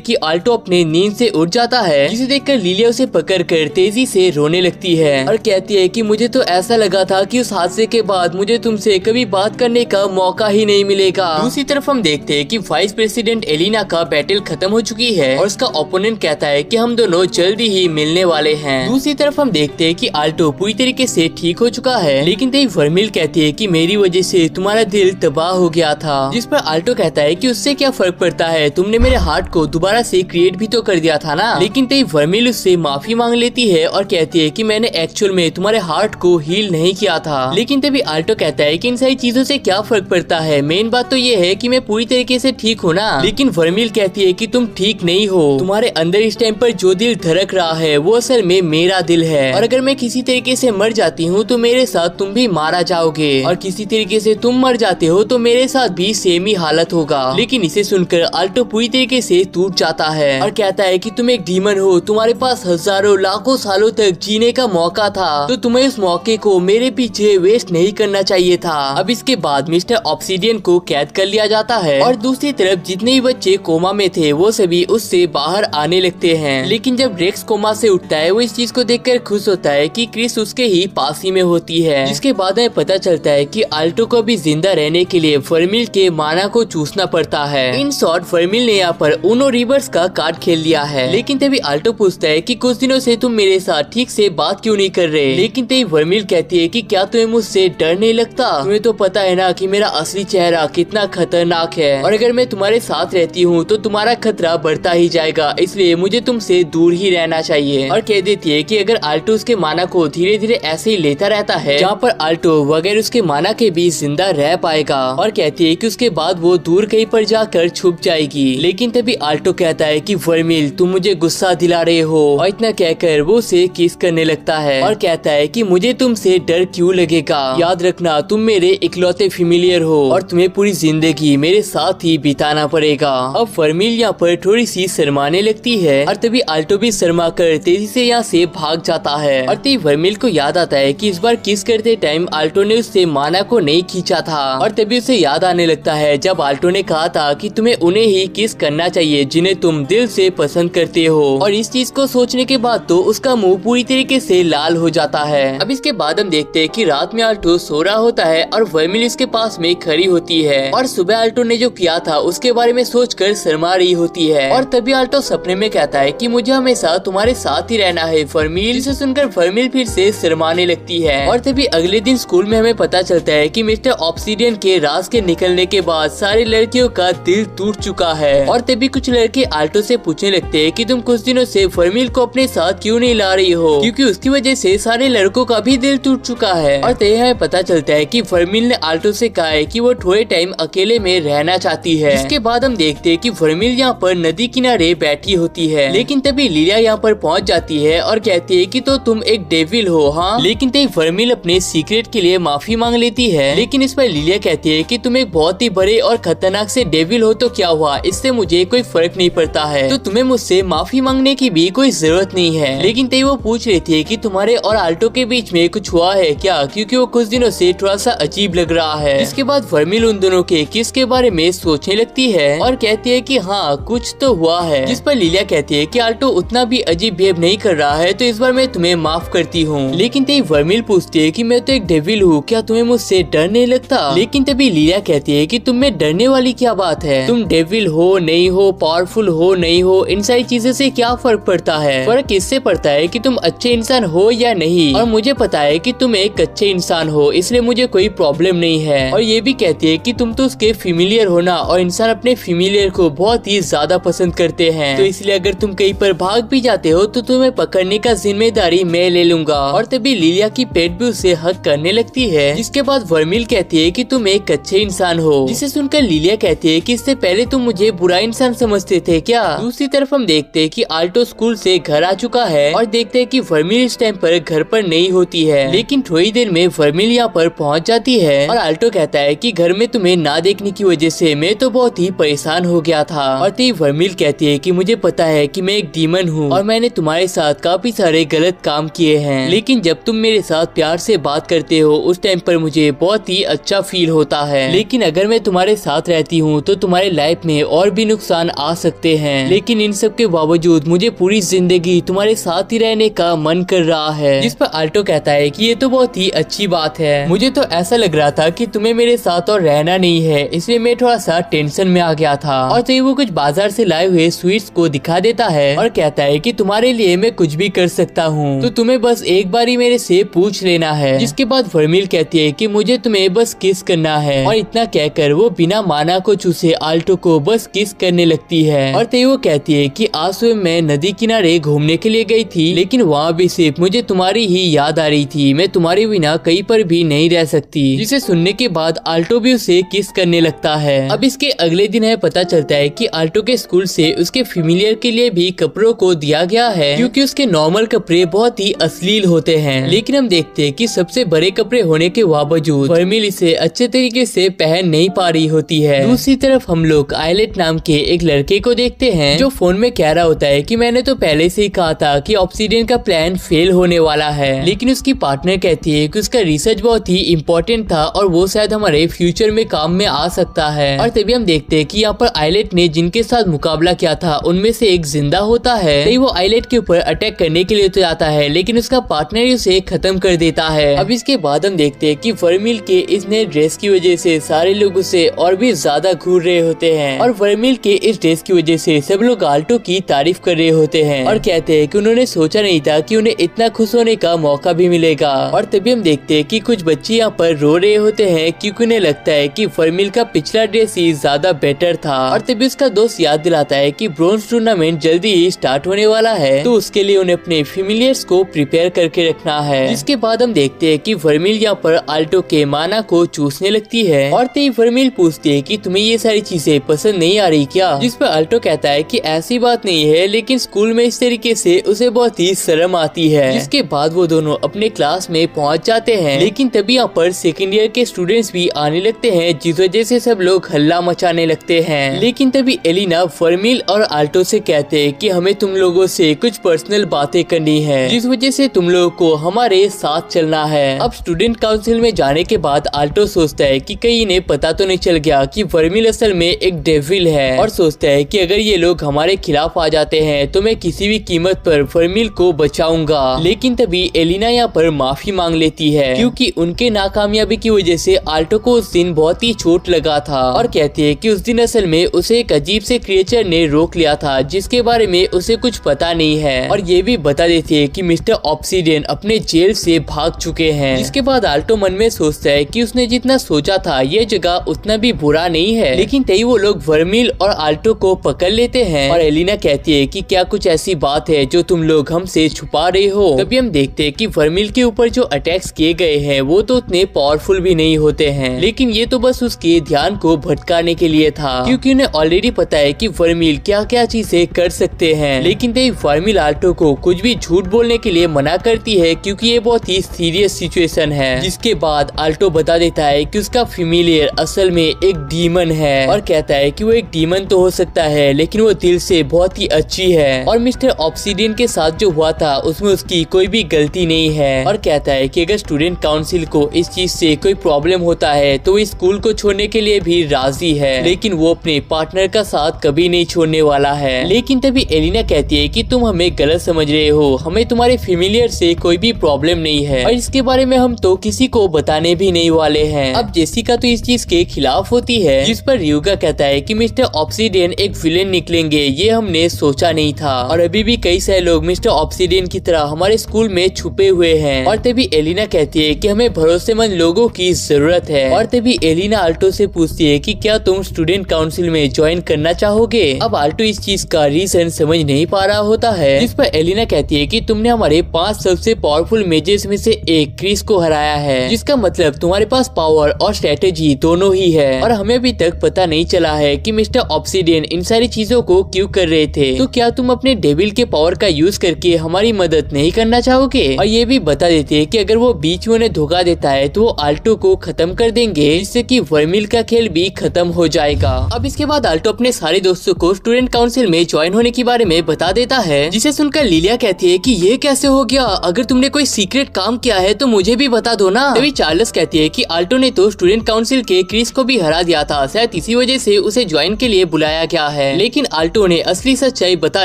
कि आल्टो अपने नींद से उठ जाता है, जिसे देखकर लिलिया उसे पकड़कर तेजी से रोने लगती है और कहती है कि मुझे तो ऐसा लगा था कि उस हादसे के बाद मुझे तुमसे कभी बात करने का मौका ही नहीं मिलेगा। दूसरी तरफ हम देखते हैं कि वाइस प्रेसिडेंट एलिना का बैटल खत्म हो चुकी है और उसका ओपोनेंट कहता है कि हम दोनों जल्दी ही मिलने वाले हैं। दूसरी तरफ हम देखते हैं कि आल्टो पूरी तरीके से ठीक हो चुका है, लेकिन तभी वर्मिल कहती है कि मेरी वजह से तुम्हारा दिल तबाह हो गया था। जिस पर आल्टो कहता है कि उससे क्या फर्क पड़ता है, तुमने मेरे हार्ट को दोबारा से क्रिएट भी तो कर दिया था ना। लेकिन तभी वर्मिल उससे माफी मांग लेती है और कहती है कि मैंने एक्चुअल में तुम्हारे हार्ट को हील नहीं किया था। लेकिन तभी आल्टो कहता है कि इन सारी चीजों से क्या फर्क पड़ता है, मेन बात तो ये है कि मैं पूरी तरीके से ठीक हूँ ना। लेकिन वर्मिल कहती है कि तुम ठीक नहीं हो, तुम्हारे अंदर इस टाइम पर जो दिल धड़क रहा है वो असल में मेरा दिल है, और अगर मैं किसी तरीके से मर जाती हूँ तो मेरे साथ तुम भी मारा जाओगे, और किसी तरीके से तुम मर जाते हो तो मेरे साथ भी सेम ही हालत होगा। लेकिन इसे सुनकर आल्टो पूरी तरीके से टूट जाता है और कहता है कि तुम एक डीमन हो, तुम्हारे पास हजारों लाखों सालों तक जीने का मौका था, तो तुम्हें उस मौके को मेरे पीछे वेस्ट नहीं करना चाहिए था। अब इसके बाद मिस्टर ऑब्सीडियन को कैद कर लिया जाता है और दूसरी तरफ जितने भी बच्चे कोमा में थे वो सभी उससे बाहर आने लगते हैं। लेकिन जब रेक्स कोमा से उठता है वो इस चीज को देखकर खुश होता है कि क्रिस उसके ही पास ही में होती है। जिसके बाद हमें पता चलता है कि आल्टो को भी जिंदा रहने के लिए वर्मिल के माना को चूसना पड़ता है। इन शॉर्ट वर्मिल ने यहाँ पर उनो रिवर्स का कार्ड खेल लिया है। लेकिन तभी आल्टो पूछता है कि कुछ दिनों से तुम मेरे साथ ठीक से बात क्यों नहीं कर रहे। लेकिन तभी वर्मिल कहती है कि क्या तुम्हें मुझसे डर नहीं लगता, तुम्हें तो पता है ना कि मेरा असली चेहरा कितना खतरनाक है, और अगर मैं तुम्हारे साथ रहती हूँ तो तुम्हारा खतरा बढ़ता ही जाएगा, इसलिए मुझे तुमसे दूर ही रहना चाहिए। और कह देती है कि अगर आल्टो उसके माना को धीरे धीरे ऐसे ही लेता रहता है जहाँ पर आल्टो वगैरह उसके माना के बीच जिंदा रह पाएगा, और कहती है कि उसके बाद वो दूर कहीं पर जाकर छुप जाएगी। लेकिन तभी आल्टो कहता है कि वर्मिल तुम मुझे गुस्सा दिला रहे हो, और इतना कहकर वो उसे किस करने लगता है और कहता है कि मुझे तुमसे डर क्यों लगेगा, याद रखना तुम मेरे इकलौते फेमिलियर हो और तुम्हें पूरी जिंदगी मेरे साथ ही बिताना पड़ेगा। अब वर्मिल यहाँ पर थोड़ी सी शर्माने लगती है और तभी आल्टो भी शर्मा कर तेजी से यहाँ से भाग जाता है, और तभी वर्मिल को याद आता है कि इस बार किस करते टाइम आल्टो ने उससे माना को नहीं खींचा था, और तभी उसे याद आने लगता है जब आल्टो ने कहा था कि तुम्हें उन्हें ही किस करना चाहिए जिन्हें तुम दिल से पसंद करते हो। और इस चीज को सोचने के बाद तो उसका मुंह पूरी तरीके से लाल हो जाता है। अब इसके बाद हम देखते हैं कि रात में आल्टो सो रहा होता है और वर्मिल इसके पास में खड़ी होती है, और सुबह आल्टो ने जो किया था उसके बारे में सोचकर शर्मा रही होती है। और तभी आल्टो सपने में कहता है कि मुझे हमेशा तुम्हारे साथ ही रहना है वर्मिल, जिसे सुनकर वर्मिल फिर से शर्माने लगती है। और तभी अगले दिन स्कूल में हमें पता चलता है कि मिस्टर ऑब्सीडियन के राज के निकलने के बाद सारी लड़कियों का दिल टूट चुका है। और तभी कुछ लड़के आल्टो से पूछने लगते हैं कि तुम कुछ दिनों से वर्मिल को अपने साथ क्यों नहीं ला रही हो, क्योंकि उसकी वजह से सारे लड़कों का भी दिल टूट चुका है। और तभी हमें पता चलता है कि वर्मिल ने आल्टो से कहा है कि वो थोड़े टाइम अकेले में रहना चाहती है। इसके बाद हम देखते हैं कि वर्मिल यहाँ पर नदी किनारे बैठी होती है। लेकिन तभी लिलिया यहाँ पर पहुँच जाती है और कहती है कि तो तुम एक डेविल हो। हाँ, लेकिन तभी वर्मिल अपने सीक्रेट के लिए माफी मांग लेती है। लेकिन इस पर लिलिया कहती है कि तुम एक बहुत ही बड़े और खतरनाक से डेविल हो तो क्या हुआ, इससे मुझे कोई फर्क नहीं पड़ता है, तो तुम्हें मुझसे माफी मांगने की भी कोई जरूरत नहीं है। लेकिन तभी वो पूछ रही थी कि तुम्हारे और आल्टो के बीच में कुछ हुआ है क्या, क्योंकि वो कुछ दिनों से थोड़ा सा अजीब लग रहा है। इसके बाद वर्मिल उन दोनों के किस के बारे में सोचने लगती है और कहती है कि हाँ कुछ तो हुआ है। जिस पर लिलिया कहती है कि आल्टो उतना भी अजीब बिहेव नहीं कर रहा है, तो इस बार मैं तुम्हें माफ करती हूँ। लेकिन तभी वर्मिल पूछती है कि मैं तो एक डेविल हूँ, क्या तुम्हें मुझसे डर नहीं लगता। लेकिन तभी लिलिया कहती है कि तुम में डरने वाली क्या बात है, तुम डेविल हो नहीं हो, पावरफुल हो नहीं हो, इन सारी चीजों से क्या फर्क पड़ता है। फर्क इससे पड़ता है कि तुम अच्छे इंसान हो या नहीं, और मुझे पता है कि तुम एक अच्छे इंसान हो, इसलिए मुझे कोई प्रॉब्लम नहीं है। और ये भी कहती है कि तुम तो उसके फेमिलियर हो ना, और इंसान अपने फेमिलियर को बहुत ही ज्यादा पसंद करते हैं, तो इसलिए अगर तुम कहीं पर भाग भी जाते हो तो तुम्हें पकड़ने का जिम्मेदारी मैं ले लूंगा। और तभी लिलिया की पेट भी उसे हक करने लगती है। जिसके बाद वर्मिल कहती है कि तुम एक अच्छे इंसान हो, जिसे सुनकर लिलिया कहती है कि इससे पहले तुम मुझे बुरा इंसान समझते थे क्या। दूसरी तरफ हम देखते हैं कि आल्टो स्कूल से घर आ चुका है और देखते हैं कि वर्मिल इस टाइम पर घर पर नहीं होती है। लेकिन थोड़ी देर में वर्मिल यहाँ पर पहुँच जाती है और आल्टो कहता है कि घर में तुम्हें ना देखने की वजह से मैं तो बहुत ही परेशान हो गया था। और तभी वर्मिल कहती है कि मुझे पता है कि मैं एक डीमन हूँ और मैंने तुम्हारे साथ काफी सारे गलत काम किए हैं, लेकिन जब तुम मेरे मेरे साथ प्यार से बात करते हो उस टाइम पर मुझे बहुत ही अच्छा फील होता है, लेकिन अगर मैं तुम्हारे साथ रहती हूँ तो तुम्हारे लाइफ में और भी नुकसान आ सकते हैं, लेकिन इन सब के बावजूद मुझे पूरी जिंदगी तुम्हारे साथ ही रहने का मन कर रहा है। जिस पर आल्टो कहता है कि ये तो बहुत ही अच्छी बात है, मुझे तो ऐसा लग रहा था कि तुम्हें मेरे साथ और रहना नहीं है, इसलिए मैं थोड़ा सा टेंशन में आ गया था। और तो वो कुछ बाजार से लाए हुए स्वीट्स को दिखा देता है और कहता है कि तुम्हारे लिए मैं कुछ भी कर सकता हूँ, तो तुम्हें बस एक बार ही मेरे से पूछ लेना है। जिसके बाद वर्मिल कहती है कि मुझे तुम्हें बस किस करना है, और इतना कहकर वो बिना माना को चूसे आल्टो को बस किस करने लगती है। और तो वो कहती है कि आज सुबह मैं नदी किनारे घूमने के लिए गई थी, लेकिन वहाँ भी सिर्फ मुझे तुम्हारी ही याद आ रही थी, मैं तुम्हारे बिना कहीं पर भी नहीं रह सकती। जिसे सुनने के बाद आल्टो भी उसे किस करने लगता है। अब इसके अगले दिन है पता चलता है कि आल्टो के स्कूल से उसके फीमेलियर के लिए भी कपड़ों को दिया गया है, क्योंकि उसके नॉर्मल कपड़े बहुत ही अश्लील होते हैं। लेकिन हम देखते हैं कि सबसे बड़े कपड़े होने के बावजूद वर्मिल इसे अच्छे तरीके से पहन नहीं पा रही होती है। दूसरी तरफ हम लोग आइलेट नाम के एक लड़के को देखते हैं जो फोन में कह रहा होता है कि मैंने तो पहले से ही कहा था कि ऑब्सीडियन का प्लान फेल होने वाला है, लेकिन उसकी पार्टनर कहती है कि उसका रिसर्च बहुत ही इम्पोर्टेंट था और वो शायद हमारे फ्यूचर में काम में आ सकता है। और तभी हम देखते हैं कि यहाँ पर आइलेट ने जिनके साथ मुकाबला किया था उनमें से एक जिंदा होता है। तभी वो आइलेट के ऊपर अटैक करने के लिए तो जाता है, लेकिन उसका पार्टनर ही उसे खत्म कर देता है। अब इसके बाद हम देखते हैं कि वर्मिल के इस नए ड्रेस की वजह से सारे लोग उसे और भी ज्यादा घूर रहे होते हैं, और वर्मिल के इस ड्रेस की वजह से सब लोग आल्टो की तारीफ कर रहे होते हैं और कहते हैं कि उन्होंने सोचा नहीं था कि उन्हें इतना खुश होने का मौका भी मिलेगा। और तभी हम देखते हैं कि कुछ बच्चे यहाँ पर रो रहे होते हैं क्योंकि उन्हें लगता है कि वर्मिल का पिछला ड्रेस ही ज्यादा बेटर था। और तभी उसका दोस्त याद दिलाता है कि ब्रोंज टूर्नामेंट जल्दी ही स्टार्ट होने वाला है, तो उसके लिए उन्हें अपने फीमेलियर्स को प्रिपेयर करके रखना है। जिसके बाद हम देखते हैं कि वर्मिल यहाँ पर आल्टो के माना को चूसने लगती है, और तभी वर्मिल पूछती है कि तुम्हें ये सारी चीजें पसंद नहीं आ रही क्या? जिस पर आल्टो कहता है कि ऐसी बात नहीं है, लेकिन स्कूल में इस तरीके से उसे बहुत ही शर्म आती है। जिसके बाद वो दोनों अपने क्लास में पहुँच जाते हैं, लेकिन तभी यहाँ पर सेकेंड ईयर के स्टूडेंट्स भी आने लगते हैं, जिस वजह से सब लोग हल्ला मचाने लगते हैं। लेकिन तभी एलिना वर्मिल और आल्टो से कहते हैं कि हमें तुम लोगों से कुछ पर्सनल बातें करनी है, जिस वजह से तुम लोगों को हमारे साथ चलना है। अब स्टूडेंट काउंसिल में जाने के बाद आल्टो सोचता है कि कहीं इन्हें पता तो नहीं चल गया कि वर्मिल असल में एक डेविल है, और सोचता है कि अगर ये लोग हमारे खिलाफ आ जाते हैं तो मैं किसी भी कीमत पर वर्मिल को बचाऊंगा। लेकिन तभी एलिना यहाँ पर माफी मांग लेती है, क्योंकि उनके नाकामयाबी की वजह से आल्टो को उस दिन बहुत ही चोट लगा था, और कहती है कि उस दिन असल में उसे एक अजीब से क्रिएचर ने रोक लिया था जिसके बारे में उसे कुछ पता नहीं है, और ये भी बता देती है कि मिस्टर ऑब्सीडियन अपने जेल से भाग चुके हैं। जिसके बाद आल्टो मन में सोचता है कि उसने जितना सोचा था ये जगह उतना भी बुरा नहीं है। लेकिन तभी वो लोग वर्मिल और आल्टो को पकड़ लेते हैं, और एलिना कहती है कि क्या कुछ ऐसी बात है जो तुम लोग हमसे छुपा रहे हो। तभी हम देखते हैं कि वर्मिल के ऊपर जो अटैक्स किए गए हैं वो तो उतने पावरफुल भी नहीं होते हैं, लेकिन ये तो बस उसके ध्यान को भटकाने के लिए था, क्योंकि उन्हें ऑलरेडी पता है कि वर्मिल क्या क्या चीजें कर सकते हैं। लेकिन तभी वर्मिल आल्टो को कुछ भी झूठ बोलने के लिए मना करती है, क्योंकि ये बहुत ही सीरियस सिचुएशन है। जिसके बाद आल्टो बता देता है कि उसका फीमेलियर असल में एक डीमन है, और कहता है कि वो एक डीमन तो हो सकता है लेकिन वो दिल से बहुत ही अच्छी है, और मिस्टर ऑब्सीडियन के साथ जो हुआ था उसमें उसकी कोई भी गलती नहीं है। और कहता है कि अगर स्टूडेंट काउंसिल को इस चीज से कोई प्रॉब्लम होता है तो वो स्कूल को छोड़ने के लिए भी राजी है, लेकिन वो अपने पार्टनर का साथ कभी नहीं छोड़ने वाला है। लेकिन तभी एलिना कहती है कि तुम हमें गलत समझ रहे हो, हमें तुम्हारे फैमिलियर से कोई भी प्रॉब्लम नहीं है, और इसके बारे में हम तो किसी को बताने भी नहीं वाले हैं। अब जेसिका तो इस चीज के खिलाफ होती है, जिस पर रियुगा कहता है कि मिस्टर ऑब्सीडियन एक विलेन निकलेंगे ये हमने सोचा नहीं था, और अभी भी कई सारे लोग मिस्टर ऑब्सीडियन की तरह हमारे स्कूल में छुपे हुए हैं। और तभी एलिना कहती है कि हमें भरोसेमंद लोगों की जरूरत है। और तभी एलिना आल्टो से पूछती है कि क्या तुम स्टूडेंट काउंसिल में ज्वाइन करना चाहोगे। अब आल्टो इस चीज का रीजन समझ नहीं पा रहा होता है, जिस पर एलिना कहती है कि तुमने हमारे 5 सबसे पावरफुल मेजेस में से एक क्रिस को हराया है, जिसका मतलब तुम्हारे पास पावर और स्ट्रेटेजी दोनों ही है, और हमें अभी तक पता नहीं चला है कि मिस्टर ऑब्सीडियन इन सारी चीजों को क्यों कर रहे थे। तो क्या तुम अपने डेविल के पावर का यूज करके हमारी मदद नहीं करना चाहोगे। और ये भी बता देते हैं कि अगर वो बीच में उन्हें धोखा देता है तो वो आल्टो को खत्म कर देंगे, जिससे कि वर्मिल का खेल भी खत्म हो जाएगा। अब इसके बाद आल्टो अपने सारे दोस्तों को स्टूडेंट काउंसिल में ज्वाइन होने के बारे में बता देता है, जिसे सुनकर लिलिया कहती है कि ये कैसे हो गया, अगर तुमने कोई सीक्रेट काम क्या है तो मुझे भी बता दो ना। तभी चार्ल्स कहती है कि आल्टो ने तो स्टूडेंट काउंसिल के क्रिस को भी हरा दिया था, शायद इसी वजह से उसे ज्वाइन के लिए बुलाया गया है। लेकिन आल्टो ने असली सच्चाई बता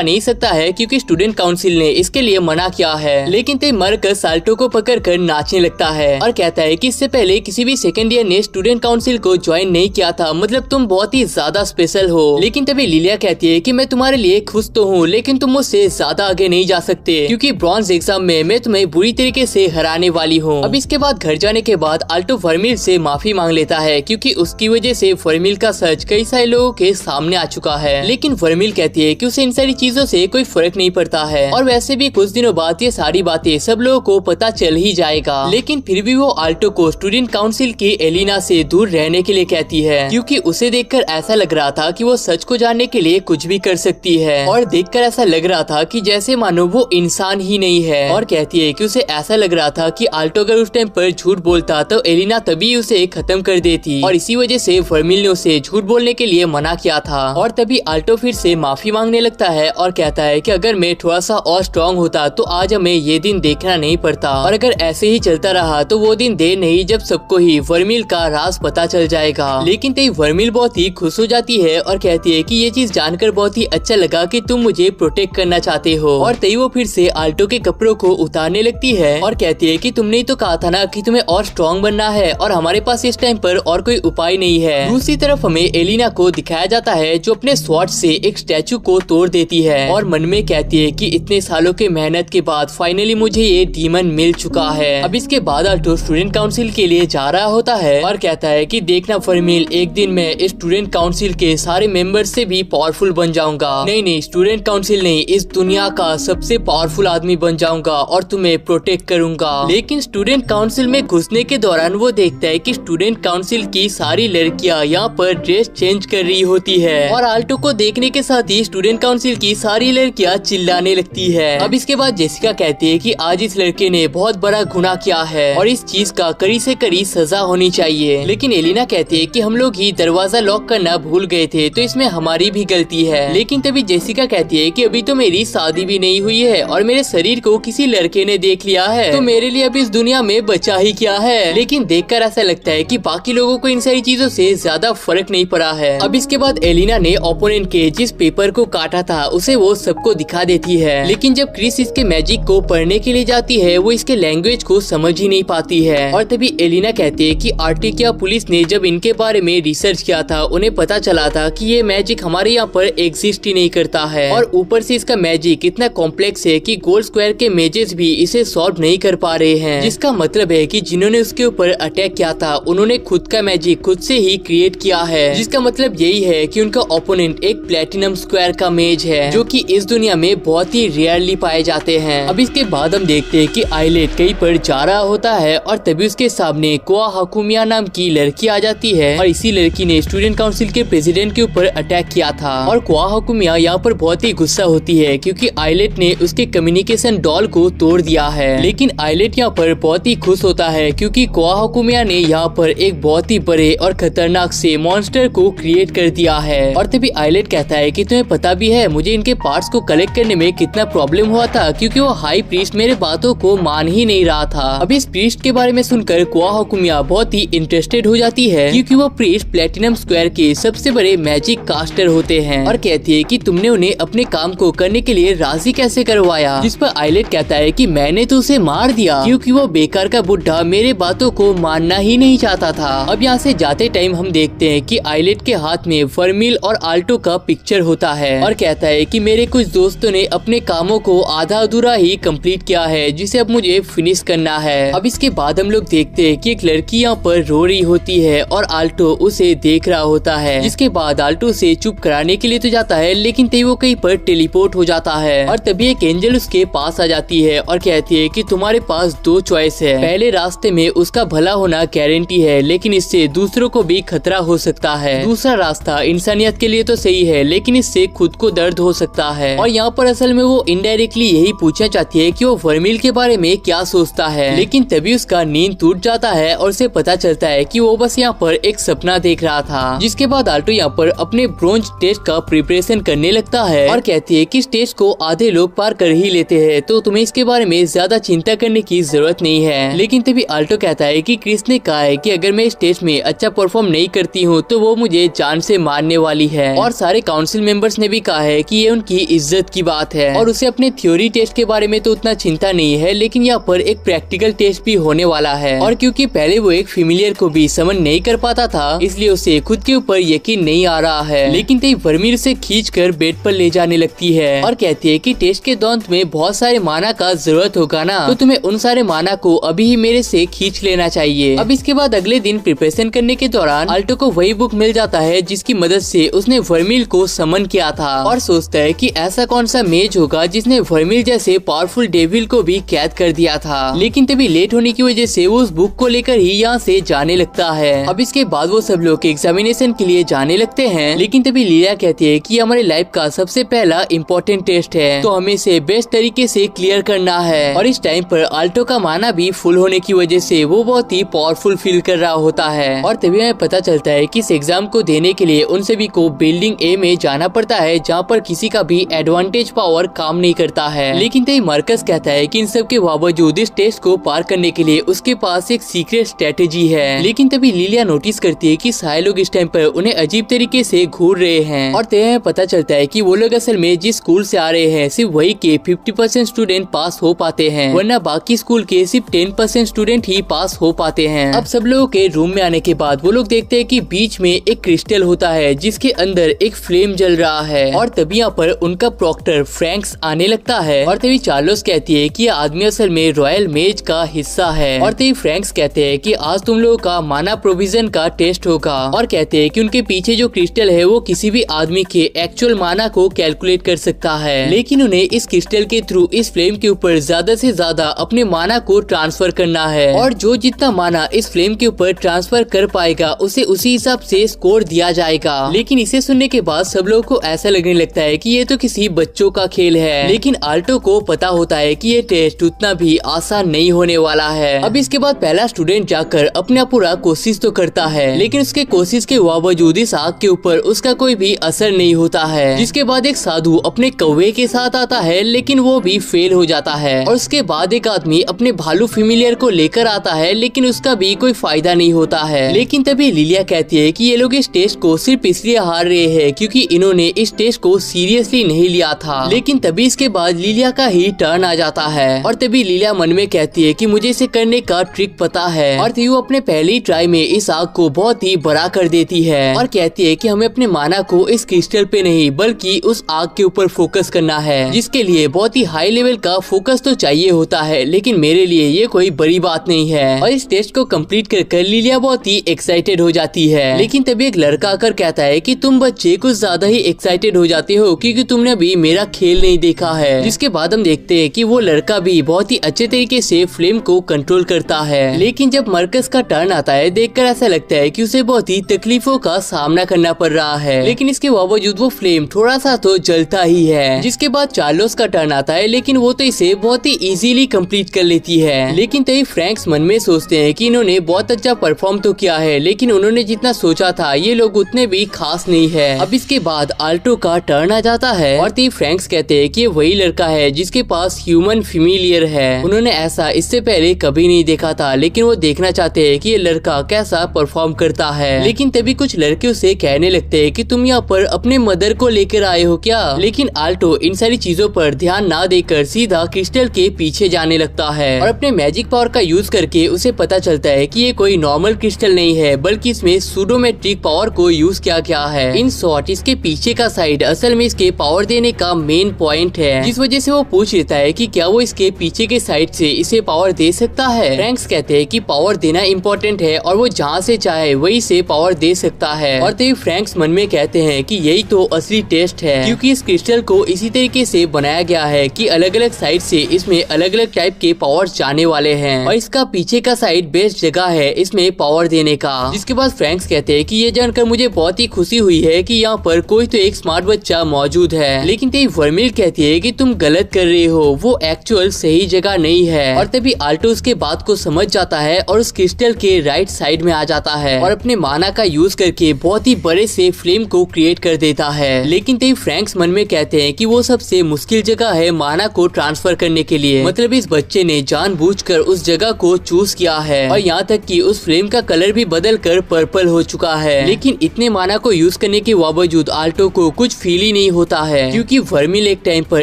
नहीं सकता है क्योंकि स्टूडेंट काउंसिल ने इसके लिए मना किया है। लेकिन ते मरकस आल्टो को पकड़कर नाचने लगता है और कहता है कि इससे पहले किसी भी सेकंड ईयर ने स्टूडेंट काउंसिल को ज्वाइन नहीं किया था, मतलब तुम बहुत ही ज्यादा स्पेशल हो। लेकिन तभी लिलिया कहती है कि मैं तुम्हारे लिए खुश तो हूँ, लेकिन तुम मुझसे ज्यादा आगे नहीं जा सकते क्योंकि ब्रॉन्ज एग्जाम में मैं तुम्हें बुरी तरीके से हराने वाली हूँ। अब इसके बाद घर जाने के बाद आल्टो वर्मिल से माफी मांग लेता है क्योंकि उसकी वजह से वर्मिल का सच कई सारे लोगों के सामने आ चुका है। लेकिन वर्मिल कहती है कि उसे इन सारी चीजों से कोई फर्क नहीं पड़ता है और वैसे भी कुछ दिनों बाद ये सारी बातें सब लोगों को पता चल ही जाएगा। लेकिन फिर भी वो आल्टो को स्टूडेंट काउंसिल की एलिना से दूर रहने के लिए कहती है क्योंकि उसे देखकर ऐसा लग रहा था कि वो सच को जानने के लिए कुछ भी कर सकती है और देखकर ऐसा लग रहा था कि जैसे मानो वो इंसान ही नहीं है। और कहती है कि उसे ऐसा लग रहा था कि आल्टो अगर उस टाइम पर झूठ बोलता तो एलिना तभी उसे खत्म कर देती और इसी वजह से वर्मिल ने उसे झूठ बोलने के लिए मना किया था। और तभी आल्टो फिर से माफी मांगने लगता है और कहता है कि अगर मैं थोड़ा सा और स्ट्रॉन्ग होता तो आज हमें ये दिन देखना नहीं पड़ता और अगर ऐसे ही चलता रहा तो वो दिन देर नहीं जब सबको ही वर्मिल का राज पता चल जाएगा। लेकिन तभी वर्मिल बहुत ही खुश हो जाती है और कहती है कि ये चीज जानकर बहुत ही अच्छा लगा कि तुम मुझे प्रोटेक्ट करना चाहते हो। और तभी वो फिर से आल्टो के कपड़ों को उतारने लगती है और कहती है कि तुमने ही तो कहा था ना कि तुम्हें और स्ट्रॉन्ग बनना है और हमारे पास इस टाइम पर और कोई उपाय नहीं है। दूसरी तरफ हमें एलिना को दिखाया जाता है जो अपने स्वॉर्ड से एक स्टैचू को तोड़ देती है और मन में कहती है कि इतने सालों के मेहनत के बाद फाइनली मुझे ये डीमन मिल चुका है। अब इसके बाद आल्टो स्टूडेंट काउंसिल के लिए जा रहा होता है और कहता है कि देखना वर्मिल, एक दिन मैं इस स्टूडेंट काउंसिल के सारे मेंबर से भी पावरफुल बन जाऊंगा। नहीं, स्टूडेंट काउंसिल नहीं, इस दुनिया का सबसे पावरफुल आदमी बन जाऊंगा और तुम्हें प्रोटेक्ट करूंगा। लेकिन स्टूडेंट काउंसिल में घुसने के दौरान वो देखता है कि स्टूडेंट काउंसिल की सारी लड़कियां यहाँ पर ड्रेस चेंज कर रही होती है और आल्टो को देखने के साथ ही स्टूडेंट काउंसिल की सारी लड़कियां चिल्लाने लगती है। अब इसके बाद जेसिका कहती है कि आज इस लड़के ने बहुत बड़ा गुनाह किया है और इस चीज का कड़ी से कड़ी सजा होनी चाहिए। लेकिन एलिना कहती है कि हम लोग ही दरवाजा लॉक करना भूल गए थे तो इसमें हमारी भी गलती है। लेकिन तभी जेसिका कहती है कि अभी तो मेरी शादी भी नहीं हुई है और मेरे शरीर को किसी लड़के ने देख लिया है तो मेरे लिए अब इस दुनिया में बचा ही क्या है। लेकिन देखकर ऐसा लगता है कि बाकी लोगों को इन सारी चीजों से ज्यादा फर्क नहीं पड़ा है। अब इसके बाद एलिना ने ओपोनेंट के जिस पेपर को काटा था उसे वो सबको दिखा देती है। लेकिन जब क्रिस इसके मैजिक को पढ़ने के लिए जाती है वो इसके लैंग्वेज को समझ ही नहीं पाती है। और तभी एलिना कहती है कि आर्टिकिया पुलिस ने जब इनके बारे में रिसर्च किया था उन्हें पता चला था कि ये मैजिक हमारे यहाँ पर एग्जिस्ट ही नहीं करता है और ऊपर से इसका मैजिक इतना कॉम्प्लेक्स है कि गोल्ड स्क्वायर के मेजेस भी इसे सॉल्व नहीं कर पा रहे हैं। जिसका मतलब है कि जिन्होंने उसके ऊपर अटैक किया था उन्होंने खुद का मैजिक खुद से ही क्रिएट किया है। जिसका मतलब यही है कि उनका ओपोनेंट एक प्लेटिनम स्क्वायर का मेज है जो कि इस दुनिया में बहुत ही रेयरली पाए जाते हैं। अब इसके बाद हम देखते हैं कि आइलेट कहीं पर जा रहा होता है और तभी उसके सामने कोआ हाकुमिया नाम की लड़की आ जाती है और इसी लड़की ने स्टूडेंट काउंसिल के प्रेसिडेंट के ऊपर अटैक किया था। और कोआ हाकुमिया यहाँ पर बहुत ही गुस्सा होती है क्योंकि आइलेट ने उसके कम्युनिकेशन डॉल को तोड़ दिया है। लेकिन आइलेट यहाँ पर बहुत ही खुश होता है क्योंकि कोआ हाकुमिया ने यहाँ पर एक बहुत ही बड़े और खतरनाक से मॉन्स्टर को क्रिएट कर दिया है। और तभी आइलेट कहता है कि तुम्हें पता भी है मुझे इनके पार्ट्स को कलेक्ट करने में कितना प्रॉब्लम हुआ था क्योंकि वो हाई प्रीस्ट मेरे बातों को मान ही नहीं रहा था। अब इस प्रीस्ट के बारे में सुनकर कोआ हाकुमिया बहुत ही इंटरेस्टेड हो जाती है क्योंकि वो प्रीस्ट प्लेटिनम स्क्वायर के सबसे बड़े मैजिक कास्टर होते हैं और कहती है कि तुमने उन्हें अपने काम को करने के लिए राजी कैसे करवाया। जिस पर आइलेट कहता है कि मैंने तो उसे मार दिया क्योंकि वो बेकार का बुढ़ा मेरे बातों को मानना ही नहीं चाहता था। अब यहाँ से जाते टाइम हम देखते हैं कि आइलेट के हाथ में वर्मिल और आल्टो का पिक्चर होता है और कहता है कि मेरे कुछ दोस्तों ने अपने कामों को आधा अधूरा ही कंप्लीट किया है जिसे अब मुझे फिनिश करना है। अब इसके बाद हम लोग देखते हैं कि एक लड़की यहाँ पर रो रही होती है और आल्टो उसे देख रहा होता है। जिसके बाद आल्टो से चुप कराने के लिए तो जाता है लेकिन तभी वो कहीं पर टेलीपोर्ट हो जाता है और तभी एक एंजल उसके पास आ जाती है और कहती है कि तुम्हारे पास दो चॉइस है। पहले रास्ते में उसका भला होना गारंटी है लेकिन इससे दूसरों को भी खतरा हो सकता है। दूसरा रास्ता इंसानियत के लिए तो सही है लेकिन इससे खुद को दर्द हो सकता है। और यहाँ पर असल में वो इनडायरेक्टली यही पूछना चाहती है कि वो वर्मिल के बारे में क्या सोचता है। लेकिन तभी उसका नींद टूट जाता है और उसे पता चलता है कि वो बस यहाँ पर एक सपना देख रहा था। जिसके बाद आल्टो यहाँ पर अपने ब्रोंज टेस्ट का प्रिपरेशन करने लगता है और कहती है कि इस टेस्ट को आधे लोग पार कर ही लेते हैं तो तुम्हें इसके बारे में ज्यादा चिंता करने की जरूरत नहीं है। लेकिन तभी आल्टो कहता है कि क्रिस ने कहा है कि अगर मैं इस टेस्ट में अच्छा परफॉर्म नहीं करती हूँ तो वो मुझे जान से मारने वाली है। और सारे काउंसिल मेंबर्स ने भी कहा है कि ये उनकी इज्जत की बात है और उसे अपने थ्योरी टेस्ट के बारे में तो उतना चिंता नहीं है, लेकिन यहाँ पर एक प्रैक्टिकल टेस्ट भी होने वाला है। और क्योंकि पहले वो एक फेमिलियर को भी समन नहीं कर पाता था, इसलिए उसे खुद के ऊपर यकीन नहीं आ रहा है। लेकिन तभी वर्मिल उसे खींचकर बेड पर ले जाने लगती है और कहती है कि टेस्ट के दौरान तुम्हें बहुत सारे माना का जरूरत होगा ना, तो तुम्हें उन सारे माना को अभी ही मेरे से खींच लेना चाहिए। अब इसके बाद अगले दिन प्रिपरेशन करने के दौरान आल्टो को वही बुक मिल जाता है जिसकी मदद से उसने वर्मिल को समन किया था और सोचता है कि ऐसा कौन सा मेज होगा जिसने वर्मिल जैसे पावरफुल डेविल को भी कैद कर दिया था। लेकिन तभी लेट होने की वजह से वो उस बुक को लेकर ही यहाँ से जाने लगता है। अब इसके बाद वो सब लोग एग्जामिनेशन के लिए जाने लगते हैं, लेकिन तभी लीला कहती है कि हमारे लाइफ का सबसे पहला इम्पोर्टेंट टेस्ट है, तो हमें इसे बेस्ट तरीके से क्लियर करना है। और इस टाइम पर आल्टो का माना भी फुल होने की वजह से वो बहुत ही पावरफुल फील कर रहा होता है। और तभी हमें पता चलता है कि इस एग्जाम को देने के लिए उन सभी को बिल्डिंग ए में जाना पड़ता है, जहाँ पर किसी का भी एडवांटेज पावर काम नहीं करता है। लेकिन तभी मार्कस कहता है कि इन सब के बावजूद इस टेस्ट को पार करने के लिए उसके पास एक सीक्रेट स्ट्रेटेजी है। लेकिन तभी लीलिया नोटिस करती है कि सारे लोग इस टाइम पर उन्हें अजीब तरीके से घूर रहे हैं और तभी हमें पता चलता है कि वो लोग असल में जिस स्कूल से आ रहे हैं सिर्फ वही के 50% स्टूडेंट पास हो पाते हैं, वरना बाकी स्कूल के सिर्फ 10% स्टूडेंट ही पास हो पाते हैं। अब सब लोगों के रूम में आने के बाद वो लोग देखते हैं कि बीच में एक क्रिस्टल होता है जिसके अंदर एक फ्लेम जल रहा है। और तभी यहाँ पर उनका प्रॉक्टर फ्रैंक्स आने लगता है और तभी चार्लोस कहती है कि आदमी असल में रॉयल मेज का हिस्सा है। और तभी फ्रैंक्स कहते हैं कि आज तुम लोगों का माना प्रोविजन का टेस्ट होगा और कहते हैं कि उनके पीछे जो क्रिस्टल है वो किसी भी आदमी के एक्चुअल माना को कैलकुलेट कर सकता है। लेकिन उन्हें इस क्रिस्टल के थ्रू इस फ्लेम के ऊपर ज्यादा से ज्यादा अपने माना को ट्रांसफर करना है और जो जितना माना इस फ्लेम के ऊपर ट्रांसफर कर पाएगा उसे उसी हिसाब से स्कोर दिया जाएगा। लेकिन इसे सुनने के बाद सब लोगों को ऐसा लगने लगता है कि ये तो किसी बच्चों का खेल है। लेकिन आल्टो को पता होता है कि ये टेस्ट उतना भी आसान नहीं होने वाला है। अब इसके बाद पहला स्टूडेंट जाकर अपना पूरा कोशिश तो करता है, लेकिन उसके कोशिश के बावजूद इस आग के ऊपर उसका कोई भी असर नहीं होता है। जिसके बाद एक साधु अपने कौवे के साथ आता है, लेकिन वो भी फेल हो जाता है। और उसके बाद एक आदमी अपने भालू फेमिलियर को लेकर आता है, लेकिन उसका भी कोई फायदा नहीं होता है। लेकिन तभी लिलिया कहती है कि ये लोग इस टेस्ट को सिर्फ इसलिए हार रहे हैं क्योंकि इन्होंने इस टेस्ट को सीरियसली नहीं लिया था। लेकिन तभी इसके बाद लिलिया का ही टर्न आ जाता है और तभी लिलिया मन में कहती है कि मुझे इसे करने का ट्रिक पता है। और तभी वो अपने पहली ट्राई में इस आग को बहुत ही बड़ा कर देती है और कहती है कि हमें अपने माना को इस क्रिस्टल पे नहीं बल्कि उस आग के ऊपर फोकस करना है, जिसके लिए बहुत ही हाई लेवल का फोकस तो चाहिए होता है। लेकिन मेरे लिए ये कोई बड़ी बात नहीं है। और इस टेस्ट को कंप्लीट कर लिलिया बहुत ही एक्साइटेड हो जाती है। लेकिन तभी एक लड़का आकर कहता है कि तुम बच्चे कुछ ज्यादा ही एक्साइटेड हो जाते हो क्योंकि तुमने अभी मेरा खेल नहीं देखा है। जिसके बाद हम देखते हैं कि वो लड़का भी बहुत ही अच्छे तरीके से फ्लेम को कंट्रोल करता है। लेकिन जब मार्कस का टर्न आता है देखकर ऐसा लगता है कि उसे बहुत ही तकलीफों का सामना करना पड़ रहा है। लेकिन इसके बावजूद वो फ्लेम थोड़ा सा तो जलता ही है। जिसके बाद चार्लोस का टर्न आता है, लेकिन वो तो इसे बहुत ही इजीली कंप्लीट कर लेती है। लेकिन तभी फ्रैंक्स मन में सोचते हैं कि इन्होंने बहुत अच्छा परफॉर्म तो किया है, लेकिन उन्होंने जितना सोचा था ये लोग उतने भी खास नहीं है। अब इसके बाद आल्टो का टर्न आ जाता है और तभी फ्रैंक्स कहते हैं कि ये वही लड़का है जिसके पास ह्यूमन फेमिलियर है। उन्होंने ऐसा इससे पहले कभी नहीं देखा था, लेकिन वो देखना चाहते हैं कि ये लड़का कैसा परफॉर्म करता है। लेकिन तभी कुछ लड़के उसे कहने लगते हैं कि तुम यहाँ पर अपने मदर को लेकर आए हो क्या? लेकिन आल्टो इन सारी चीजों पर ध्यान ना देकर सीधा क्रिस्टल के पीछे जाने लगता है और अपने मैजिक पावर का यूज करके उसे पता चलता है कि ये कोई नॉर्मल क्रिस्टल नहीं है बल्कि इसमें सूडोमेट्रिक पावर को यूज किया गया है। इन शॉर्ट इसके पीछे का साइड असल में इसके पावर देने का मेन पॉइंट है, जिस वजह से वो पूछ लेता है कि क्या वो इसके पीछे के साइड से इसे पावर दे सकता है। फ्रैंक्स कहते हैं कि पावर देना इम्पोर्टेंट है और वो जहाँ से चाहे वही से पावर दे सकता है। और तभी फ्रैंक्स मन में कहते हैं कि यही तो असली टेस्ट है, क्योंकि इस क्रिस्टल को इसी तरीके से बनाया गया है कि अलग अलग साइड से इसमें अलग अलग टाइप के पावर जाने वाले हैं और इसका पीछे का साइड बेस्ट जगह है इसमें पावर देने का। जिसके बाद फ्रैंक्स कहते हैं कि ये जानकर मुझे बहुत ही खुशी हुई है कि यहाँ पर कोई तो एक स्मार्ट बच्चा मौजूद है। लेकिन तभी वर्मिल कहती है कि तुम गलत कर रहे हो, वो एक्चुअल सही जगह नहीं है। और तभी आल्टो उसके बात को समझ जाता है और उस क्रिस्टल के राइट साइड में आ जाता है और अपने माना का यूज करके बहुत ही बड़े से फ्लेम को क्रिएट कर देता है। लेकिन तभी फ्रैंक्स मन में कहते हैं कि वो सबसे मुश्किल जगह है माना को ट्रांसफर करने के लिए, मतलब इस बच्चे ने जानबूझकर उस जगह को चूज किया है और यहाँ तक कि उस फ्रेम का कलर भी बदल कर पर्पल हो चुका है। लेकिन इतने माना को यूज करने के बावजूद आल्टो को कुछ फील ही नहीं होता है, क्योंकि वर्मिल एक टाइम पर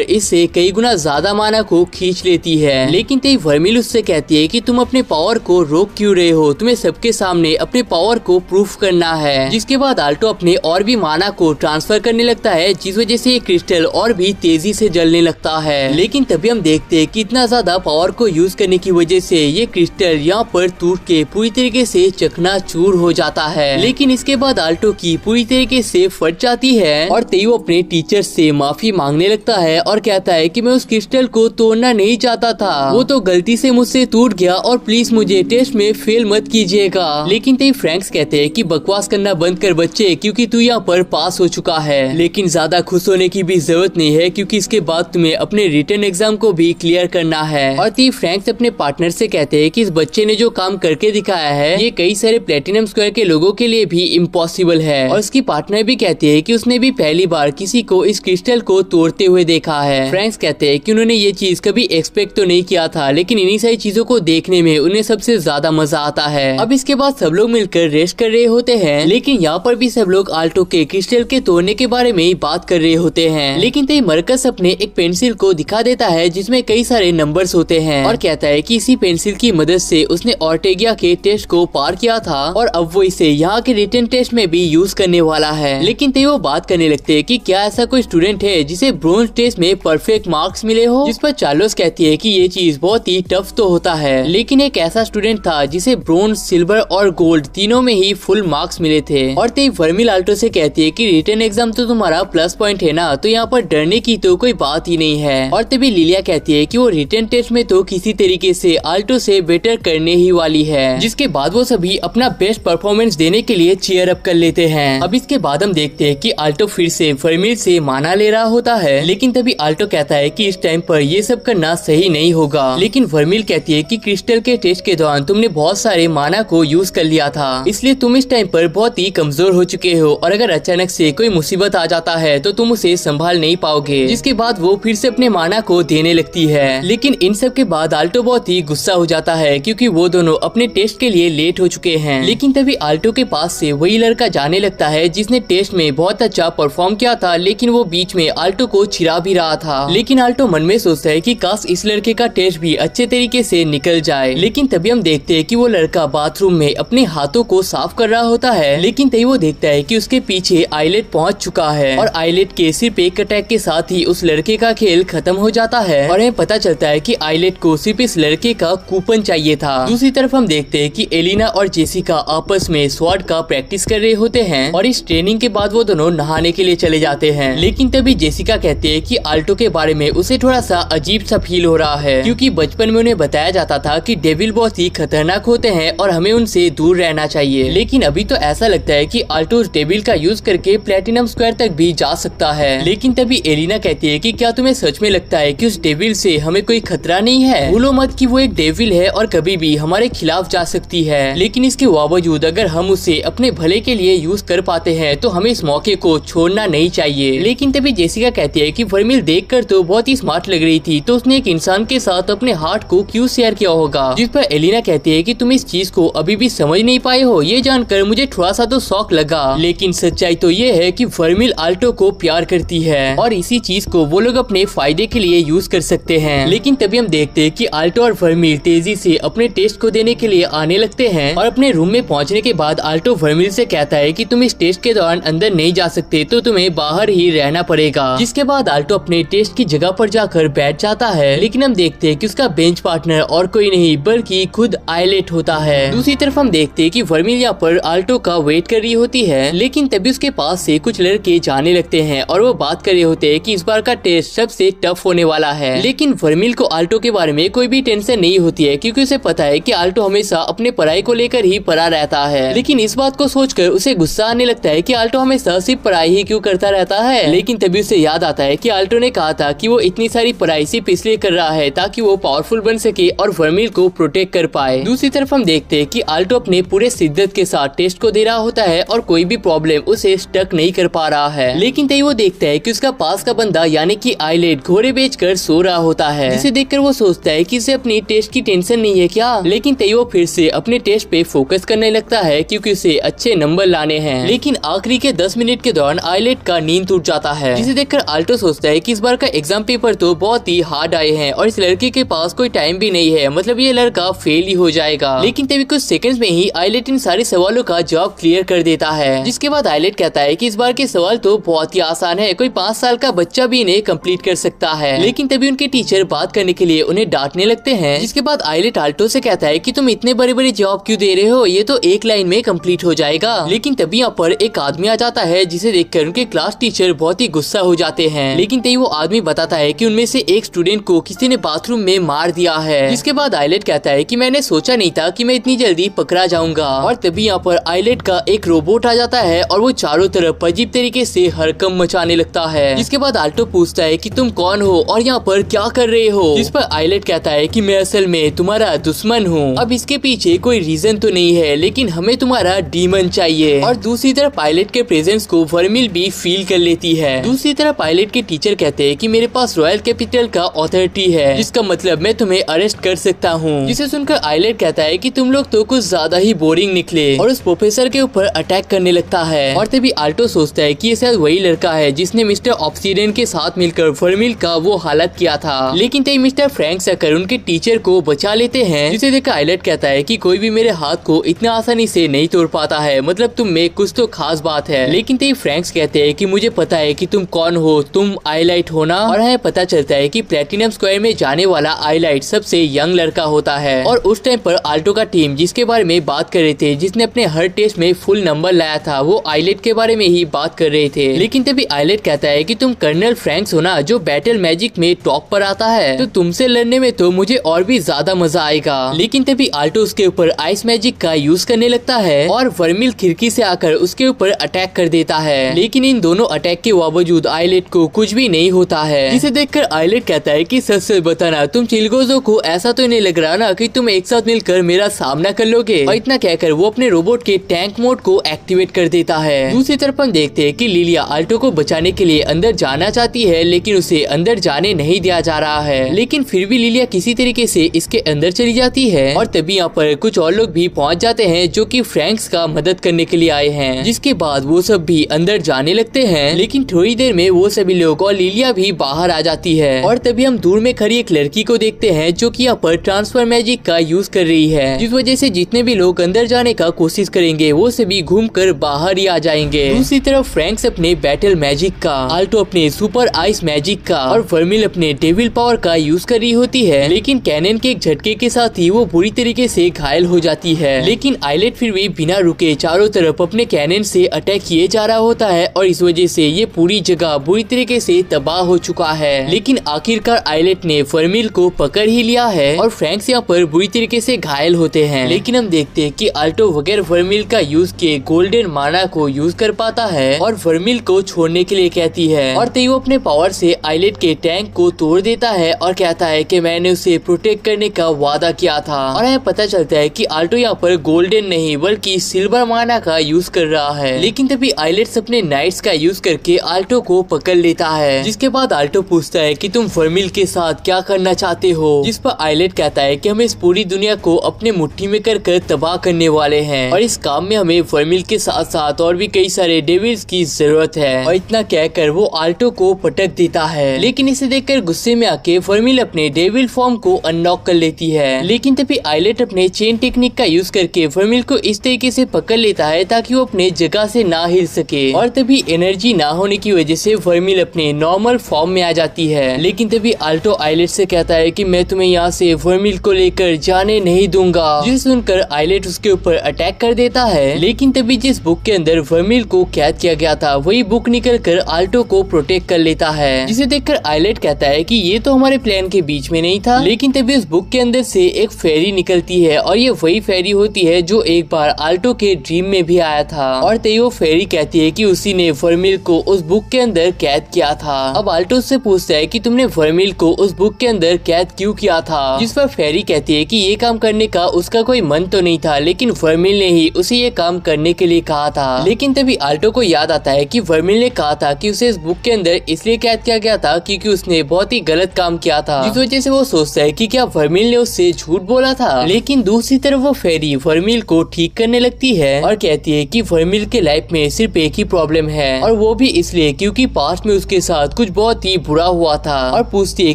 इससे कई गुना ज्यादा माना को खींच लेती है। लेकिन तभी वर्मिल उससे कहती है कि तुम अपने पावर को रोक क्यों रहे हो, तुम्हें सबके सामने अपने पावर को प्रूफ करना है। जिसके बाद आल्टो अपने और भी माना को ट्रांसफर करने लगता है, जिस वजह से ये क्रिस्टल और भी तेजी से जलने लगता है। लेकिन तभी हम देखते हैं कि इतना ज्यादा पावर को यूज करने की वजह से ये क्रिस्टल यहाँ पर टूट के पूरी तरीके से चकनाचूर हो जाता है। लेकिन इसके बाद आल्टो की पूरी तरीके से फट जाती है और तेयो अपने टीचर से माफी मांगने लगता है और कहता है कि मैं उस क्रिस्टल को तोड़ना नहीं चाहता था, वो तो गलती से मुझसे टूट गया और प्लीज मुझे टेस्ट में फेल मत कीजिएगा। लेकिन तभी फ्रैंक्स कहते हैं कि बकवास करना बंद कर बच्चे, क्योंकि तू यहाँ पर पास हो चुका है। लेकिन ज्यादा खुश होने की भी जरूरत नहीं है, क्योंकि इसके बाद तुम्हें अपने रिटर्न एग्जाम को भी क्लियर करना है। और तभी फ्रैंक्स अपने पार्टनर से कहते हैं कि इस बच्चे ने जो काम करके दिखाया है ये कई सारे प्लेटिनम स्क्वायर के लोगों के लिए भी इम्पॉसिबल है। और उसकी पार्टनर भी कहती है कि उसने भी पहली बार किसी को इस क्रिस्टल को तोड़ते हुए देखा है। फ्रैंक्स कहते हैं कि उन्होंने ये चीज कभी एक्सपेक्ट तो नहीं किया था, लेकिन इन्हीं सारी चीजों को देखने में उन्हें सबसे ज्यादा मजा आता है। अब इसके बाद सब लोग मिलकर रेस्ट कर रहे होते हैं, लेकिन यहाँ पर भी सब लोग आल्टो के क्रिस्टल के तोड़ने के बारे में बात कर रहे होते हैं। लेकिन तभी मरकस अपने एक पेंसिल को दिखा देता है जिसमें कई सारे नंबर्स होते हैं और कहता है कि इसी पेंसिल की मदद से उसने ऑर्टेगिया के टेस्ट को पार किया था और अब वो इसे यहाँ के रिटन टेस्ट में भी यूज करने वाला है। लेकिन तभी वो बात करने लगते हैं कि क्या ऐसा कोई स्टूडेंट है जिसे ब्रोंज टेस्ट में परफेक्ट मार्क्स मिले हो, जिस पर चार्लोस कहती है कि ये चीज बहुत ही टफ तो होता है, लेकिन एक ऐसा स्टूडेंट था जिसे ब्रोंज, सिल्वर और गोल्ड तीनों में ही फुल मार्क्स मिले थे। और तभी वर्मिल आल्टो से कहती है कि रिटन एग्जाम तो तुम्हारा प्लस पॉइंट है ना, तो यहाँ पर डरने की तो कोई बात ही नहीं है। और तभी लिलिया कहती है कि वो रिटन टेस्ट में तो किसी तरीके से आल्टो से बेटर करने ही वाली है। जिसके बाद वो सभी अपना बेस्ट परफॉर्मेंस देने के लिए चीयर अप कर लेते हैं। अब इसके बाद हम देखते हैं कि आल्टो फिर से वर्मिल से माना ले रहा होता है, लेकिन तभी आल्टो कहता है कि इस टाइम पर ये सब करना सही नहीं होगा। लेकिन वर्मिल कहती है कि क्रिस्टल के टेस्ट के दौरान तुमने बहुत सारे माना को यूज कर लिया था, इसलिए तुम इस टाइम पर बहुत ही कमजोर हो चुके हो और अगर अचानक से कोई मुसीबत आ जाता है तो तुम उसे संभाल नहीं पाओगे। जिसके बाद वो फिर से अपने माना को देने लगती है। लेकिन इन सब के बाद आल्टो बहुत ही गुस्सा हो जाता है, क्योंकि वो दोनों अपने टेस्ट के लिए लेट हो चुके हैं। लेकिन तभी आल्टो के पास से वही लड़का जाने लगता है जिसने टेस्ट में बहुत अच्छा परफॉर्म किया था, लेकिन वो बीच में आल्टो को छिड़ा भी रहा था। लेकिन आल्टो मन में सोचता है कि काश इस लड़के का टेस्ट भी अच्छे तरीके से निकल जाए। लेकिन तभी हम देखते हैं कि वो लड़का बाथरूम में अपने हाथों को साफ कर रहा होता है। लेकिन तभी वो देखता है कि उसके पीछे आइलेट पहुंच चुका है और आइलेट के सिर्फ एक अटैक के साथ ही उस लड़के का खेल खत्म हो जाता है और हमें पता चलता है कि आइलेट को सिर्फ इस लड़के का कूपन चाहिए था। दूसरी तरफ हम देखते हैं कि एलिना और जेसिका आपस में स्वॉर्ड का प्रैक्टिस कर रहे होते हैं और इस ट्रेनिंग के बाद वो दोनों नहाने के लिए चले जाते हैं। लेकिन तभी जेसिका कहती है कि आल्टो के बारे में उसे थोड़ा सा अजीब सा फील हो रहा है, क्योंकि बचपन में उन्हें बताया जाता था कि डेविल बहुत ही खतरनाक होते हैं और हमें उनसे दूर रहना चाहिए। लेकिन अभी तो ऐसा लगता है कि आल्टो उस डेविल का यूज करके प्लेटिनम स्क्वायर तक भी जा सकता है। लेकिन तभी एलिना कहती है कि क्या तुम्हें सच में लगता है कि उस डेविल से हमें कोई खतरा नहीं है? भूलो मत कि वो एक डेविल है और कभी भी हमारे खिलाफ जा सकती है। लेकिन इसके बावजूद अगर हम उसे अपने भले के लिए यूज कर पाते हैं तो हमें इस मौके को छोड़ना नहीं चाहिए। लेकिन तभी जेसिका कहती है कि वर्मिल देखकर तो बहुत ही स्मार्ट लग रही थी, तो उसने एक इंसान के साथ अपने हार्ट को क्यों शेयर किया होगा? जिस पर एलिना कहती है कि तुम इस चीज को अभी भी समझ नहीं पाए हो। ये जानकर मुझे थोड़ा सा तो शौक लगा, लेकिन सच्चाई तो ये है कि वर्मिल आल्टो को प्यार करती है और इसी चीज को वो लोग अपने फायदे के लिए यूज कर सकते हैं। लेकिन तभी हम देखते हैं कि आल्टो और वर्मिल तेजी से अपने टेस्ट को देने के लिए आने लगते हैं और अपने रूम में पहुंचने के बाद आल्टो वर्मिल से कहता है कि तुम इस टेस्ट के दौरान अंदर नहीं जा सकते, तो तुम्हें बाहर ही रहना पड़ेगा। जिसके बाद आल्टो अपने टेस्ट की जगह पर जाकर बैठ जाता है। लेकिन हम देखते हैं कि उसका बेंच पार्टनर और कोई नहीं बल्कि खुद आइलेट होता है। दूसरी तरफ हम देखते हैं कि वर्मिल यहाँ पर आल्टो का वेट कर रही होती है। लेकिन तभी उसके पास से कुछ लड़के जाने लगते हैं और वो बात कर रहे होते हैं कि इस बार का टेस्ट सबसे टफ होने वाला है। लेकिन वर्मिल को आल्टो के बारे में कोई भी टेंशन नहीं होती है, क्योंकि उसे पता है कि आल्टो हमेशा अपने पढ़ाई को लेकर ही पड़ा रहता है। लेकिन इस बात को सोचकर उसे गुस्सा आने लगता है कि आल्टो हमेशा सिर्फ पढ़ाई ही क्यों करता रहता है। लेकिन तभी उसे याद आता है कि आल्टो ने कहा था कि वो इतनी सारी पढ़ाई सिर्फ इसलिए कर रहा है ताकि वो पावरफुल बन सके और वर्मिल को प्रोटेक्ट कर पाए। दूसरी तरफ हम देखते हैं कि आल्टो अपने पूरे शिद्दत के साथ टेस्ट को दे रहा होता है और कोई भी प्रॉब्लम उसे स्टक नहीं कर पा रहा है। लेकिन तभी वो देखता है कि उसका पास का बंदा यानी कि आइलेट घोड़े बेचकर सो रहा होता है, जिसे देखकर वो सोचता है कि इसे अपनी टेस्ट की टेंशन नहीं है क्या, लेकिन तभी वो फिर से अपने टेस्ट पे फोकस करने लगता है क्योंकि उसे अच्छे नंबर लाने हैं। लेकिन आखिरी के 10 मिनट के दौरान आइलेट का नींद टूट जाता है, जिसे देखकर आल्टो सोचता है कि इस बार का एग्जाम पेपर तो बहुत ही हार्ड आए हैं और इस लड़के के पास कोई टाइम भी नहीं है, मतलब ये लड़का फेल ही हो जाएगा। लेकिन तभी कुछ सेकंड्स में ही आइलेट इन सारे सवालों का जवाब क्लियर कर देता है, जिसके बाद आइलेट कहता है कि इस बार के सवाल तो बहुत ही आसान है, कोई 5 साल का बच्चा भी इन्हें कंप्लीट कर सकता है। लेकिन तभी उनके टीचर बात करने के लिए उन्हें डांटने लगते हैं, जिसके बाद आइलेट आल्टो से कहता है कि तुम इतने बड़े बड़े जवाब क्यों दे रहे हो, ये तो एक लाइन में कंप्लीट हो जाएगा। लेकिन तभी यहाँ पर एक आदमी आ जाता है, जिसे देखकर उनके क्लास टीचर बहुत ही गुस्सा हो जाते हैं। लेकिन तभी वो आदमी बताता है कि उनमें से एक स्टूडेंट को किसी ने बाथरूम में मार दिया है। जिसके बाद आइलेट कहता है कि मैंने सोचा नहीं था कि मैं इतनी जल्दी पकड़ा जाऊंगा। और तभी यहाँ पर आइलेट का एक रोबोट आ जाता है और वो चारों तरफ अजीब तरीके से हड़कंप मचाने लगता है। जिसके बाद आल्टो पूछता है कि तुम कौन हो और यहाँ पर क्या कर रहे हो, जिस पर आइलेट कहता है कि मैं असल में तुम्हारा दुश्मन हूँ। अब इसके पीछे कोई रीजन तो नहीं है, लेकिन हमें तुम्हारा डीमन चाहिए। और दूसरी तरफ पायलट के प्रेजेंस को वर्मिल भी फील कर लेती है। दूसरी तरफ पायलट के टीचर कहते हैं कि मेरे पास रॉयल कैपिटल का अथॉरिटी है, जिसका मतलब मैं तुम्हें अरेस्ट कर सकता हूँ। जिसे सुनकर आइलेट कहता है कि तुम लोग तो कुछ ज्यादा ही बोरिंग निकले और उस प्रोफेसर के ऊपर अटैक करने लगता है। और तभी आल्टो सोचता है कि ये शायद वही लड़का है जिसने मिस्टर ऑब्सीडियन के साथ मिलकर वर्मिल का वो हालत किया था। लेकिन तभी मिस्टर फ्रैंक्स आकर उनके टीचर को बचा लेते हैं, जिसे देखकर आइलेट कहता है कि कोई भी मेरे हाथ को इतना आसानी से नहीं तोड़ पाता है, मतलब तुम में कुछ तो खास बात है। लेकिन तभी फ्रैंक्स कहते हैं कि मुझे पता है कि तुम कौन हो, तुम आईलाइट हो ना। और हमें पता चलता है कि प्लेटिनम स्क्वायर में जाने वाला आईलाइट सबसे यंग लड़का होता है। और उस टाइम पर आल्टो का टीम जिसके बारे में बात कर रहे थे, जिसने अपने हर टेस्ट में फुल नंबर लाया था, वो आइलेट के बारे में ही बात कर रहे थे। लेकिन तभी आइलेट कहता है कि तुम कर्नल फ्रैंक्स हो ना, जो बैटल मैजिक में टॉप पर आता है, तो तुमसे लड़ने में तो मुझे और भी ज्यादा मजा आएगा। लेकिन तभी आल्टो उसके ऊपर आइस मैजिक का यूज करने लगता है और वर्मिल खिड़की से आकर उसके ऊपर अटैक कर देता है। लेकिन इन दोनों अटैक के बावजूद आइलेट को कुछ भी नहीं होता है, जिसे देखकर आइलेट कहता है कि सच सच बताना, तुम चिलगोजो को ऐसा तो नहीं लग रहा ना कि तुम एक साथ मिलकर मेरा सामना कर लोगे। और इतना कहकर वो अपने रोबोट के टैंक मोड को एक्टिवेट कर देता है। दूसरी तरफ हम देखते हैं कि लिलिया आल्टो को बचाने के लिए अंदर जाना चाहती है, लेकिन उसे अंदर जाने नहीं दिया जा रहा है। लेकिन फिर भी लिलिया किसी तरीके से इसके अंदर चली जाती है। और तभी यहाँ पर कुछ और लोग भी पहुँच जाते हैं, जो कि फ्रैंक्स का मदद करने के लिए आए हैं। जिसके बाद वो सब भी अंदर जाने लगते हैं। लेकिन थोड़ी देर में वो सभी लोग और लिलिया भी बाहर आ जाती है। और तभी हम दूर में खड़ी एक लड़की को देखते हैं, जो कि यहाँ पर ट्रांसफर मैजिक का यूज कर रही है, जिस वजह से जितने भी लोग अंदर जाने का कोशिश करेंगे वो सभी घूमकर बाहर ही आ जाएंगे। दूसरी तरफ फ्रैंक्स अपने बैटल मैजिक का, आल्टो अपने सुपर आइस मैजिक का और वर्मिल अपने डेविल पावर का यूज कर रही होती है। लेकिन कैनन के एक झटके के साथ ही वो बुरी तरीके से घायल हो जाती है। लेकिन आइलेट फिर भी बिना रुके चारों तरफ अपने कैनन से अटैक किए जा रहा होता है और इस वजह से ये पूरी जगह बुरी तरीके से तबाह हो चुका है। लेकिन आखिरकार आइलेट ने वर्मिल को पकड़ ही लिया है और फ्रैंक्स यहाँ पर बुरी तरीके से घायल होते हैं। लेकिन हम देखते हैं कि आल्टो वगैरह वर्मिल का यूज किए गोल्डन माना को यूज कर पाता है और वर्मिल को छोड़ने के लिए कहती है। और तभी वो अपने पावर से आइलेट के टैंक को तोड़ देता है और कहता है कि मैंने उसे प्रोटेक्ट करने का वादा किया था। और हमें पता चलता है कि आल्टो यहाँ पर गोल्डन नहीं बल्कि सिल्वर माना का यूज कर रहा है। लेकिन तभी आइलेट्स अपने नाइट्स का यूज करके आल्टो को पकड़ लेता है। जिसके बाद आल्टो पूछता है कि तुम वर्मिल के साथ क्या करना चाहते हो, जिस पर आइलेट कहता है कि हम इस पूरी दुनिया को अपने मुट्ठी में कर तबाह करने वाले हैं और इस काम में हमें वर्मिल के साथ साथ और भी कई सारे डेविल्स की जरूरत है। और इतना कहकर वो आल्टो को पटक देता है। लेकिन इसे देखकर गुस्से में आके वर्मिल अपने डेविल फॉर्म को अनलॉक कर लेती है। लेकिन तभी आइलेट अपने चेन टेक्निक का यूज करके वर्मिल को इस तरीके से पकड़ लेता है ताकि वो अपने जगह से ना हिल सके। और तभी एनर्जी ना होने की वजह से वर्मिल अपने नॉर्मल फॉर्म में आ जाती है। लेकिन तभी आल्टो आइलेट से कहता है कि मैं तुम्हें यहाँ से वर्मिल को लेकर जाने नहीं दूंगा, जिसे सुनकर आइलेट उसके ऊपर अटैक कर देता है। लेकिन तभी जिस बुक के अंदर वर्मिल को कैद किया गया था वही बुक निकल कर आल्टो को प्रोटेक्ट कर लेता है, जिसे देखकर आइलेट कहता है कि ये तो हमारे प्लान के बीच में नहीं था। लेकिन तभी उस बुक के अंदर से एक फेरी निकलती है और ये वही फेरी होती है जो एक बार आल्टो के ड्रीम में भी आया था। और तभी वो फेरी कहती है कि उसी ने वर्मिल को उस बुक के अंदर कैद किया था। अब आल्टो उससे पूछता है कि तुमने वर्मिल को उस बुक के अंदर कैद क्यों किया था, जिस पर फेरी कहती है कि ये काम करने का उसका कोई मन तो नहीं था, लेकिन वर्मिल ने ही उसे ये काम करने के लिए कहा था। लेकिन तभी आल्टो को याद आता है कि वर्मिल ने कहा था कि उसे इस बुक के अंदर इसलिए कैद किया गया था क्योंकि उसने बहुत ही गलत काम किया किया था, जिस वजह से वो सोचता है कि क्या वर्मिल ने उससे झूठ बोला था। लेकिन दूसरी तरफ वो फेरी वर्मिल को ठीक करने लगती है और कहती है कि वर्मिल के लाइफ में सिर्फ एक ही प्रॉब्लम है और वो भी इसलिए क्योंकि पास्ट में उसके साथ कुछ बहुत ही बुरा हुआ था, और पूछती है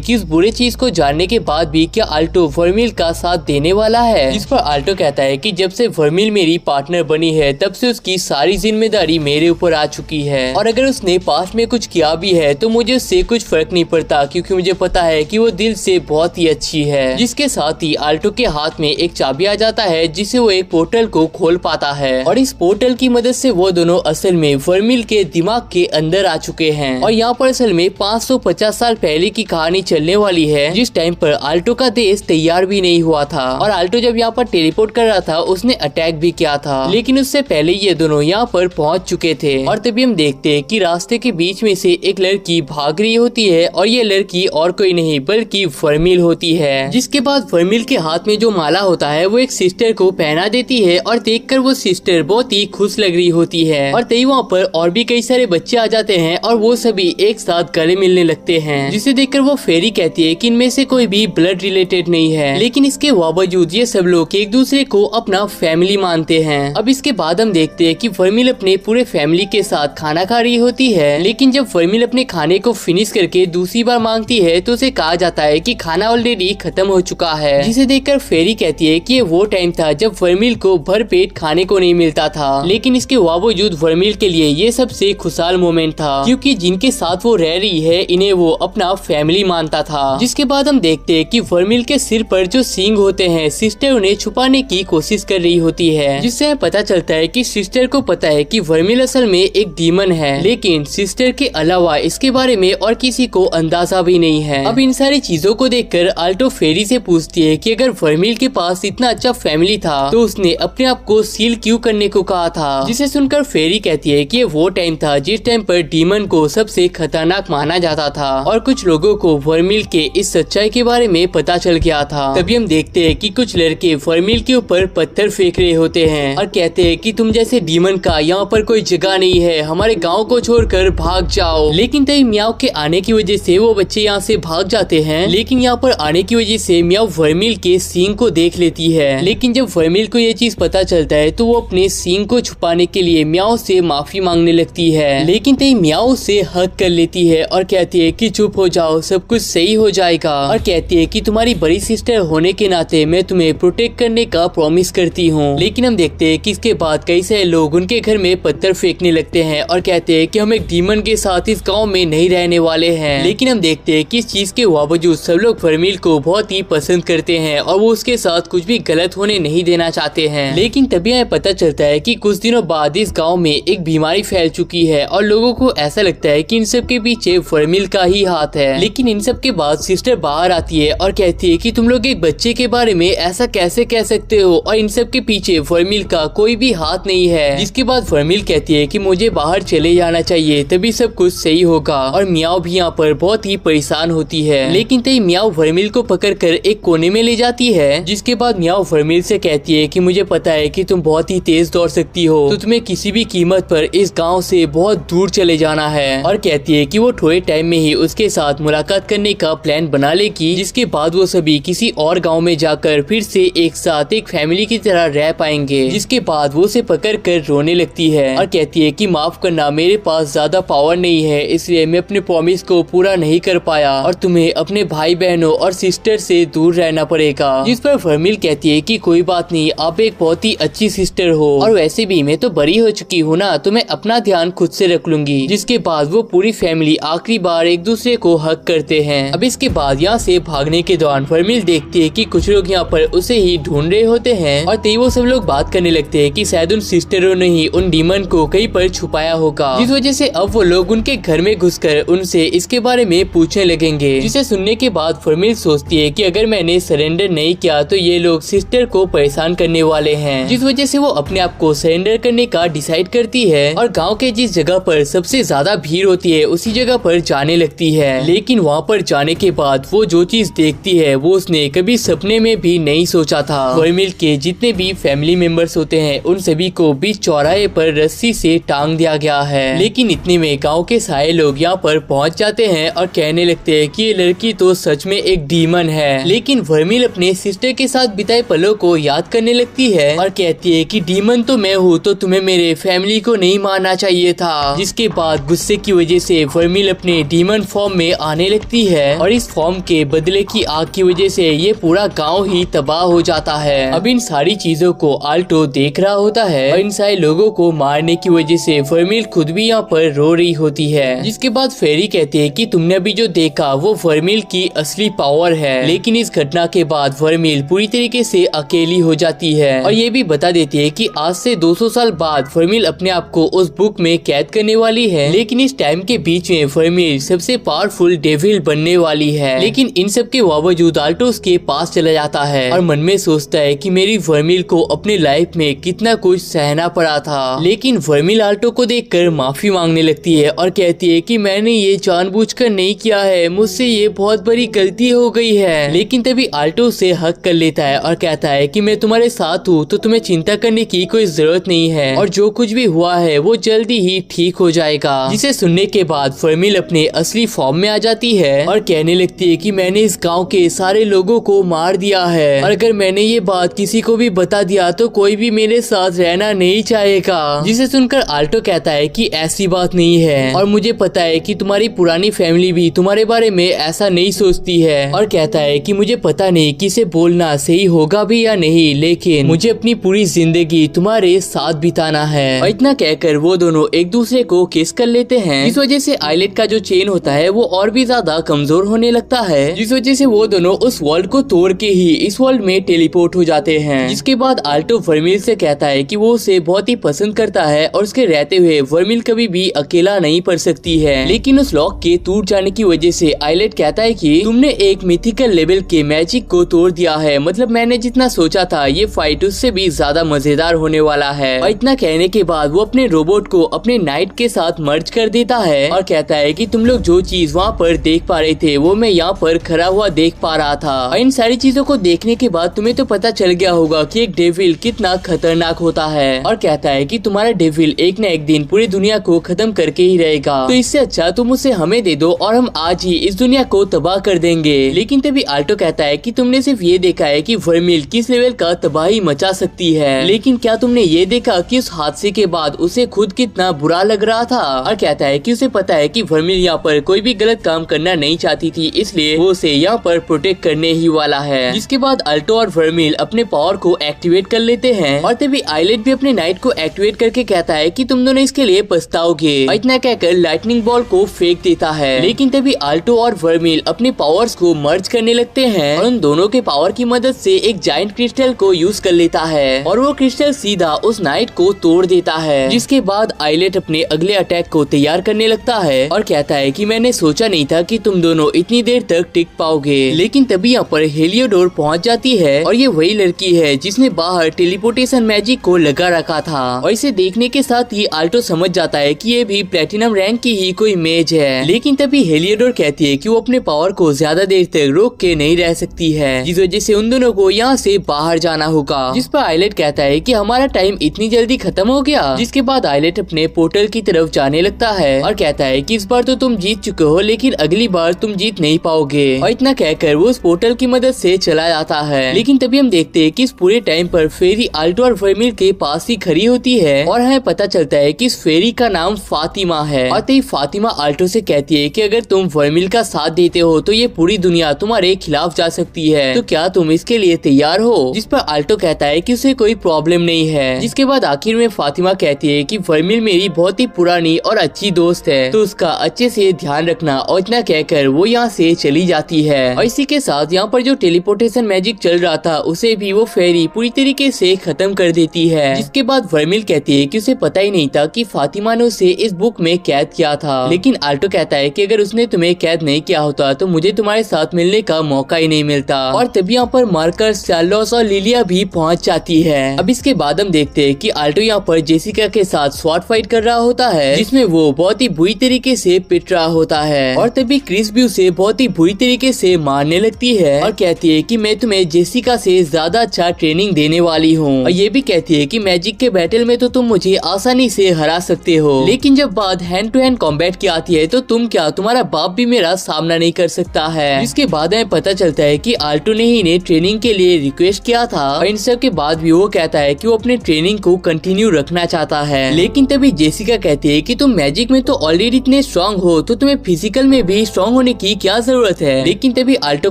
कि उस बुरे चीज को जानने के बाद भी क्या आल्टो वर्मिल का साथ देने वाला है। जिस पर आल्टो कहता है कि जब से वर्मिल मेरी पार्टनर बनी है तब से उसकी सारी जिम्मेदारी मेरे ऊपर आ चुकी है, और अगर उसने पास्ट में कुछ किया भी है तो मुझे उससे कुछ फर्क नहीं पड़ता क्योंकि मुझे पता है कि वो दिल से बहुत ही अच्छी है। जिसके साथ ही आल्टो के हाथ में एक चाबी आ जाता है जिससे वो एक पोर्टल को खोल पाता है, और इस पोर्टल की मदद से वो दोनों असल में वर्मिल के दिमाग के अंदर आ चुके हैं। और यहाँ पर असल में 550 साल पहले की कहानी चलने वाली है, जिस टाइम पर आल्टो का देश तैयार भी नहीं हुआ था, और आल्टो जब यहाँ पर टेलीपोर्ट कर रहा था उसने अटैक भी किया था, लेकिन उससे पहले ये दोनों यहाँ पर पहुँच चुके थे। और तभी हम देखते हैं कि रास्ते के बीच में से एक लड़की भाग रही होती है, और ये लड़की और कोई नहीं बल्कि वर्मिल होती है। जिसके बाद वर्मिल के हाथ में जो माला होता है वो एक सिस्टर को पहना देती है, और देखकर वो सिस्टर बहुत ही खुश लग रही होती है। और तभी वहाँ पर और भी कई सारे बच्चे आ जाते हैं और वो सभी एक साथ गले मिलने लगते हैं, जिसे देखकर वो फेरी कहती है कि इनमें से कोई भी ब्लड रिलेटेड नहीं है, लेकिन इसके बावजूद ये सब लोग एक दूसरे को अपना फैमिली मानते हैं। अब इसके बाद हम देखते हैं कि वर्मिल अपने पूरे फैमिली के साथ खाना खा रही होती है, लेकिन जब वर्मिल अपने खाने को फिनिश करके दूसरी बार मांगती है तो उसे कहा जाता है कि खाना ऑलरेडी खत्म हो चुका है, जिसे देखकर फेरी कहती है कि ये वो टाइम था जब वर्मिल को भर पेट खाने को नहीं मिलता था, लेकिन इसके बावजूद वर्मिल के लिए ये सबसे खुशहाल मोमेंट था क्योंकि जिनके साथ वो रह रही है इन्हें वो अपना फैमिली मानता था। जिसके बाद हम देखते हैं कि वर्मिल के सिर पर जो सींग होते हैं सिस्टर उन्हें छुपाने की कोशिश कर रही होती है, जिससे पता चलता है कि सिस्टर को पता है कि वर्मिल असल में एक डीमन है, लेकिन सिस्टर के अलावा इसके बारे में और किसी को अंदाजा भी नहीं है। अब इन सारी चीजों को देखकर आल्टो फेरी से पूछती है कि अगर वर्मिल के पास इतना अच्छा फैमिली था तो उसने अपने आप को सील क्यों करने को कहा था, जिसे सुनकर फेरी कहती है कि वो टाइम था जिस टाइम पर डीमन को सबसे खतरनाक माना जाता था, और कुछ लोगों को वर्मिल के इस सच्चाई के बारे में पता चल गया था। तभी हम देखते हैं कि कुछ लड़के वर्मिल के ऊपर पत्थर फेंक रहे होते हैं और कहते हैं कि तुम जैसे डीमन का यहाँ पर कोई जगह नहीं है, हमारे गाँव को छोड़कर भाग जाओ। लेकिन तभी म्याओ के आने की वजह से वो बच्चे यहाँ से भाग जाते हैं, लेकिन यहाँ पर आने की वजह से म्याओ वर्मिल के सींग को देख लेती है, लेकिन जब वर्मिल को ये चीज पता चलता है तो वो अपने सींग को छुपाने के लिए म्याओ से माफी मांगने लगती है, लेकिन तभी म्याओ से हक कर लेती है और कहती है कि चुप हो जाओ, सब कुछ सही हो जाएगा, और कहती है कि तुम्हारी बड़ी सिस्टर होने के नाते मैं तुम्हें प्रोटेक्ट करने का प्रॉमिस करती हूँ। लेकिन हम देखते हैं कि इसके बाद कई सारे लोग उनके घर में पत्थर फेंकने लगते हैं और कहते हैं कि हम एक डीमन के साथ इस गाँव में नहीं रहने वाले हैं। लेकिन हम देखते हैं कि इस चीज के बावजूद सब लोग वर्मिल को बहुत ही पसंद करते हैं और वो उसके साथ कुछ भी गलत होने नहीं देना चाहते हैं। लेकिन तभी हमें पता चलता है कि कुछ दिनों बाद इस गांव में एक बीमारी फैल चुकी है और लोगों को ऐसा लगता है कि इन सब के पीछे वर्मिल का ही हाथ है। लेकिन इन सब के बाद सिस्टर बाहर आती है और कहती है कि तुम लोग एक बच्चे के बारे में ऐसा कैसे कह सकते हो, और इन सब के पीछे वर्मिल का कोई भी हाथ नहीं है। जिसके बाद वर्मिल कहती है कि मुझे बाहर चले जाना चाहिए, तभी सब कुछ सही होगा, और म्याओ भी यहाँ पर बहुत ही परेशान होती है। लेकिन तभी म्याओ वर्मिल को पकड़कर एक कोने में ले जाती है, जिसके बाद म्याओ वर्मिल से कहती है कि मुझे पता है कि तुम बहुत ही तेज दौड़ सकती हो, तो तुम्हें किसी भी कीमत पर इस गांव से बहुत दूर चले जाना है, और कहती है कि वो थोड़े टाइम में ही उसके साथ मुलाकात करने का प्लान बना लेगी, जिसके बाद वो सभी किसी और गांव में जाकर फिर से एक साथ एक फैमिली की तरह रह पाएंगे। जिसके बाद वो उसे पकड़ कर रोने लगती है और कहती है कि माफ करना, मेरे पास ज्यादा पावर नहीं है, इसलिए मैं अपने प्रॉमिस को पूरा नहीं कर पाया और तुम्हें अपने भाई बहनों और सिस्टर से दूर रहना पड़ेगा। जिस पर वर्मिल कहती है कि कोई बात नहीं, आप एक बहुत ही अच्छी सिस्टर हो, और वैसे भी मैं तो बड़ी हो चुकी हूँ ना, तो मैं अपना ध्यान खुद से रख लूंगी। जिसके बाद वो पूरी फैमिली आखिरी बार एक दूसरे को हक करते हैं। अब इसके बाद यहाँ से भागने के दौरान वर्मिल देखती है कि कुछ लोग यहाँ पर उसे ही ढूंढ रहे होते हैं, और तभी वो सब लोग बात करने लगते हैं कि शायद उन सिस्टरों ने ही उन डीमन को कहीं पर छुपाया होगा, जिस वजह से अब वो लोग उनके घर में घुसकर उनसे इसके बारे में पूछने लगेंगे। जिसे सुनने के बाद वर्मिल सोचती है कि अगर मैंने सरेंडर नहीं किया तो ये लोग सिस्टर को परेशान करने वाले हैं, जिस वजह से वो अपने आप को सरेंडर करने का डिसाइड करती है और गांव के जिस जगह पर सबसे ज्यादा भीड़ होती है उसी जगह पर जाने लगती है। लेकिन वहाँ पर जाने के बाद वो जो चीज देखती है वो उसने कभी सपने में भी नहीं सोचा था। वर्मिल के जितने भी फैमिली मेंबर्स होते हैं उन सभी को बीच चौराहे पर रस्सी से टांग दिया गया है। लेकिन इतने में गाँव के सारे लोग यहाँ पर पहुँच जाते हैं और कहने लगते हैं कि ये लड़की तो सच में एक डीमन है। लेकिन वर्मिल अपने सिस्टर के साथ बिताए पलों को याद करने लगती है और कहती है कि डीमन तो मैं हूँ, तो तुम्हें मेरे फैमिली को नहीं मारना चाहिए था। जिसके बाद गुस्से की वजह से वर्मिल अपने डीमन फॉर्म में आने लगती है और इस फॉर्म के बदले की आग की वजह से ये पूरा गाँव ही तबाह हो जाता है। अब इन सारी चीजों को आल्टो देख रहा होता है और इन सारे लोगों को मारने की वजह से वर्मिल खुद भी यहाँ पर रो रही होती है। जिसके बाद फेरी कहती है कि तुमने अभी जो देखा वो वर्मिल की असली पावर है। लेकिन इस घटना के बाद वर्मिल पूरी तरीके से अकेली हो जाती है और ये भी बता देती है कि आज से 200 साल बाद वर्मिल अपने आप को उस बुक में कैद करने वाली है। लेकिन इस टाइम के बीच में वर्मिल सबसे पावरफुल डेविल बनने वाली है। लेकिन इन सब के बावजूद आल्टो उसके पास चला जाता है और मन में सोचता है कि मेरी वर्मिल को अपने लाइफ में कितना कुछ सहना पड़ा था। लेकिन वर्मिल आल्टो को देखकर माफी मांगने लगती है और कहती है कि मैंने ये जानबूझकर नहीं किया है, मुझसे ये बहुत बड़ी गलती हो गई है। लेकिन तभी आल्टो से हक कर लेता है और कहता है कि मैं तुम्हारे साथ हूँ, तो तुम्हें चिंता करने की कोई जरूरत नहीं है और जो कुछ भी हुआ है वो जल्दी ही ठीक हो जाएगा। जिसे सुनने के बाद वर्मिल अपने असली फॉर्म में आ जाती है और कहने लगती है कि मैंने इस गाँव के सारे लोगों को मार दिया है और अगर मैंने ये बात किसी को भी बता दिया तो कोई भी मेरे साथ रहना नहीं चाहेगा। जिसे सुनकर आल्टो कहता है कि ऐसी बात नहीं है और मुझे पता है कि तुम्हारी पुरानी फैमिली भी तुम्हारे बारे में ऐसा नहीं सोचती है और कहता है कि मुझे पता नहीं कि इसे बोलना सही होगा भी या नहीं, लेकिन मुझे अपनी पूरी जिंदगी तुम्हारे साथ बिताना है। और इतना कहकर वो दोनों एक दूसरे को किस कर लेते हैं। इस वजह से आइलेट का जो चेन होता है वो और भी ज्यादा कमजोर होने लगता है, जिस वजह से वो दोनों उस वर्ल्ड को तोड़ के ही इस वर्ल्ड में टेलीपोर्ट हो जाते हैं। जिसके बाद आल्टो वर्मिल से कहता है कि वो उसे बहुत ही पसंद करता है और उसके रहते हुए वर्मिल कभी भी अकेला नहीं पड़ सकती है। लेकिन उस लॉक के टूट जाने की वजह से आइलेट कहता है कि तुमने एक मिथिकल लेवल के मैजिक को तोड़ दिया है, मतलब मैंने जितना सोचा था ये फाइट उससे भी ज्यादा मजेदार होने वाला है। और इतना कहने के बाद वो अपने रोबोट को अपने नाइट के साथ मर्ज कर देता है और कहता है कि तुम लोग जो चीज वहाँ पर देख पा रहे थे वो मैं यहाँ पर खड़ा हुआ देख पा रहा था। और इन सारी चीजों को देखने के बाद तुम्हें तो पता चल गया होगा कि एक डेविल कितना खतरनाक होता है। और कहता है कि तुम्हारा डेविल एक न एक दिन पूरी दुनिया को खत्म करके ही रहेगा, तो इससे अच्छा तुम उसे हमें दे दो और हम आज ही इस दुनिया को तबाह कर देंगे। लेकिन तभी आल्टो कहता है कि तुमने सिर्फ ये देखा है कि वर्मिल किस लेवल का तबाही मचा सकती है, लेकिन क्या तुमने ये देखा कि उस हादसे के बाद उसे खुद कितना बुरा लग रहा था। और कहता है कि उसे पता है कि वर्मिल यहाँ पर कोई भी गलत काम करना नहीं चाहती थी, इसलिए वो उसे यहाँ पर प्रोटेक्ट करने ही वाला है। जिसके बाद आल्टो और वर्मिल अपने पावर को एक्टिवेट कर लेते हैं और तभी आइलेट भी अपने नाइट को एक्टिवेट करके कहता है कि तुम दोनों इसके लिए पछताओगे। इतना कहकर लाइटनिंग बॉल को फेंक देता है। लेकिन तभी आल्टो और वर्मिल अपने पावर्स को मर्ज करने लगते हैं और उन दोनों के पावर की मदद से एक जायंट क्रिस्टल को यूज कर लेता है और वो क्रिस्टल सीधा उस नाइट को तोड़ देता है। जिसके बाद आइलेट अपने अगले अटैक को तैयार करने लगता है और कहता है कि मैंने सोचा नहीं था कि तुम दोनों इतनी देर तक टिक पाओगे। लेकिन तभी यहाँ पर हेलियोडोर पहुँच जाती है और ये वही लड़की है जिसने बाहर टेलीपोर्टेशन मैजिक को लगा रखा था। और इसे देखने के साथ ही आल्टो समझ जाता है कि ये भी प्लेटिनम रैंक की ही कोई इमेज है। लेकिन तभी हेलियोडोर कहती है कि वो अपने पावर को ज्यादा देर तक रोक के नहीं रह सकती है, जिस वजह से उन दोनों को यहाँ से बाहर जाना होगा। जिस पर आइलेट कहता है कि हमारा टाइम इतनी जल्दी खत्म हो गया। जिसके बाद आइलेट अपने पोर्टल की तरफ जाने लगता है और कहता है कि इस बार तो तुम जीत चुके हो, लेकिन अगली बार तुम जीत नहीं पाओगे। और इतना कहकर वो उस पोर्टल की मदद से चला जाता है। लेकिन तभी हम देखते हैं कि इस पूरे टाइम पर फेरी आल्टो और वर्मिल के पास ही खड़ी होती है और हमें पता चलता है कि इस फेरी का नाम फातिमा है। और तभी फातिमा आल्टो से कहती है कि अगर तुम वर्मिल का साथ देते हो तो ये पूरी दुनिया तुम्हारे खिलाफ जा सकती है, तो क्या तुम इसके लिए तैयार हो। जिस पर आल्टो कहता है कि उसे कोई प्रॉब्लम नहीं है। जिसके बाद आखिर में फातिमा कहती है कि वर्मिल मेरी बहुत ही पुरानी और अच्छी दोस्त है, तो उसका अच्छे से ध्यान रखना। और इतना कहकर वो यहाँ से चली जाती है। और इसी के साथ यहाँ पर जो टेलीपोर्टेशन मैजिक चल रहा था उसे भी वो फेरी पूरी तरीके से खत्म कर देती है। जिसके बाद वर्मिल कहती है कि उसे पता ही नहीं था कि फातिमा ने उसे इस बुक में कैद किया था। लेकिन आल्टो कहता है कि अगर उसने तुम्हें कैद नहीं किया होता तो मुझे तुम्हारे साथ मिलने का मौका ही नहीं मिलता। और तभी यहाँ पर मार्कस, चार्लोस और लिलिया भी पहुँच जाती है। अब इसके बाद हम देखते हैं कि आल्टो यहाँ पर जेसिका के साथ स्वॉर्ड फाइट कर रहा होता है, जिसमें वो बहुत ही बुरी तरीके से पिट रहा होता है। और तभी क्रिस भी उसे बहुत ही बुरी तरीके से मारने लगती है और कहती है कि मैं तुम्हें जेसिका से ज्यादा अच्छा ट्रेनिंग देने वाली हूँ। और ये भी कहती है कि मैजिक के बैटल में तो तुम मुझे आसानी से हरा सकते हो, लेकिन जब बात हैंड टू हैंड कॉम्बैट की आती है तो तुम क्या, तुम्हारा बाप भी मेरा सामना सामना नहीं कर सकता है। जिसके बाद हमें पता चलता है कि आल्टो ने ही इन्हें ट्रेनिंग के लिए रिक्वेस्ट किया था और इन सब के बाद भी वो कहता है कि वो अपने ट्रेनिंग को कंटिन्यू रखना चाहता है। लेकिन तभी जेसिका कहती है कि तुम मैजिक में तो ऑलरेडी इतने स्ट्रॉन्ग हो, तो तुम्हें फिजिकल में भी स्ट्रॉन्ग होने की क्या जरूरत है। लेकिन तभी आल्टो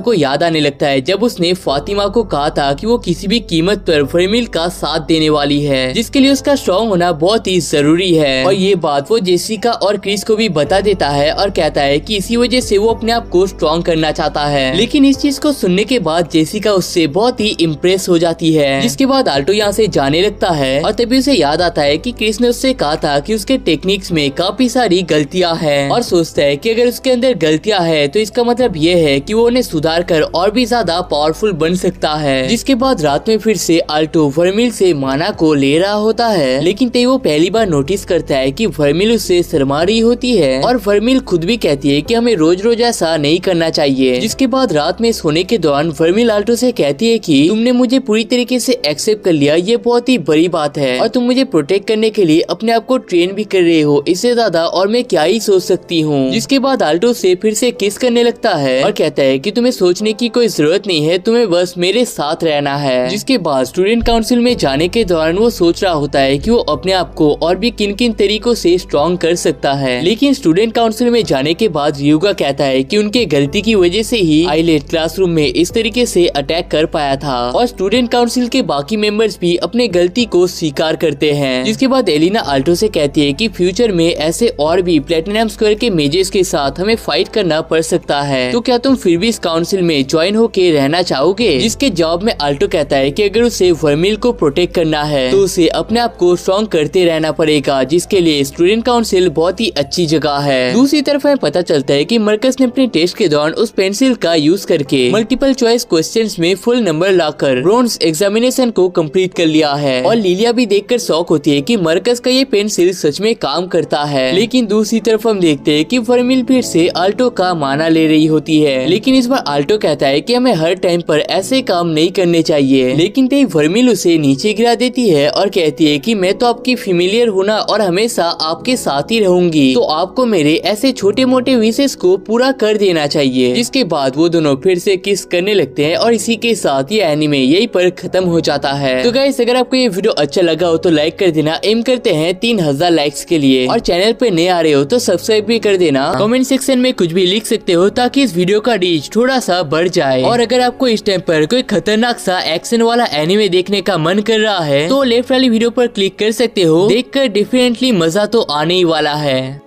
को याद आने लगता है जब उसने फातिमा को कहा था कि वो किसी भी कीमत पर वर्मिल का साथ देने वाली है, जिसके लिए उसका स्ट्रॉन्ग होना बहुत ही जरूरी है। और ये बात वो जेसिका और क्रिस को भी बता देता है और कहता है कि इसी वजह से वो अपने आप को स्ट्रॉन्ग करना चाहता है। लेकिन इस चीज को सुनने के बाद जेसिका उससे बहुत ही इम्प्रेस हो जाती है। जिसके बाद आल्टो यहाँ से जाने लगता है और तभी उसे याद आता है कि क्रिस ने उससे कहा था कि उसके टेक्निक्स में काफी सारी गलतियां हैं और सोचता है कि अगर उसके अंदर गलतियां हैं तो इसका मतलब ये है कि वो उन्हें सुधार कर और भी ज्यादा पावरफुल बन सकता है। जिसके बाद रात में फिर से आल्टो वर्मिल से माना को ले रहा होता है, लेकिन तभी वो पहली बार नोटिस करता है कि वर्मिल उससे शर्मा रही होती है और वर्मिल खुद भी कहती है कि हमें रोज रोज ऐसा नहीं करना चाहिए। जिसके बाद रात में सोने के दौरान वर्मिल आल्टो से कहती है कि तुमने मुझे पूरी तरीके से एक्सेप्ट कर लिया, ये बहुत ही बड़ी बात है और तुम मुझे प्रोटेक्ट करने के लिए अपने आप को ट्रेन भी कर रहे हो, इससे ज्यादा और मैं क्या ही सोच सकती हूँ। जिसके बाद आल्टो से फिर से किस करने लगता है और कहता है कि तुम्हें सोचने की कोई जरूरत नहीं है, तुम्हें बस मेरे साथ रहना है। जिसके बाद स्टूडेंट काउंसिल में जाने के दौरान वो सोच रहा होता है कि वो अपने आप को और भी किन किन तरीकों से स्ट्रॉन्ग कर सकता है। लेकिन स्टूडेंट काउंसिल में जाने के बाद रियुगा कहता है कि उनके गलती की वजह से ही आइलेट क्लासरूम में इस तरीके से अटैक कर पाया था और स्टूडेंट काउंसिल के बाकी मेंबर्स भी अपने गलती को स्वीकार करते हैं। जिसके बाद एलिना आल्टो से कहती है कि फ्यूचर में ऐसे और भी प्लेटिनम स्क्वायर के मेजेस के साथ हमें फाइट करना पड़ सकता है, तो क्या तुम फिर भी इस काउंसिल में ज्वाइन होके रहना चाहोगे। जिसके जवाब में आल्टो कहता है कि अगर उसे वर्मिल को प्रोटेक्ट करना है तो उसे अपने आप को स्ट्रॉन्ग करते रहना पड़ेगा, जिसके लिए स्टूडेंट काउंसिल बहुत ही अच्छी जगह है। दूसरी तरफ हमें पता चलता है कि मरकस ने अपने टेस्ट के दौरान उस पेंसिल का यूज करके मल्टीपल चॉइस क्वेश्चंस में फुल नंबर लाकर ब्रॉन्ज एग्जामिनेशन को कंप्लीट कर लिया है। और लिलिया भी देखकर शॉक होती है कि मरकस का ये पेंसिल सच में काम करता है। लेकिन दूसरी तरफ हम देखते हैं कि वर्मिल फिर से आल्टो का माना ले रही होती है, लेकिन इस बार आल्टो कहता है कि हमें हर टाइम पर ऐसे काम नहीं करने चाहिए। लेकिन तभी वर्मिल उसे नीचे गिरा देती है और कहती है कि मैं तो आपकी फेमिलियर हूँ ना और हमेशा आपके साथ ही रहूंगी, तो आपको मेरे ऐसे छोटे मोटे विशेष को पूरा कर देना चाहिए। जिसके बाद वो दोनों फिर से किस करने लगते हैं और इसी के साथ ये एनिमे यही पर खत्म हो जाता है। तो गाइस अगर आपको ये वीडियो अच्छा लगा हो तो लाइक कर देना, एम करते हैं 3000 लाइक्स के लिए, और चैनल पे नए आ रहे हो तो सब्सक्राइब भी कर देना। कमेंट सेक्शन में कुछ भी लिख सकते हो ताकि इस वीडियो का रीच थोड़ा सा बढ़ जाए। और अगर आपको इस टाइम पर कोई खतरनाक सा एक्शन वाला एनिमे देखने का मन कर रहा है तो लेफ्ट वाली वीडियो पर क्लिक कर सकते हो, देखकर डेफिनेटली मजा तो आने ही वाला है।